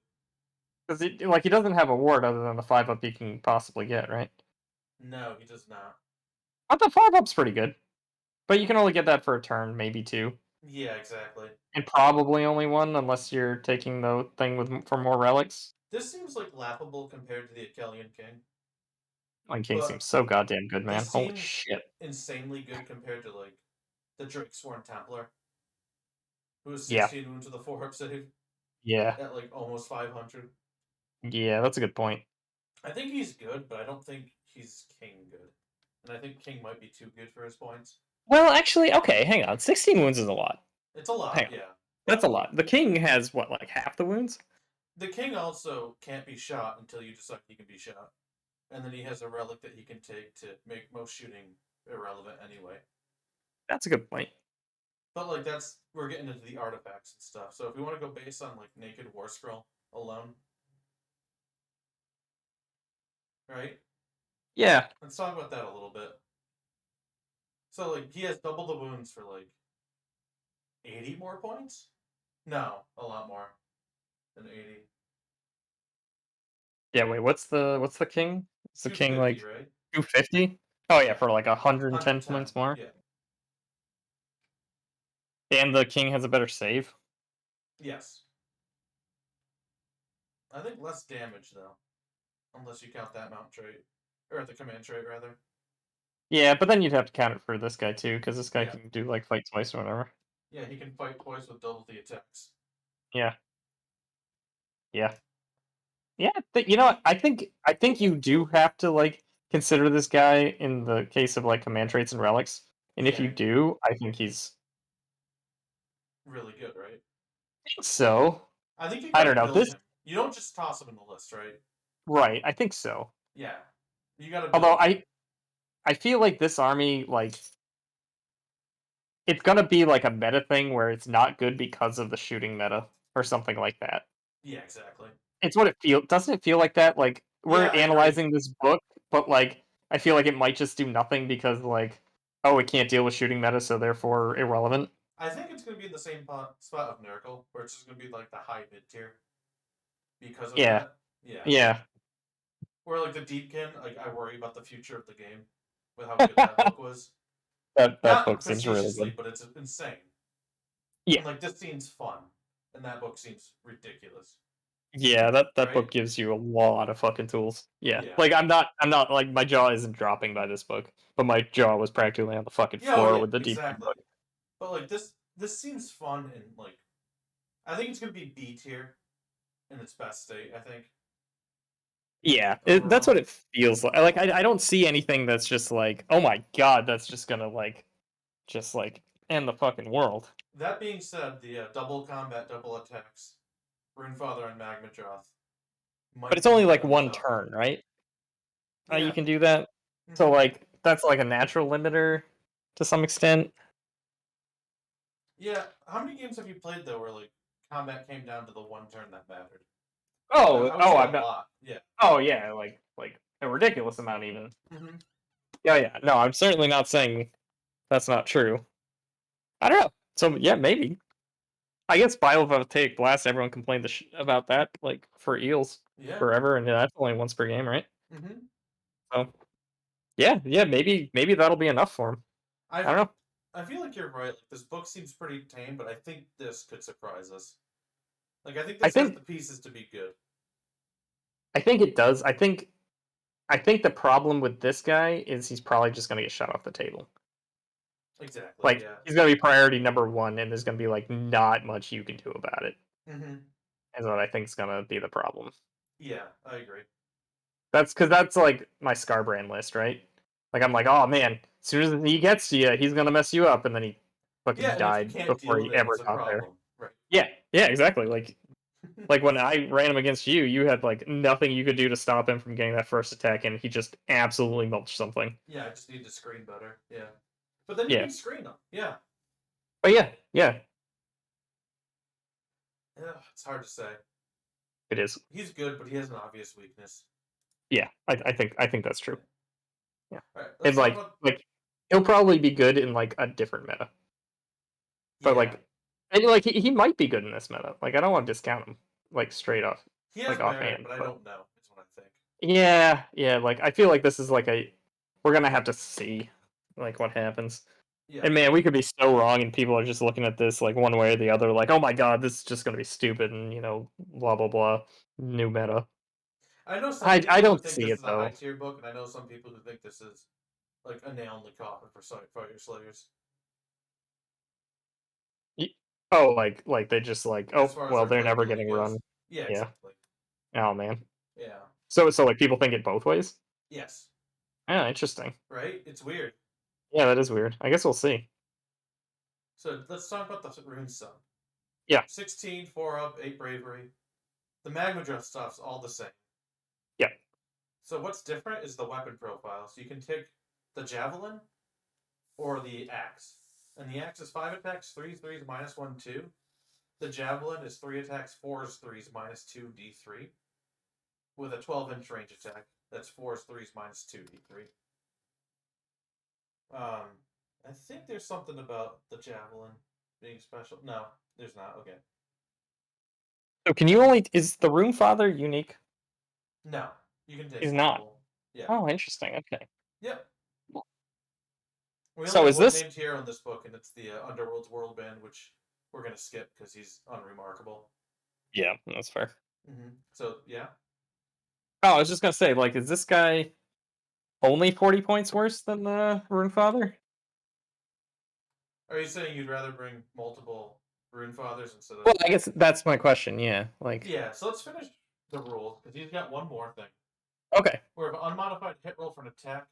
because he doesn't have a ward other than the 5-up he can possibly get, right? No, he does not. But the 5-up's pretty good. But you can only get that for a turn, maybe 2. Yeah, exactly. And probably only 1 unless you're taking the thing for more relics. This seems like laughable compared to the Achelian King. Line King but seems so goddamn good, he man. Holy seems shit. insanely good compared to like the Drakesworn Templar, who is Yeah. 16 wounds with a 4-up save Yeah. at like almost 500. Yeah, that's a good point. I think he's good, but I don't think he's King good. And I think King might be too good for his points. Well, actually, okay, hang on. 16 wounds is a lot. It's a Hang lot, on. yeah. That's a lot. The King has, what, like half the wounds? The King also can't be shot until you decide he can be shot. And then he has a relic that he can take to make most shooting irrelevant anyway. That's a good point. But like we're getting into the artifacts and stuff. So if we want to go based on like Naked War Scroll alone, right? Yeah. Let's talk about that a little bit. So like he has double the wounds for like 80 more points? No, a lot more than 80. Yeah, wait, what's the King? Is the King 250, like right? 250? Oh yeah, Yeah. for like 110 110. points more. Yeah. And the King has a better save. Yes. I think less damage though. Unless you count that mount trait. Or the command trait rather. Yeah, but then you'd have to count it for this guy too, because this guy Yeah. can do like fight twice or whatever. Yeah, he can fight twice with double the attacks. Yeah. Yeah. Yeah, you know what? I think you do have to like consider this guy in the case of like command traits and relics. And if Yeah, you do, I think he's really good, right? so. I think you I gotta don't know. build This him. You don't just toss him in the list, right? right, I think so. Yeah. You gotta Although build him. I feel like this army like it's gonna be like a meta thing where it's not good because of the shooting meta or something like that. Yeah, exactly. It's what it feel doesn't it feel like that? Like we're Yeah, I agree. analyzing this book, but like I feel like it might just do nothing because like oh it can't deal with shooting meta, so therefore irrelevant. I think it's gonna be in the same spot of Miracle, where it's just gonna be like the high mid tier because of Yeah, that. Yeah. yeah. Or like the Deepkin, like I worry about the future of the game with how good that book was. That Not book seems really facetiously, good. but it's insane. Yeah, And like this seems fun, and that book seems ridiculous, yeah. That right? book gives you a lot of fucking tools. Yeah, Yeah. like I'm not like my jaw isn't dropping by this book, but my jaw was practically on the fucking Yeah, oh floor yeah, with the deep exactly. book. But like this seems fun and like I think it's gonna be B tier in its best state. I think Yeah, that's what overall. it feels like. Like I don't see anything that's just like, oh my god, that's just gonna like, just like end the fucking world. That being said, the double combat, double attacks, Runefather and Magmadrov But might it's be only kind like of a one dud. turn, right? You Yeah. can do that. So hmm like that's like a natural limiter to some extent. Yeah. How many games have you played though where like combat came down to the one turn that mattered? Oh, I would oh, say a I'm not. lot. Yeah. Oh yeah, like a ridiculous amount even. hmm Yeah, yeah. No, I'm certainly not saying that's not true. I don't know. So yeah, maybe. I guess Biovoltaic Blast. Everyone complained about that, like for eels Yeah. forever, and that's only once per game, right? hmm So yeah, yeah. Maybe that'll be enough for him. I I don't know. I feel like you're right. Like this book seems pretty tame, but I think this could surprise us. Like I think I this has the think pieces to be good. I think it does. I think the problem with this guy is he's probably just gonna get shut off the table. Exactly. Like Yeah. he's gonna be priority number one, and there's gonna be like not much you can do about it. hmm Is what I think is gonna be the problem. Yeah, I agree. That's because that's like my Scarbrand list, right? Like I'm like, oh man, as soon as he gets to you, he's gonna mess you up, and then he Yeah, fucking and if you died can't before deal he with it, ever it's a got there. problem. Right. Yeah, yeah, exactly. Like when I ran him against you, you had like nothing you could do to stop him from getting that first attack, and he just absolutely mulched something. Yeah, I just need to screen better. Yeah. But then you Yeah, can screen them. Yeah. but yeah, yeah, Yeah, it's hard to say. it is. He's good, but he has an obvious weakness. Yeah, I think that's true. Yeah. Yeah, All right, let's and talk like about. like he'll probably be good in like a different meta, but Yeah. like and like he might be good in this meta. Like I don't want to discount him like straight off, He has like merit, offhand, but I but don't know, is what I think. yeah, yeah. Like I feel like this is like a we're gonna have to see like what happens. Yeah. And man, we could be so wrong, and people are just looking at this like one way or the other, like, oh my god, this is just gonna be stupid, and blah blah blah, new meta. I know some I people who don't think see this it is a high though. tier book, and I know some people who think this is like a nail in the coffin for Fyreslayers. Y- Oh, like they just like, As oh far as well, their they're never playability getting run. goes. Yeah, Yeah. exactly. Oh man. Yeah. So like people think it both ways. Yes. Yeah, interesting. Right? It's weird. Yeah, that is weird. I guess we'll see. So let's talk about the Runestone. Yeah. 16, 4 up, 8 bravery. The Magmadrov stuff's all the same. Yeah. So what's different is the weapon profile. So you can take the javelin or the axe. And the axe is 5 attacks, 3 threes, -1, 2. The javelin is 3 attacks, 4s, 3s, -2, d3. With a 12-inch range attack. That's 4s, 3s, -2, d3. I think there's something about the javelin being special. No, there's not. Okay. So can you only is the Rune Father unique? No, you can take He's not. multiple. Yeah. Oh, interesting. Okay. Yep. We only So have is one this named hero in this book, and it's the Underworld's World Band, which we're gonna skip because he's unremarkable. Yeah, that's fair. So yeah. Oh, I was just gonna say, like, is this guy only 40 points worse than the Rune Father? Are you saying you'd rather bring multiple Rune Fathers instead of? Well, I guess that's my question, yeah. Like, Yeah. So let's finish the rules because he's got one more thing. okay. Where if an unmodified hit roll for an attack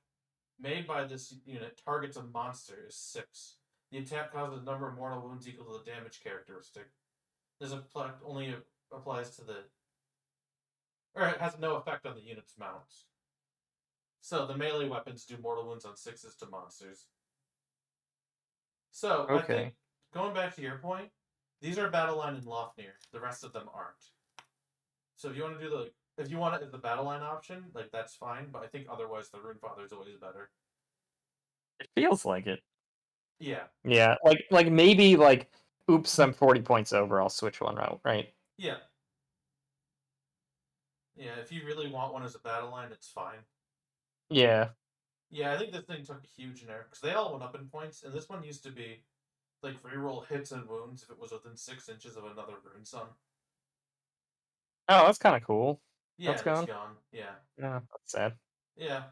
made by this unit targets a monster is 6. The attack causes a number of mortal wounds equal to the damage characteristic. This effect only applies to the, or it has no effect on the unit's mounts. So the melee weapons do mortal wounds on 6s to monsters. So I think Okay. going back to your point, these are battle line and Lofnir. The rest of them aren't. So if you want to do if you want it as the battle line option, like that's fine. But I think otherwise the Rune Father is always better. It feels like it. Yeah. Yeah, like maybe like, oops, I'm 40 points over, I'll switch one route, right? Yeah. Yeah. If you really want one as a battle line, it's fine. Yeah. Yeah, I think this thing took a huge nerf because they all went up in points, and this one used to be like reroll hits and wounds if it was within 6 inches of another Rune Sun. Oh, that's kind of cool. Yeah, That's and it's gone. gone. Yeah. Yeah, that's sad. Yeah.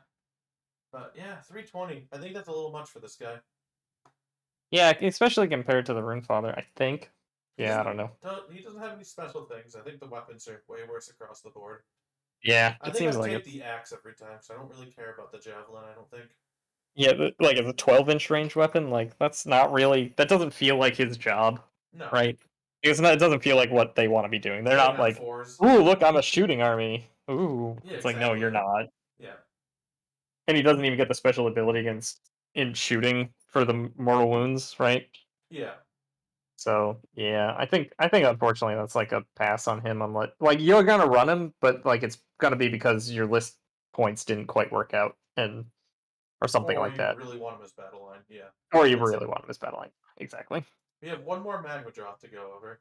But yeah, 320. I think that's a little much for this guy. Yeah, especially compared to the Rune Father, I think. Yeah, I don't know. He doesn't have any special things. I think the weapons are way worse across the board. Yeah, I it think seems I'd like it. take the axe every time, so I don't really care about the javelin. I don't think. Yeah, like as a 12-inch range weapon, like that's not really. That doesn't feel like his job, No, right? It's not. It doesn't feel like what they want to be doing. They're hitting not on like, fours. ooh, look, I'm a shooting army. Ooh, Yeah, it's like, no, you're exactly. not. Yeah, And he doesn't even get the special ability against in shooting for the mortal wounds, right? yeah. So yeah, I think unfortunately that's like a pass on him. Like you're gonna run him, but like it's gonna be because your list points didn't quite work out, and or something Or like you that, really want him as battle line. Yeah, or you that's really it. want him as battle line. Exactly. We have one more Magmadrov to go over.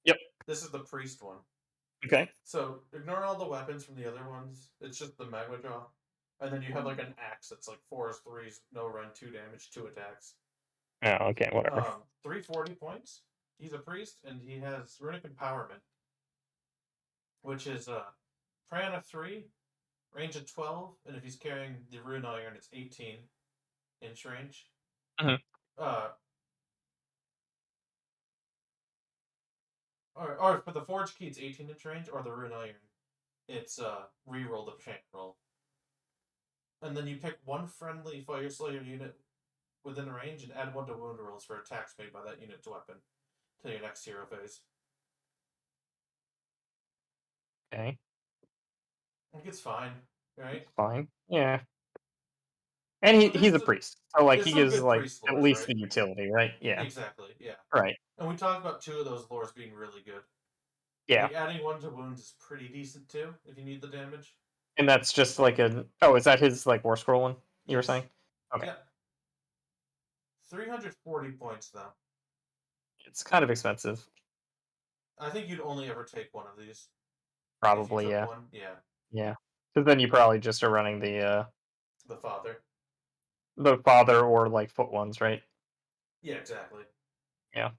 Yep. This is the priest one. Okay. So ignore all the weapons from the other ones. It's just the Magmadrov. And then you have like an axe that's like 4s, 3s, no run, 2 damage, 2 attacks. Oh, okay, whatever. 340 points. He's a priest and he has runic empowerment, which is Pran of 3, range of 12, and if he's carrying the rune iron, it's 18-inch range. Mhm. Uh, or for the forge key, it's 18-inch range, or the rune iron, it's reroll the champ roll. And then you pick one friendly Fyreslayer unit within range and add 1 to wound rolls for attacks made by that unit's weapon to your next hero phase. Okay, I think it's fine, right? fine. Yeah, and he So he's a priest, so like there's he some gives good like priest at lores, least right? the utility, right? Yeah. Exactly, yeah. Right. And we talked about 2 of those lores being really good. Yeah, Like adding 1 to wounds is pretty decent too, if you need the damage. and that's just like a. Oh, is that his like war scroll one? You were Yes. saying? Okay. Yep. 340 points though. It's kind of expensive. I think you'd only ever take one of these. If you Probably, took yeah. one, yeah. Yeah. Because then you probably just are running The father. the father or like foot ones, right? Yeah, exactly. Yeah.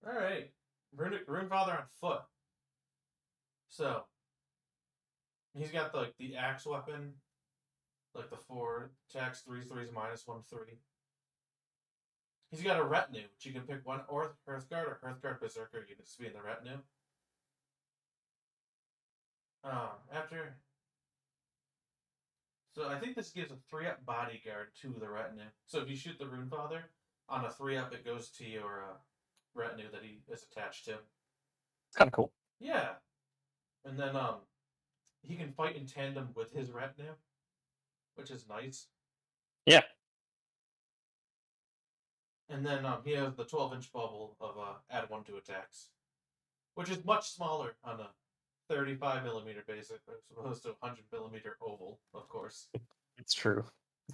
Alright. Rune Father on foot. So He's got the axe weapon, like the 4 attacks, 3/3 -1/3. He's got a retinue, which you can pick one or Hearthguard or Hearthguard Berserker units to be in the retinue. After. So I think this gives a 3-up bodyguard to the retinue. So if you shoot the Rune Father on a 3-up, it goes to your retinue that he is attached to. It's kind of cool. Yeah. And then he can fight in tandem with his retinue, which is nice. Yeah. And then he has the 12-inch bubble of add 1 to attacks, which is much smaller on a 35mm basic as opposed to 100mm oval, of course. It's true.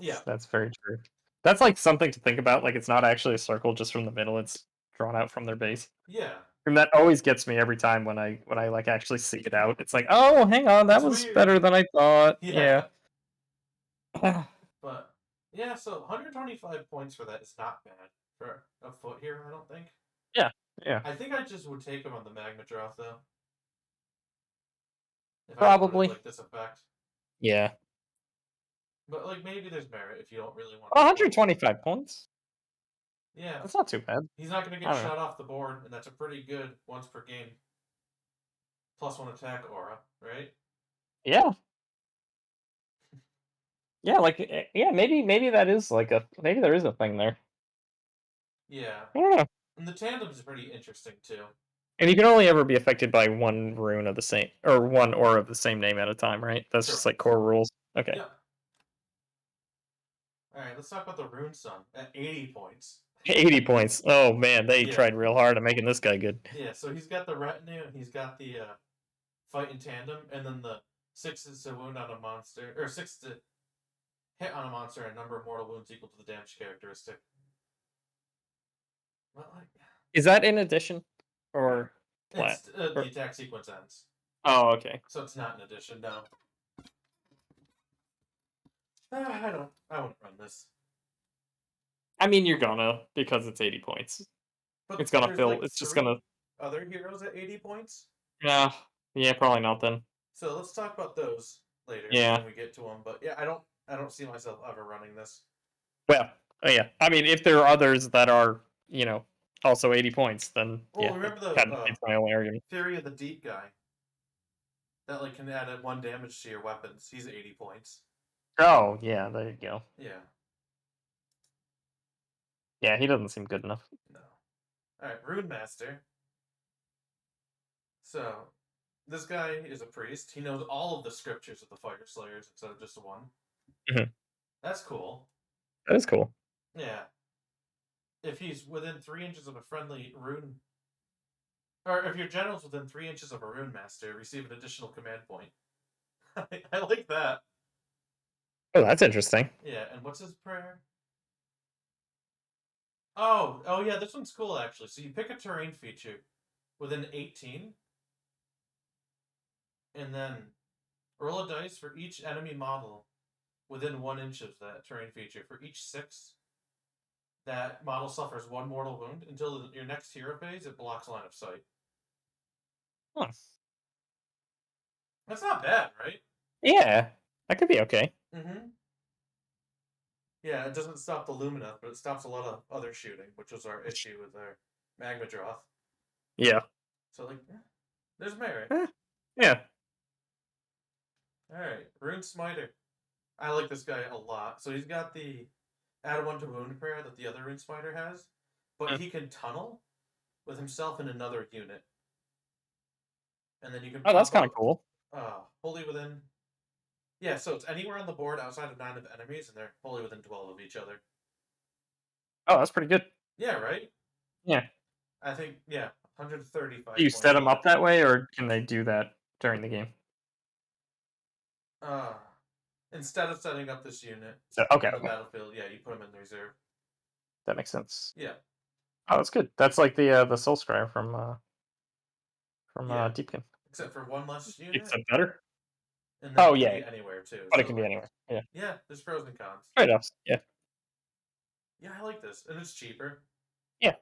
Yeah. That's very true. That's like something to think about. Like it's not actually a circle just from the middle. It's drawn out from their base. Yeah. And that always gets me every time when I like actually see it out. It's like, oh, hang on, that It's was weird. better than I thought. Yeah. Yeah. But yeah, so 125 points for that is not bad for a foot here, I don't think. Yeah. Yeah. I think I just would take him on the Magmadrov though. If Probably. I like this effect. Yeah. But like maybe there's merit if you don't really want 125 points. Yeah. That's not too bad. He's not gonna get shot off the board, and that's a pretty good once per game. +1 attack aura, right? Yeah. Yeah, like yeah, maybe that is like maybe there is a thing there. Yeah. I don't know. And the tandem is pretty interesting too. And you can only ever be affected by one rune of the same or one aura of the same name at a time, right? That's just like core rules. Okay. Yeah. Alright, let's talk about the Rune Sun at 80 points. 80 points. Oh man, they tried real hard at making this guy good. Yeah, so he's got the retinue, he's got the fight in tandem, and then the 6 to wound on a monster, or 6 to hit on a monster and number of mortal wounds equal to the damage characteristic. Well, like, is that in addition? Or flat? It's, the attack sequence ends. Oh, okay. So it's not in addition, no. I wouldn't run this. I mean, you're gonna, because it's 80 points. But it's gonna fill, like it's just gonna... other heroes at 80 points? Yeah, probably not then. So let's talk about those later when we get to them. But yeah, I don't see myself ever running this. Well, yeah. I mean, if there are others that are, also 80 points, then remember the it's my only argument. Fury of the Deep guy that like can add 1 damage to your weapons. He's 80 points. Oh yeah, there you go. Yeah. Yeah, he doesn't seem good enough. No. All right, Rune Master. So, this guy is a priest. He knows all of the scriptures of the Fyreslayers instead of just one. Mhm. That's cool. That is cool. Yeah. If he's within 3 inches of a friendly rune, or if your general's within 3 inches of a Rune Master, receive an additional command point. I like that. Oh, that's interesting. Yeah, and what's his prayer? Oh yeah, this one's cool actually. So you pick a terrain feature within 18, and then roll a dice for each enemy model within 1 inch of that terrain feature. For each 6, that model suffers 1 mortal wound until your next hero phase. It blocks line of sight. Huh. That's not bad, right? Yeah, that could be okay. Mm-hmm. Yeah, it doesn't stop the Lumina, but it stops a lot of other shooting, which was our issue with our Magmadrov. Yeah. So, like, there's merit. Yeah. Alright, Rune Smiter. I like this guy a lot. So he's got the add 1 to wound prayer that the other Rune Smiter has, but he can tunnel with himself in another unit. And then you can... Oh, that's kind of cool. Wholly within... Yeah, so it's anywhere on the board outside of 9 of enemies, and they're wholly within 12 of each other. Oh, that's pretty good. Yeah, right? Yeah. I think, 135. Do you set them up that way, or can they do that during the game? Instead of setting up this unit on the battlefield, you put them in reserve. That makes sense. Yeah. Oh, that's good. That's like the Soul Scryer from Deepkin. Except for 1 less unit. It's better. And then it can be anywhere too. But it can be anywhere. Yeah. Yeah, there's pros and cons. Trade-offs. Yeah. Yeah, I like this, and it's cheaper. Yeah.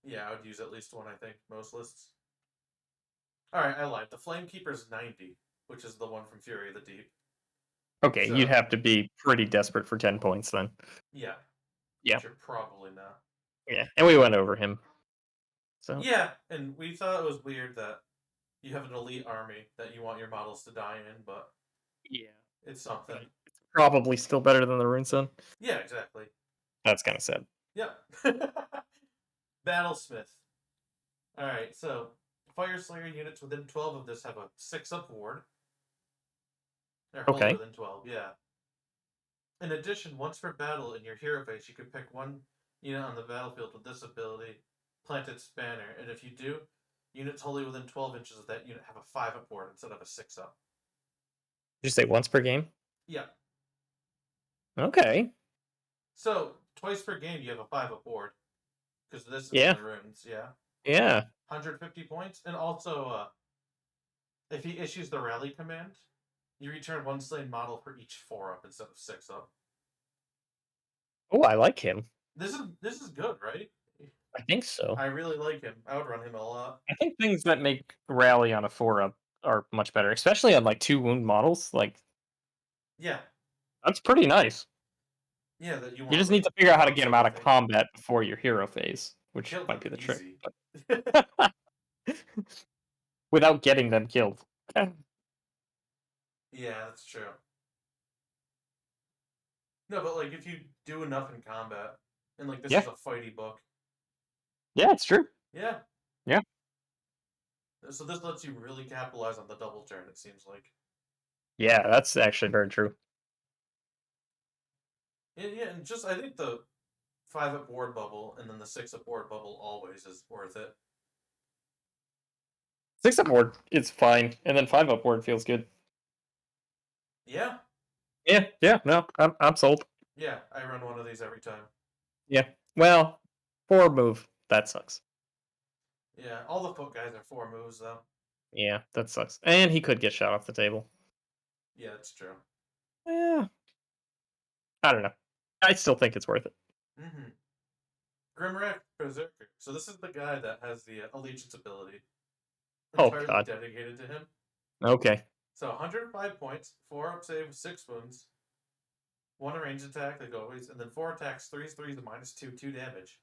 Yeah, I would use at least 1. I think most lists. All right, I lied. The Flamekeeper's 90. which is the one from Fury of the Deep. Okay, So- you'd have to be pretty desperate for 10 points then. Yeah. Yeah. Which you're probably not. Yeah, and we went over him. So Yeah, and we thought it was weird that you have an elite army that you want your models to die in, but yeah, it's something. it's probably still better than the Runestone. Yeah, exactly. That's kind of sad. Yep. Battlesmith. Alright, so Fyreslayer units within 12 of this have a 6-up ward. They're wholly Okay. within 12, yeah. In addition, once per battle in your hero phase, you can pick one unit on the battlefield with this ability, plant its banner, and if you do, units wholly within 12 inches of that unit have a 5-up ward instead of a 6-up. Did you say once per game? Yeah. Okay. So, twice per game you have a 5-up ward. Because this is Yeah. the runes, yeah. Yeah. 150 points. And also, if he issues the rally command, you return one slain model for each 4-up instead of 6-up. Oh, I like him. This is good, right? I think so. I really like him. I would run him a lot. I think things that make rally on a 4-up are much better, especially on like 2 wound models. Like, Yeah. that's pretty nice. Yeah, that you want. You just like, need to figure out how to get him out of something. combat before your hero phase, which Kill might be them the trick. easy. Without getting them killed. Yeah, that's true. No, but like if you do enough in combat, and like this Yeah. is a fighty book. Yeah, it's true. Yeah. Yeah. So this lets you really capitalize on the double turn, it seems like. Yeah, that's actually very true. Yeah, and just I think the 5-up ward bubble and then the 6-up ward bubble always is worth it. 6-up ward is fine, and then 5-up ward feels good. Yeah. Yeah, no, I'm sold. Yeah, I run one of these every time. Yeah. Well, 4 move. That sucks. Yeah, all the foot guys are 4 moves though. Yeah, that sucks. And he could get shot off the table. Yeah, that's true. Yeah. I don't know. I still think it's worth it. Mm-hmm. Grimrat Berserker. So this is the guy that has the allegiance ability. Oh, Entirely God. dedicated to him. Okay. So 105 points, 4-up save with 6 wounds, 1 ranged attack like always, and then 4 attacks, 3s, and -2, 2 damage.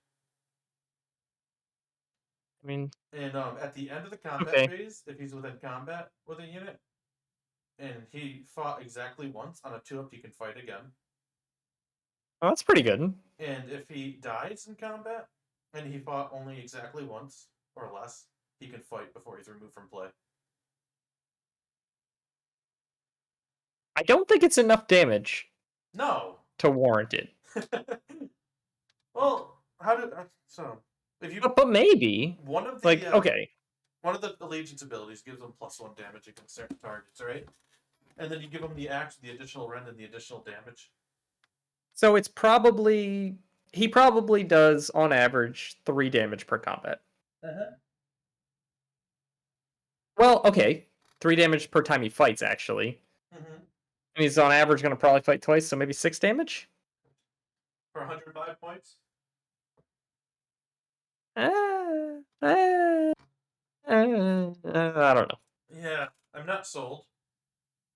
I mean, And at the end of the combat Okay. phase, if he's within combat with a unit, and he fought exactly once on a 2-up, he can fight again. well, that's pretty good. And if he dies in combat, and he fought only exactly once or less, he can fight before he's removed from play. I don't think it's enough damage No. to warrant it. Well, how did so? If you But maybe. one of the Like, okay. one of the allegiance abilities gives him +1 damage against certain targets, right? And then you give him the axe, the additional rend, and the additional damage. So it's probably. He probably does, on average, 3 damage per combat. Uh-huh. Well, okay. 3 damage per time he fights, actually. Mm-hmm. And he's on average going to probably fight twice, so maybe 6 damage? For 105 points? I don't know. Yeah, I'm not sold.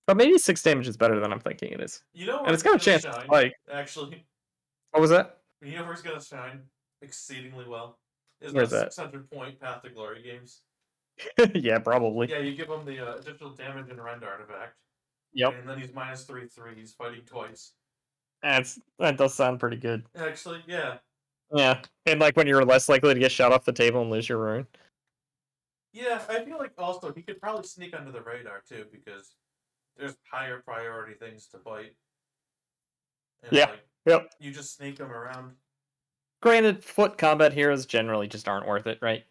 But maybe 6 damage is better than I'm thinking it is. You know where And it's got a gonna chance to shine, spike. actually. What was that? You know where's gonna shine exceedingly well? Is Where's the that? 600-point Path to Glory games. Yeah, probably. Yeah, you give him the additional damage and rend artifact. Yep. And then he's -3/3. He's fighting twice. That does sound pretty good. Actually, yeah. Yeah. And like when you're less likely to get shot off the table and lose your rune. Yeah, I feel like also he could probably sneak under the radar too because there's higher priority things to fight. And Yeah. like Yep. you just sneak them around. Granted, foot combat heroes generally just aren't worth it, right?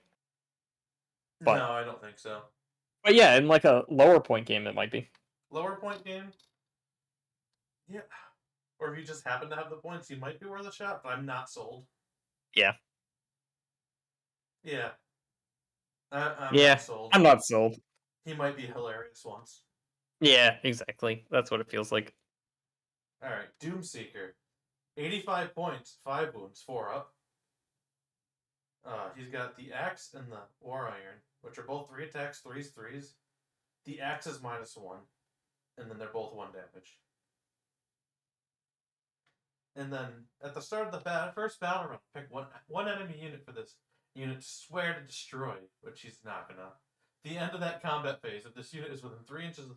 But- No, I don't think so. But yeah, in like a lower point game, it might be. Lower point game? Yeah. Or if you just happen to have the points, you might be worth a shot, but I'm not sold. Yeah. Yeah. I'm Yeah, not sold. I'm not sold. He might be hilarious once. Yeah, exactly. That's what it feels like. Alright, Doomseeker. 85 points, 5 wounds, 4-up. He's got the axe and the war iron, which are both 3 attacks, 3s. The axe is -1, and then they're both 1 damage. And then at the start of the first battle round, pick one enemy unit for this unit to swear to destroy, which he's not gonna. The end of that combat phase, if this unit is within 3 inches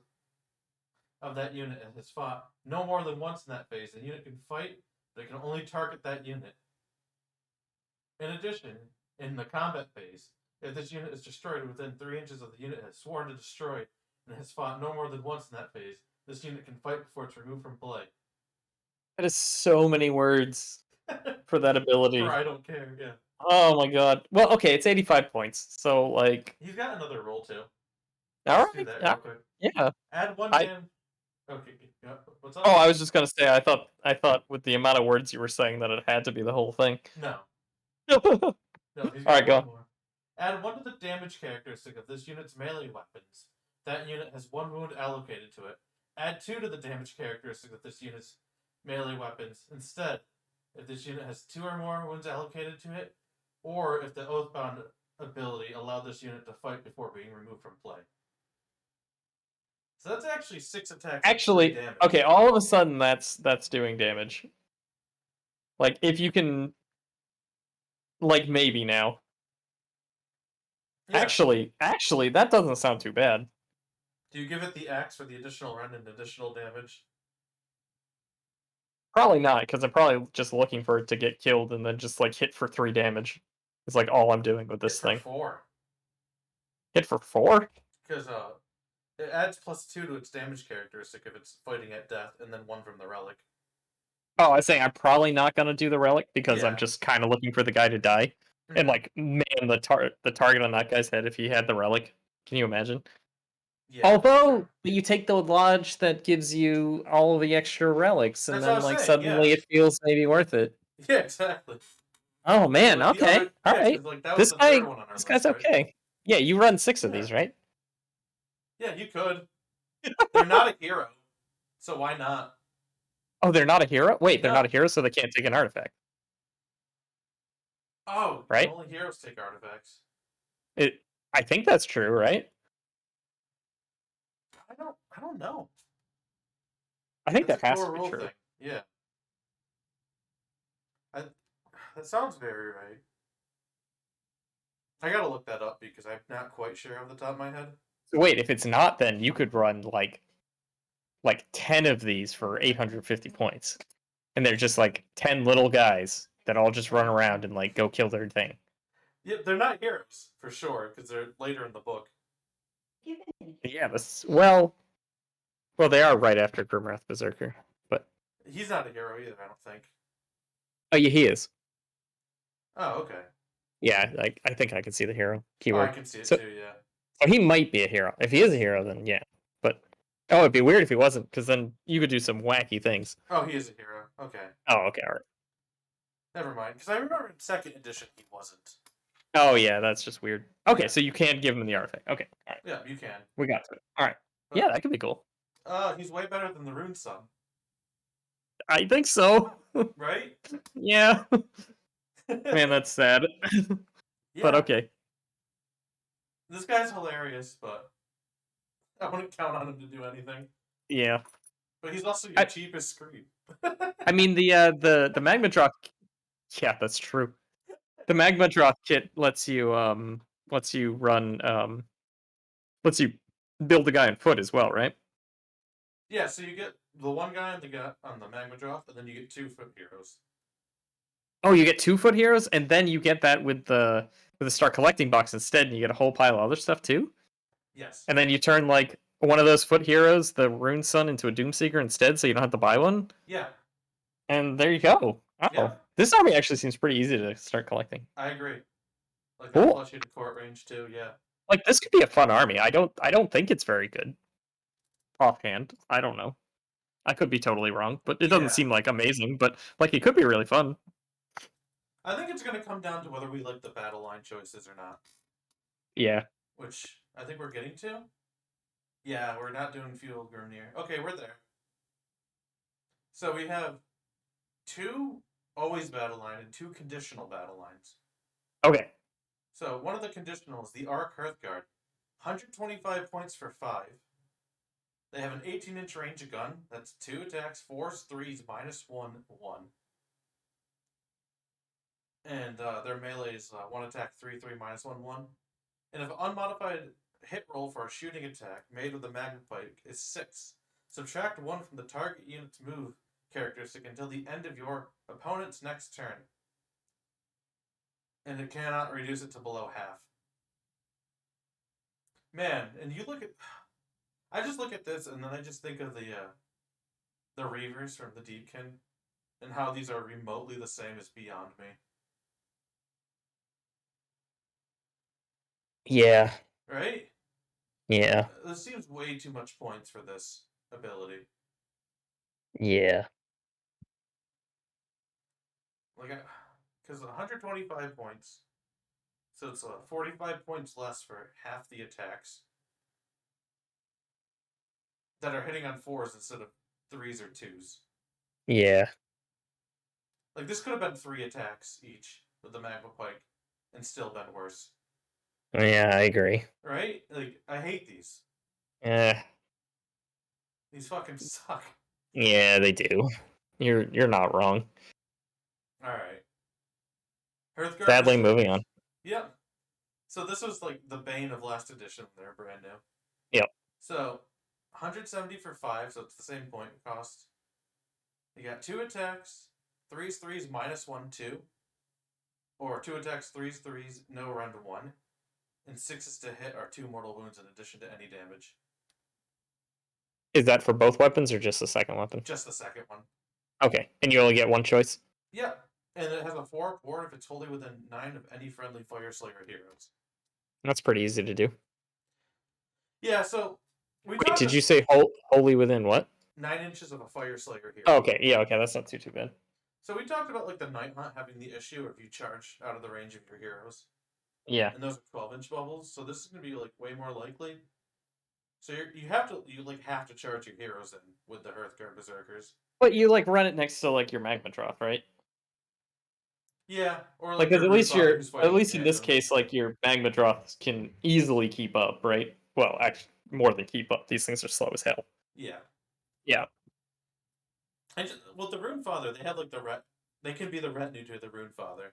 of that unit and has fought no more than once in that phase, the unit can fight, but it can only target that unit. In addition, in the combat phase, if this unit is destroyed within 3 inches of the unit it has sworn to destroy and has fought no more than once in that phase, this unit can fight before it's removed from play. That is so many words for that ability. For I don't care, yeah. Oh my god. Well, okay, it's 85 points, so like. He's got another roll too. All Let's do right. that real quick. Yeah. Add 1 I. damage. Okay. Yeah. What's up? Oh, I was just gonna say. I thought with the amount of words you were saying that it had to be the whole thing. No. All No. He's right, got go. 1 more. Add 1 to the damage characteristic of this unit's melee weapons. That unit has 1 wound allocated to it. Add 2 to the damage characteristic of this unit's melee weapons. Instead, if this unit has 2 or more wounds allocated to it, or if the Oathbound ability allowed this unit to fight before being removed from play. So that's actually 6 attacks. Actually, damage. okay, all of a sudden that's doing damage. Like, if you can... Like, maybe now. Yeah. Actually, that doesn't sound too bad. Do you give it the axe for the additional run and additional damage? Probably not, because I'm probably just looking for it to get killed and then just, like, hit for 3 damage. It's like all I'm doing with this thing. Hit for 4. Hit for 4? Because it adds +2 to its damage characteristic if it's fighting at death, and then 1 from the relic. Oh, I was saying I'm probably not gonna do the relic because Yeah. I'm just kind of looking for the guy to die. And like, man, the target on that guy's head if he had the relic. Can you imagine? Yeah, Although you take the lodge that gives you all the extra relics, and That's then what I was like saying, suddenly yeah. it feels maybe worth it. Yeah, exactly. Oh man, Like the okay, other- all yeah, right. 'cause, like, that was This the guy, third one on our this list, guy's right? okay. Yeah, you run 6 of Yeah. these, right? Yeah, you could. They're not a hero, so why not? Oh, they're not a hero. Wait, they're No. not a hero, so they can't take an artifact, Oh, right? only heroes take artifacts. I think that's true, right? I don't know. I think That's that a has core to be rule true. thing. Yeah. That sounds very right. I gotta look that up because I'm not quite sure off the top of my head. So wait, if it's not, then you could run like 10 of these for 850 points. And they're just like 10 little guys that all just run around and like go kill their thing. Yeah, they're not heroes for sure because they're later in the book. Yeah, well, they are right after Grimrat Berserker, but He's not a hero either, I don't think. oh yeah, he is. Oh, okay. Yeah, like I think I can see the hero Oh, keyword. I can see it So- too. Yeah. So he might be a hero. If he is a hero, then yeah. But oh, it'd be weird if he wasn't, because then you could do some wacky things. Oh, he is a hero. Okay. Oh, okay, all right. Never mind. Because I remember in 2nd edition he wasn't. Oh yeah, that's just weird. Okay, Yeah. so you can give him the artifact. Okay, all right. Yeah, you can. We got to it. All right. But, Yeah, that could be cool. He's way better than the Rune Son, I think so. right? Yeah. Man, that's sad. Yeah. But okay. This guy's hilarious, but I wouldn't count on him to do anything. Yeah. But he's also your cheapest screen. I mean the Magmadrov. Yeah, that's true. The Magmadrov kit lets you run lets you build the guy on foot as well, right? Yeah, so you get the one guy on the Magmadrov, and then you get 2 foot heroes. Oh, you get 2 foot heroes, and then you get that with the start collecting box instead, and you get a whole pile of other stuff too. Yes. And then you turn like one of those foot heroes, the Rune Sun, into a Doomseeker instead, so you don't have to buy one. Yeah. And there you go. Oh, Yeah. This army actually seems pretty easy to start collecting. I agree. Like Cool. that plus you to court range too. Yeah. Like this could be a fun army. I don't think it's very good. Offhand, I don't know. I could be totally wrong, but it doesn't Yeah. seem like amazing. But like it could be really fun. I think it's going to come down to whether we like the battle line choices or not. Yeah. Which I think we're getting to. Yeah, we're not doing Fuel Grimnir. Okay, we're there. So we have 2 always battle line and 2 conditional battle lines. Okay. So one of the conditionals, the Arc Hearthguard. 125 points for 5. They have an 18-inch range of gun. That's 2 attacks, 4s, 3s, -1, 1. And their melee is 1 attack, 3, 3, -1, 1. And if an unmodified hit roll for a shooting attack made with a Magmapike is 6, subtract 1 from the target unit's move characteristic until the end of your opponent's next turn. And it cannot reduce it to below half. Man, and you look at... I just look at this and then I just think of the Reavers from the Deepkin and how these are remotely the same as beyond me. Yeah. Right? Yeah. This seems way too much points for this ability. Yeah. Like, because 125 points, so it's 45 points less for half the attacks that are hitting on 4s instead of 3s or 2s. Yeah. Like, this could have been 3 attacks each with the Magmapike and still been worse. Yeah, I agree. Right? Like, I hate these. Yeah. These fucking suck. Yeah, they do. You're not wrong. Alright. Hearthguard Sadly, moving on. Yep. So this was like the bane of last edition. They're brand new. Yep. So 170 for 5, so it's the same point cost. You got 2 attacks, 3s, 3s, -1, 2. Or 2 attacks, 3s, 3s, no run to 1. And 6s to hit are 2 mortal wounds in addition to any damage. Is that for both weapons or just the second weapon? Just the second one. Okay, and you only get one choice? Yep. And it has a 4 ward if it's wholly within 9 of any friendly Fyreslayer heroes. That's pretty easy to do. Yeah, so we Wait, talked did you say wholly within what? 9 inches of a Fyreslayer hero. Oh, okay, yeah, okay, that's not too bad. So we talked about like the Night Hunt having the issue if you charge out of the range of your heroes. Yeah. And those are 12-inch bubbles, so this is gonna be like way more likely. So you have to charge your heroes in with the Hearthguard Berserkers. But you like run it next to like your Magmadrov, right? Yeah, or Like, like your at least Runefather who's fighting at least in this tandem. case, like your Magmadroths can easily keep up, right? Well, actually, more than keep up. These things are slow as hell. Yeah. Yeah. And just, with the Runefather, they have like they can be the retinue to the Runefather.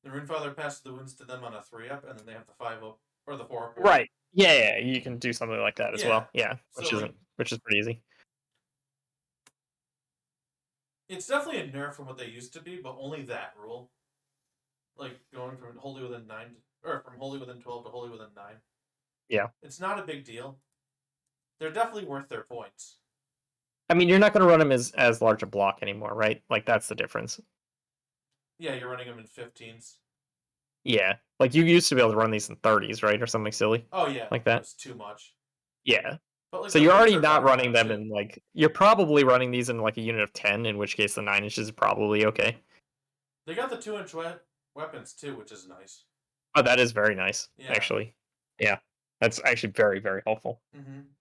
The Runefather passes the wounds to them on a 3-up, and then they have the 5-up or the 4-up. Right. Yeah, you can do something like that as Yeah. well. Yeah, So, like, which is pretty easy. it's definitely a nerf from what they used to be, but only that rule. Like going from wholly within 9 or from wholly within 12 to wholly within 9. Yeah. It's not a big deal. They're definitely worth their points. I mean, you're not going to run them as large a block anymore, right? Like, that's the difference. Yeah, you're running them in 15s. Yeah. Like, you used to be able to run these in 30s, right? Or something silly. Oh, yeah. Like that. It's too much. Yeah. But like, so you're already not running them in, like... You're probably running these in, like, a unit of 10, in which case the 9 inches is probably okay. They got the 2-inch weapons, too, which is nice. Oh, that is very nice, actually. Yeah. That's actually very, very helpful.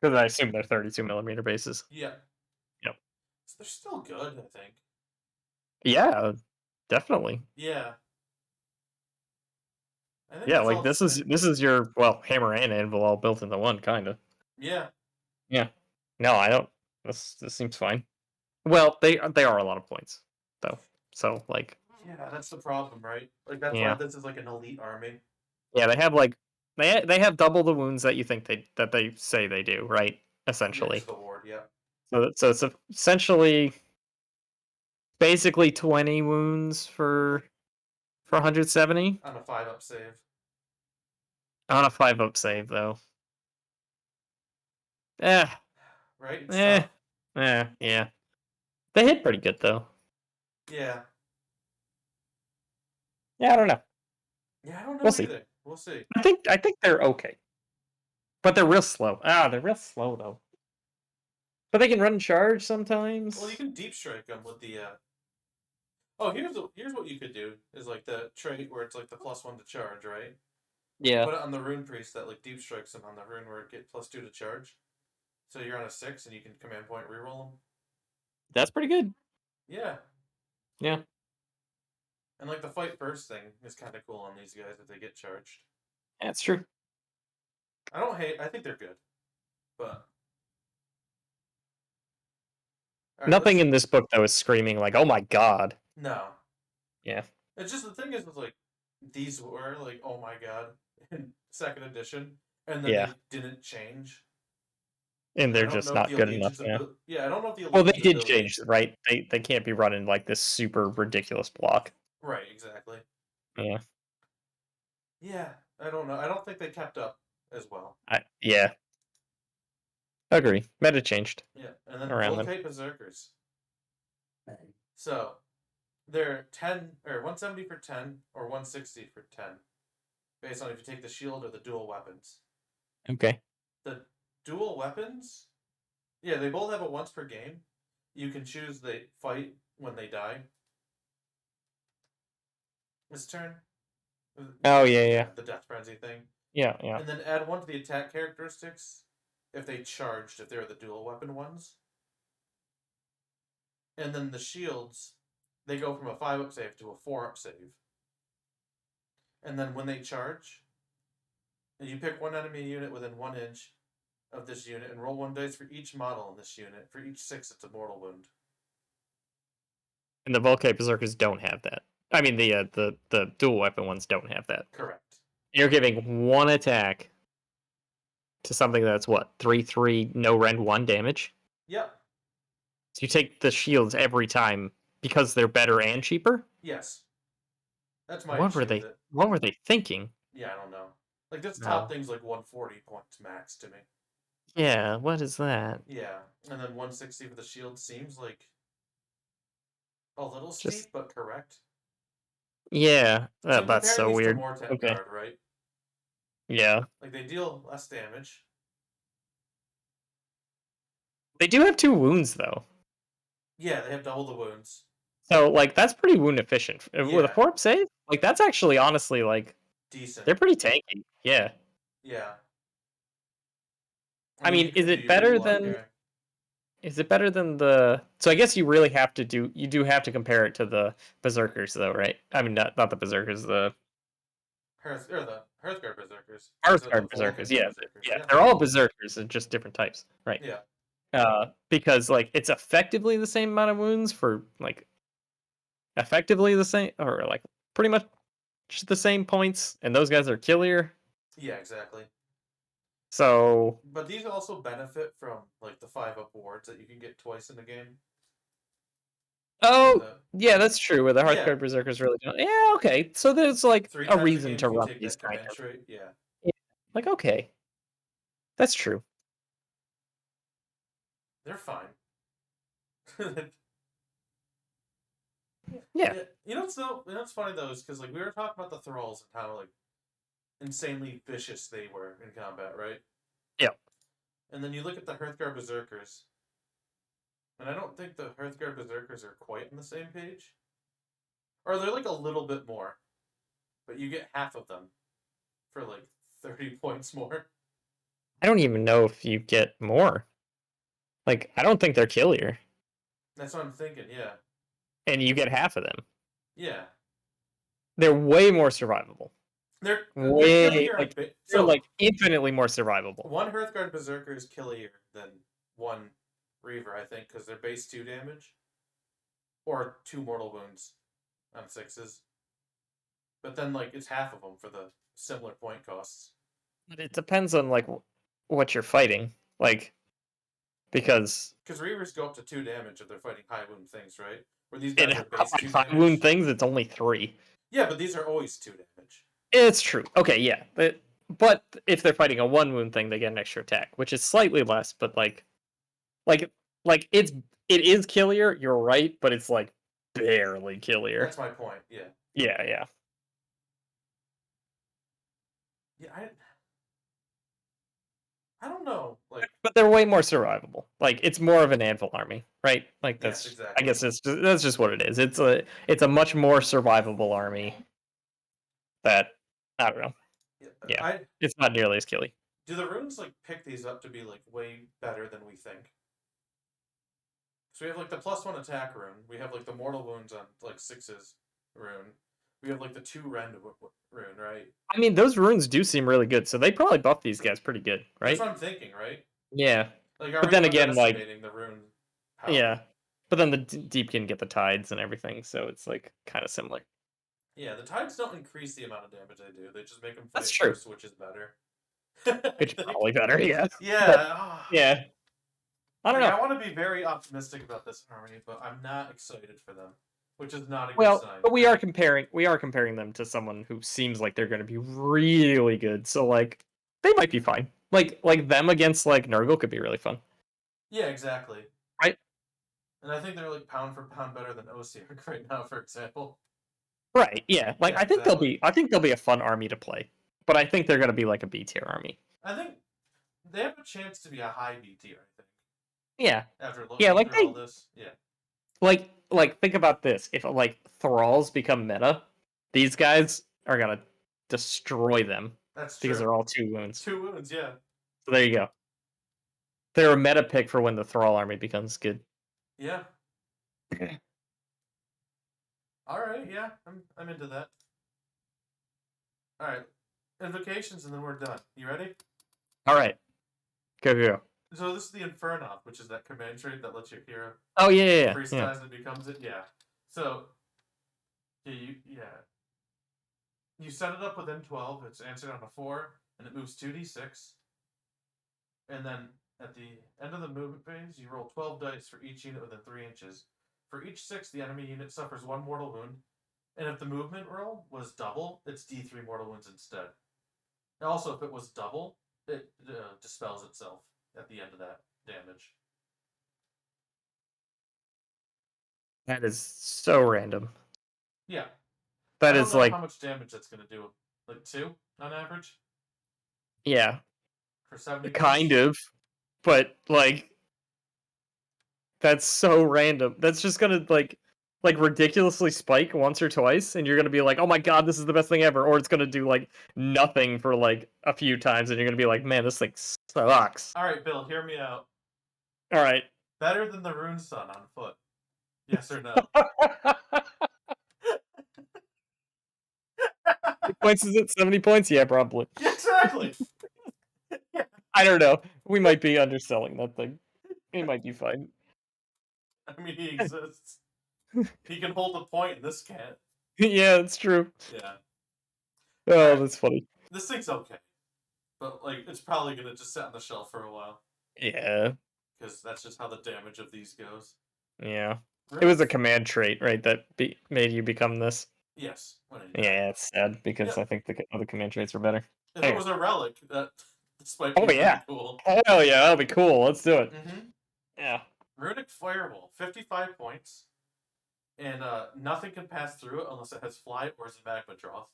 Because I assume they're 32mm bases. Yeah. Yep. So they're still good, I think. Yeah, definitely. Yeah. Yeah, like this is your hammer and anvil all built into one, kind of. Yeah. Yeah. No, I don't. This seems fine. Well, they are a lot of points, though. So like. Yeah, that's the problem, right? Like that's why this is like an elite army. Yeah, they have like they have double the wounds that you think they say they do, right? Essentially. The ward, yeah. So it's essentially basically 20 wounds for 170 on a 5-up save. On a 5-up save, though. Right? Yeah. They hit pretty good, though. Yeah. Yeah, I don't know. Yeah, I don't know we'll either. See. We'll see. I think they're okay. But they're real slow. They're real slow, though. But they can run and charge sometimes. Well, you can deep strike them with the... Oh, here's what you could do, is like the trait where it's like the +1 to charge, right? Yeah. Put it on the Rune Priest that like deep strikes them on the rune where it gets +2 to charge. So you're on a 6 and you can command point reroll them. That's pretty good. Yeah. Yeah. And like the fight first thing is kind of cool on these guys if they get charged. That's true. I don't hate. I think they're good, but all right, Nothing in this book though is screaming like, "Oh my god!" No, Yeah, it's just the thing is with like these were like, oh my god, in second edition, and then yeah, they didn't change. and And I they're don't just know if not the good enough Allegiance now. ability. Yeah, I don't know if the Well, they Allegiance did ability. change, right? They can't be running like this super ridiculous block. Right, exactly. Yeah, Yeah, I don't know. I don't think they kept up as well. yeah, agree. Meta changed Yeah, and then around them. Volkite Berserkers. So they're 10 or 170 for 10 or 160 for 10, based on if you take the shield or the dual weapons. Okay. The dual weapons, yeah, they both have it once per game. You can choose they fight when they die. This turn. Oh yeah. The death frenzy thing. Yeah. And then add one to the attack characteristics if they charged, if they're the dual weapon ones. And then the shields, they go from a 5-up save to a 4-up save. And then when they charge, you pick one enemy unit within 1 inch of this unit and roll 1 dice for each model in this unit. For each 6, it's a mortal wound. And the Volkite Berserkers don't have that. I mean, the dual weapon ones don't have that. Correct. You're giving one attack to something that's what 3/3 no rend 1 damage. Yep. So you take the shields every time because they're better and cheaper. Yes. That's my What issue were with they? it. What were they thinking? Yeah, I don't know. Like, this No. top thing's like 140 points max to me. Yeah, what is that? Yeah. And then 160 for the shield seems like a little Just steep, but correct. yeah, So that's compare so these weird. to Mortek Okay. Guard, right? Yeah, Like, they deal less damage. they do have 2 wounds though. Yeah, they have double the wounds. So like that's pretty wound efficient with a Yeah. 4-up save. Like that's actually honestly like Decent. they're pretty tanky. Yeah. Yeah. I mean, you can do your big block here. is it better than the? So I guess you really have to you do have to compare it to the Berserkers though, right? I mean, not the Berserkers, the The Hearthguard Berserkers. These are the Hearthguard Berserkers. Volkite Yeah, Berserkers. yeah, Yeah. they're all Berserkers and just different types, right? Yeah. Because like it's effectively the same amount of wounds for like effectively the same or like pretty much the same points, and those guys are killier. Yeah, exactly. So, but these also benefit from like the 5-up wards that you can get twice in the game. yeah, that's true. Where the Hearthguard Yeah. Berserkers really don't. Yeah, okay. So there's like 3 a times reason game to if you run take these that kind command of. trait. Yeah. Like okay, that's true. They're fine. Yeah. You know what's funny though is because like we were talking about the thralls and how like insanely vicious they were in combat, right? Yeah. And then you look at the Hearthguard Berserkers, and I don't think the Hearthguard Berserkers are quite on the same page. Or they're like a little bit more, but you get half of them for like 30 points more. I don't even know if you get more. Like, I don't think they're killier. That's what I'm thinking, yeah. And you get half of them. Yeah. They're way more survivable. They're way killier. like they're like infinitely more survivable. One Hearthguard Berserker is killier than one Reaver, I think, because they're base 2 damage. Or 2 mortal wounds on 6s. But then, like, it's half of them for the similar point costs. But it depends on, like, what you're fighting. Like, because Reavers go up to 2 damage if they're fighting high wound things, right? Where these guys are base 2 high damage. wound things, it's only 3. Yeah, but these are always 2 damage. It's true. Okay, yeah. But if they're fighting a 1 wound thing, they get an extra attack, which is slightly less, but like it is killier, you're right, but it's like barely killier. That's my point, yeah. Yeah. Yeah, I don't know. Like, but they're way more survivable. Like it's more of an anvil army, right? Like that's yes, exactly. I guess that's just what it is. It's a much more survivable army that I don't know. Yeah. It's not nearly as killy. Do the runes like pick these up to be like way better than we think? So we have like the +1 attack rune. We have like the mortal wounds on like 6s rune. we have like the 2 rend rune, right? I mean, those runes do seem really good, so they probably buff these guys pretty good, right? That's what I'm thinking, right? Yeah. Like, are But we then again, like, underestimating the rune power? yeah. But then the deep can get the tides and everything, so it's like kind of similar. Yeah, the tides don't increase the amount of damage they do. They just make them That's fight true. first, which is better. It's probably better, yeah. Yeah. But, yeah. I don't Like, know. I want to be very optimistic about this army, but I'm not excited for them, which is not a good Well, sign. but we are comparing them to someone who seems like they're going to be really good. So like they might be fine. Like them against like Nurgle could be really fun. Yeah, exactly. Right? And I think they're like pound for pound better than Osiark right now, for example. Right. Yeah. Like Yeah, I think exactly. I think they'll be a fun army to play. But I think they're going to be like a B tier army. I think they have a chance to be a high B tier, I think. Yeah. After Yeah, looking like through all this. Yeah. like think about this. If like thralls become meta, these guys are going to destroy them That's because true. they're all 2 wounds. 2 wounds, yeah. So there you go. They're a meta pick for when the thrall army becomes good. Yeah. Alright, yeah. I'm into that. Alright. Invocations and then we're done. You ready? All right. Go. So this is the Infernoth, which is that command trait that lets your hero Oh yeah. freeze-dies and becomes it. Yeah. So you set it up within 12. It's answered on a 4, and it moves 2d6. And then at the end of the movement phase, you roll 12 dice for each unit within 3 inches. For each 6, the enemy unit suffers 1 mortal wound. And if the movement roll was double, it's d3 mortal wounds instead. And also, if it was double, it dispels itself at the end of that damage. That is so random. Yeah. That I is don't know like how much damage that's going to do. Like 2 on average? yeah, For 70 kind points? of, but like that's so random. That's just gonna like ridiculously spike once or twice, and you're gonna be like, oh my god, this is the best thing ever, or it's gonna do like nothing for like a few times, and you're gonna be like, man, this thing sucks. Alright, Bill, hear me out. All right. Better than the Runestone on foot. Yes or no? Points is it 70 points? Yeah, probably. Exactly. I don't know. We might be underselling that thing. It might be fine. I mean, he exists. He can hold a point, and this can't. Yeah, it's true. Yeah. Oh, Alright. that's funny. This thing's okay. But, like, it's probably going to just sit on the shelf for a while. Yeah. Because that's just how the damage of these goes. Yeah. Rune? It was a command trait, right, that made you become this. Yes. Yeah, it's sad because Yep. I think the other command traits were better. If it was a relic, this might Oh be yeah. pretty cool. Hell yeah, that'll be cool. Let's do it. Mm-hmm. Yeah. Runic Fireball, 55 points. And nothing can pass through it unless it has fly or is a Magmadrov.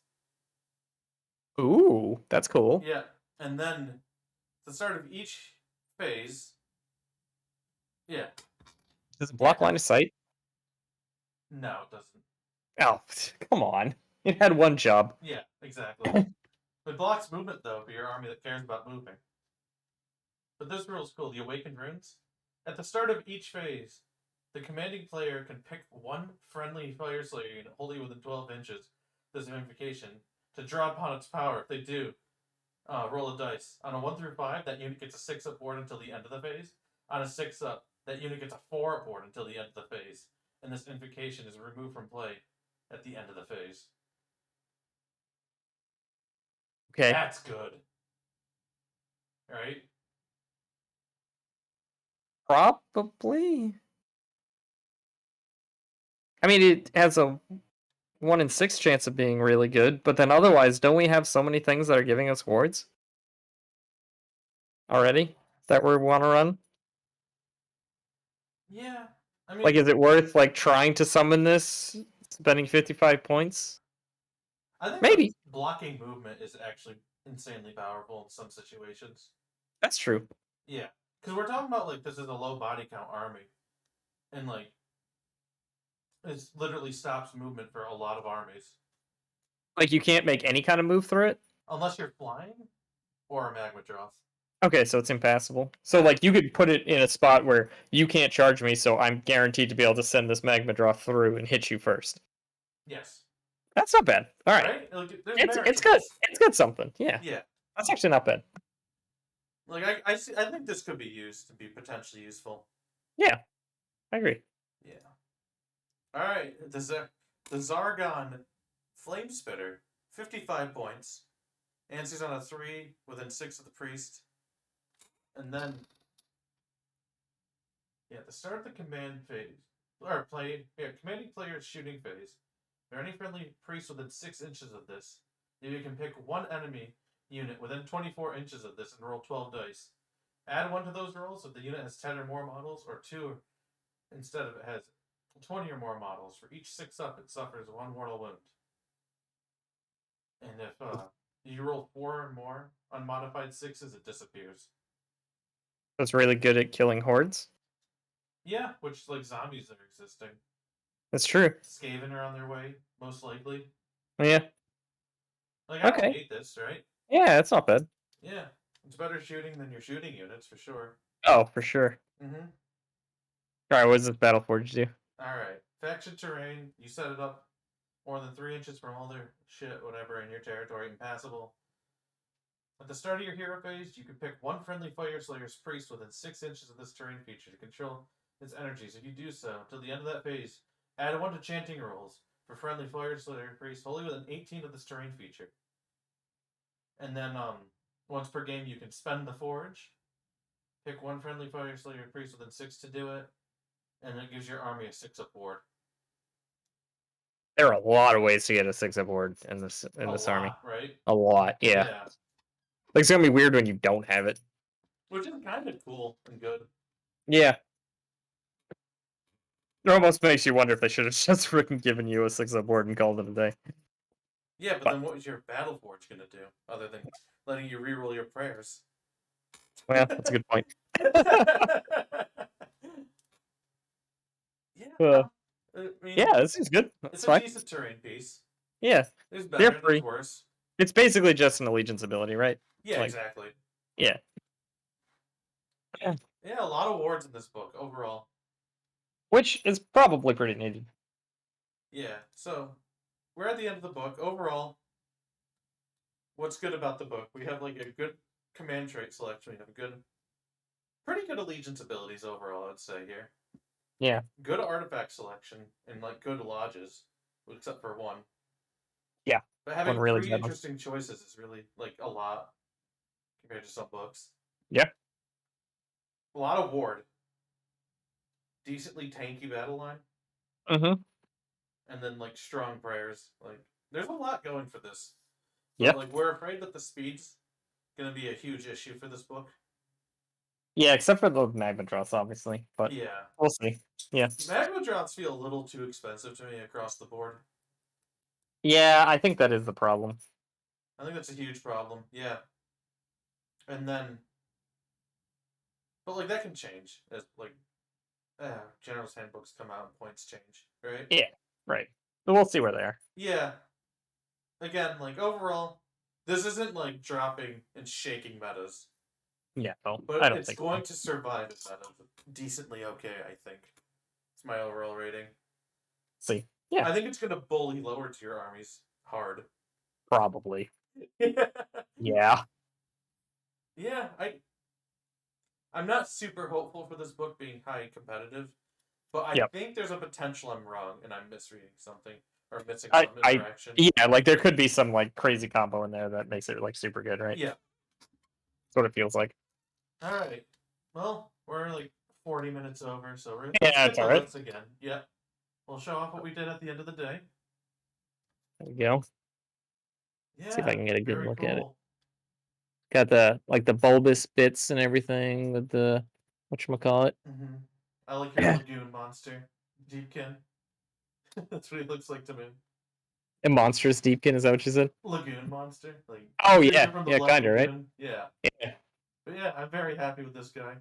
Ooh, that's cool. Yeah. And then, at the start of each phase... Yeah. Does it block line of sight? No, it doesn't. Oh, come on. It had one job. Yeah, exactly. It blocks movement, though, for your army that cares about moving. But this rule is cool. The Awakened Runes. At the start of each phase, the commanding player can pick one friendly Fyreslayer unit wholly within 12 inches of this invocation to draw upon its power. If they do, roll a dice. On a 1 through 5, that unit gets a 6-up board until the end of the phase. On a 6-up, that unit gets a 4-up board until the end of the phase. And this invocation is removed from play at the end of the phase. Okay. That's good. Right? Probably. I mean, it has a 1 in 6 chance of being really good, but then otherwise, don't we have so many things that are giving us wards already that we want to run? Yeah. I mean, Like, is it worth like trying to summon this, spending 55 points? I think Maybe. blocking movement is actually insanely powerful in some situations. That's true. Yeah. Because we're talking about, like, this is a low body count army. And, like, it literally stops movement for a lot of armies. Like, you can't make any kind of move through it? Unless you're flying or a Magmadrov. Okay, so it's impassable. So, like, you could put it in a spot where you can't charge me, so I'm guaranteed to be able to send this Magmadrov through and hit you first. Yes. That's not bad. All right. Right? Like, there's It's merit it's to good. this. It's good something. Yeah. Yeah. That's actually not bad. Like I think this could be used to be potentially useful. Yeah. I agree. Yeah. All right. The Zargon Flame Spitter, 55 points. Answers on a 3 within 6 of the priest. And then at the start of the command phase, or commanding player's shooting phase, if there are any friendly priests within 6 inches of this, you can pick one enemy unit within 24 inches of this and roll 12 dice. Add 1 to those rolls if the unit has 10 or more models, or 2 instead of it has 20 or more models. For each 6 up, it suffers 1 mortal wound. And if you roll 4 or more unmodified 6s, it disappears. That's really good at killing hordes. Yeah, which like zombies are existing. That's true. Skaven are on their way, most likely. Yeah. Like, I don't Okay. hate this, right? Yeah, that's not bad. Yeah. It's better shooting than your shooting units, for sure. Oh, for sure. Mm-hmm. Alright, what does this Battleforge do? Alright. Faction terrain, you set it up more than 3 inches from all their shit, whatever, in your territory, impassable. At the start of your hero phase, you can pick one friendly Fyreslayer's priest within 6 inches of this terrain feature to control its energies. If you do so, till the end of that phase, add 1 to chanting rolls for friendly Fyreslayer priest wholly within 18 of this terrain feature. And then, once per game, you can spend the forge, pick one friendly Fyreslayer priest within 6 to do it, and it gives your army a 6-up board. There are a lot of ways to get a 6-up board in this army. Right? A lot, yeah. Like, it's gonna be weird when you don't have it. Which is kind of cool and good. Yeah. It almost makes you wonder if they should have just freaking given you a 6-up board and called it a day. Yeah, but then what was your Battleforge gonna do, other than letting you reroll your prayers? Well, that's a good point. Yeah, I mean, yeah, this is good. That's it's fine. a decent terrain piece. Yeah. There's better, there's worse. It's basically just an allegiance ability, right? Yeah, like, exactly. Yeah. Yeah, a lot of wards in this book overall. Which is probably pretty needed. Yeah, so we're at the end of the book. Overall, what's good about the book? We have like a good command trait selection. We have pretty good allegiance abilities overall, I'd say here. Yeah. Good artifact selection and like good lodges, except for one. Yeah. But having really 3 interesting choices is really like a lot compared to some books. Yeah. A lot of ward. Decently tanky battle line. Mm-hmm. And then like strong prayers. Like there's a lot going for this. But Yep. like we're afraid that the speed's gonna be a huge issue for this book. Yeah, except for the Magmadrovs, obviously. But yeah, we'll see. Yeah. Magmadrovs feel a little too expensive to me across the board. Yeah, I think that is the problem. I think that's a huge problem. Yeah. And then, but like that can change as like General's handbooks come out and points change, right? Yeah, right. But we'll see where they are. Yeah. Again, like overall, this isn't like dropping and shaking metas. Yeah, well, But I don't it's think going so. to survive a meta decently okay, I think. It's my overall rating. See. Yeah. I think it's gonna bully lower tier armies hard. Probably. yeah. Yeah. Yeah, I'm not super hopeful for this book being high competitive, but I think there's a potential I'm wrong and I'm misreading something or missing some interaction. Yeah, like there could be some like crazy combo in there that makes it like super good, right? Yeah. That's what it feels like. All right. Well, we're like 40 minutes over, so let's it's all right. again. Yeah. We'll show off what we did at the end of the day. There we go. Yeah. See if I can get a good look cool. at it. Got the the bulbous bits and everything with the whatchamacallit. Mm-hmm. I like your lagoon monster, Deepkin. That's what he looks like to me. A monstrous Deepkin, is that what you said? Lagoon monster, like yeah, kind of, right? Yeah. Yeah. But yeah, I'm very happy with this guy.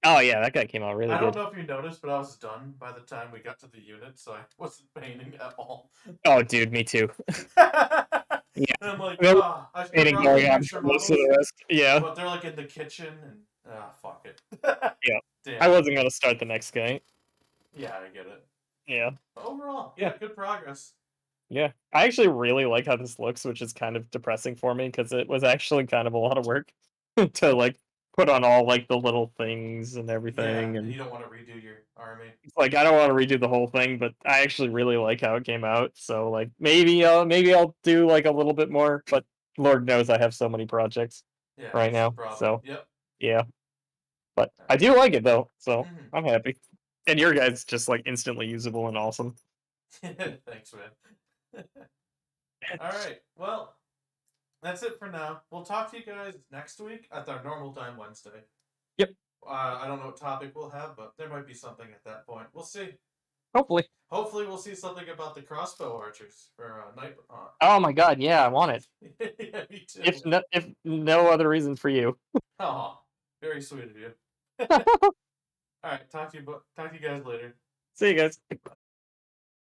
Oh yeah, that guy came out really good. I don't know if you noticed, but I was done by the time we got to the unit, so I wasn't painting at all. Oh, dude, me too. Yeah. And I'm like, I should painting going on for most of the rest. Yeah. But they're like in the kitchen, and fuck it. Yeah. Damn. I wasn't gonna start the next guy. Yeah, I get it. Yeah. But overall, yeah, good progress. Yeah, I actually really like how this looks, which is kind of depressing for me because it was actually kind of a lot of work to like put on all like the little things and Yeah, everything, and and you don't want to redo your army. like I don't want to redo the whole thing, but I actually really like how it came out. So like maybe I'll do like a little bit more, but Lord knows I have so many projects Yeah, right that's the now. problem. So Yep. yeah, but I do like it though, so Mhm. I'm happy. And your guys just like instantly usable and awesome. Thanks, man. All right. Well, that's it for now. We'll talk to you guys next week at our normal time, Wednesday. Yep, I don't know what topic we'll have, but there might be something at that point. We'll see. hopefully. Hopefully, we'll see something about the crossbow archers for Night. Oh my god, yeah, I want it. Yeah, me too. If no other reason for you. Oh, very sweet of you. All right, talk to you guys later. See you guys.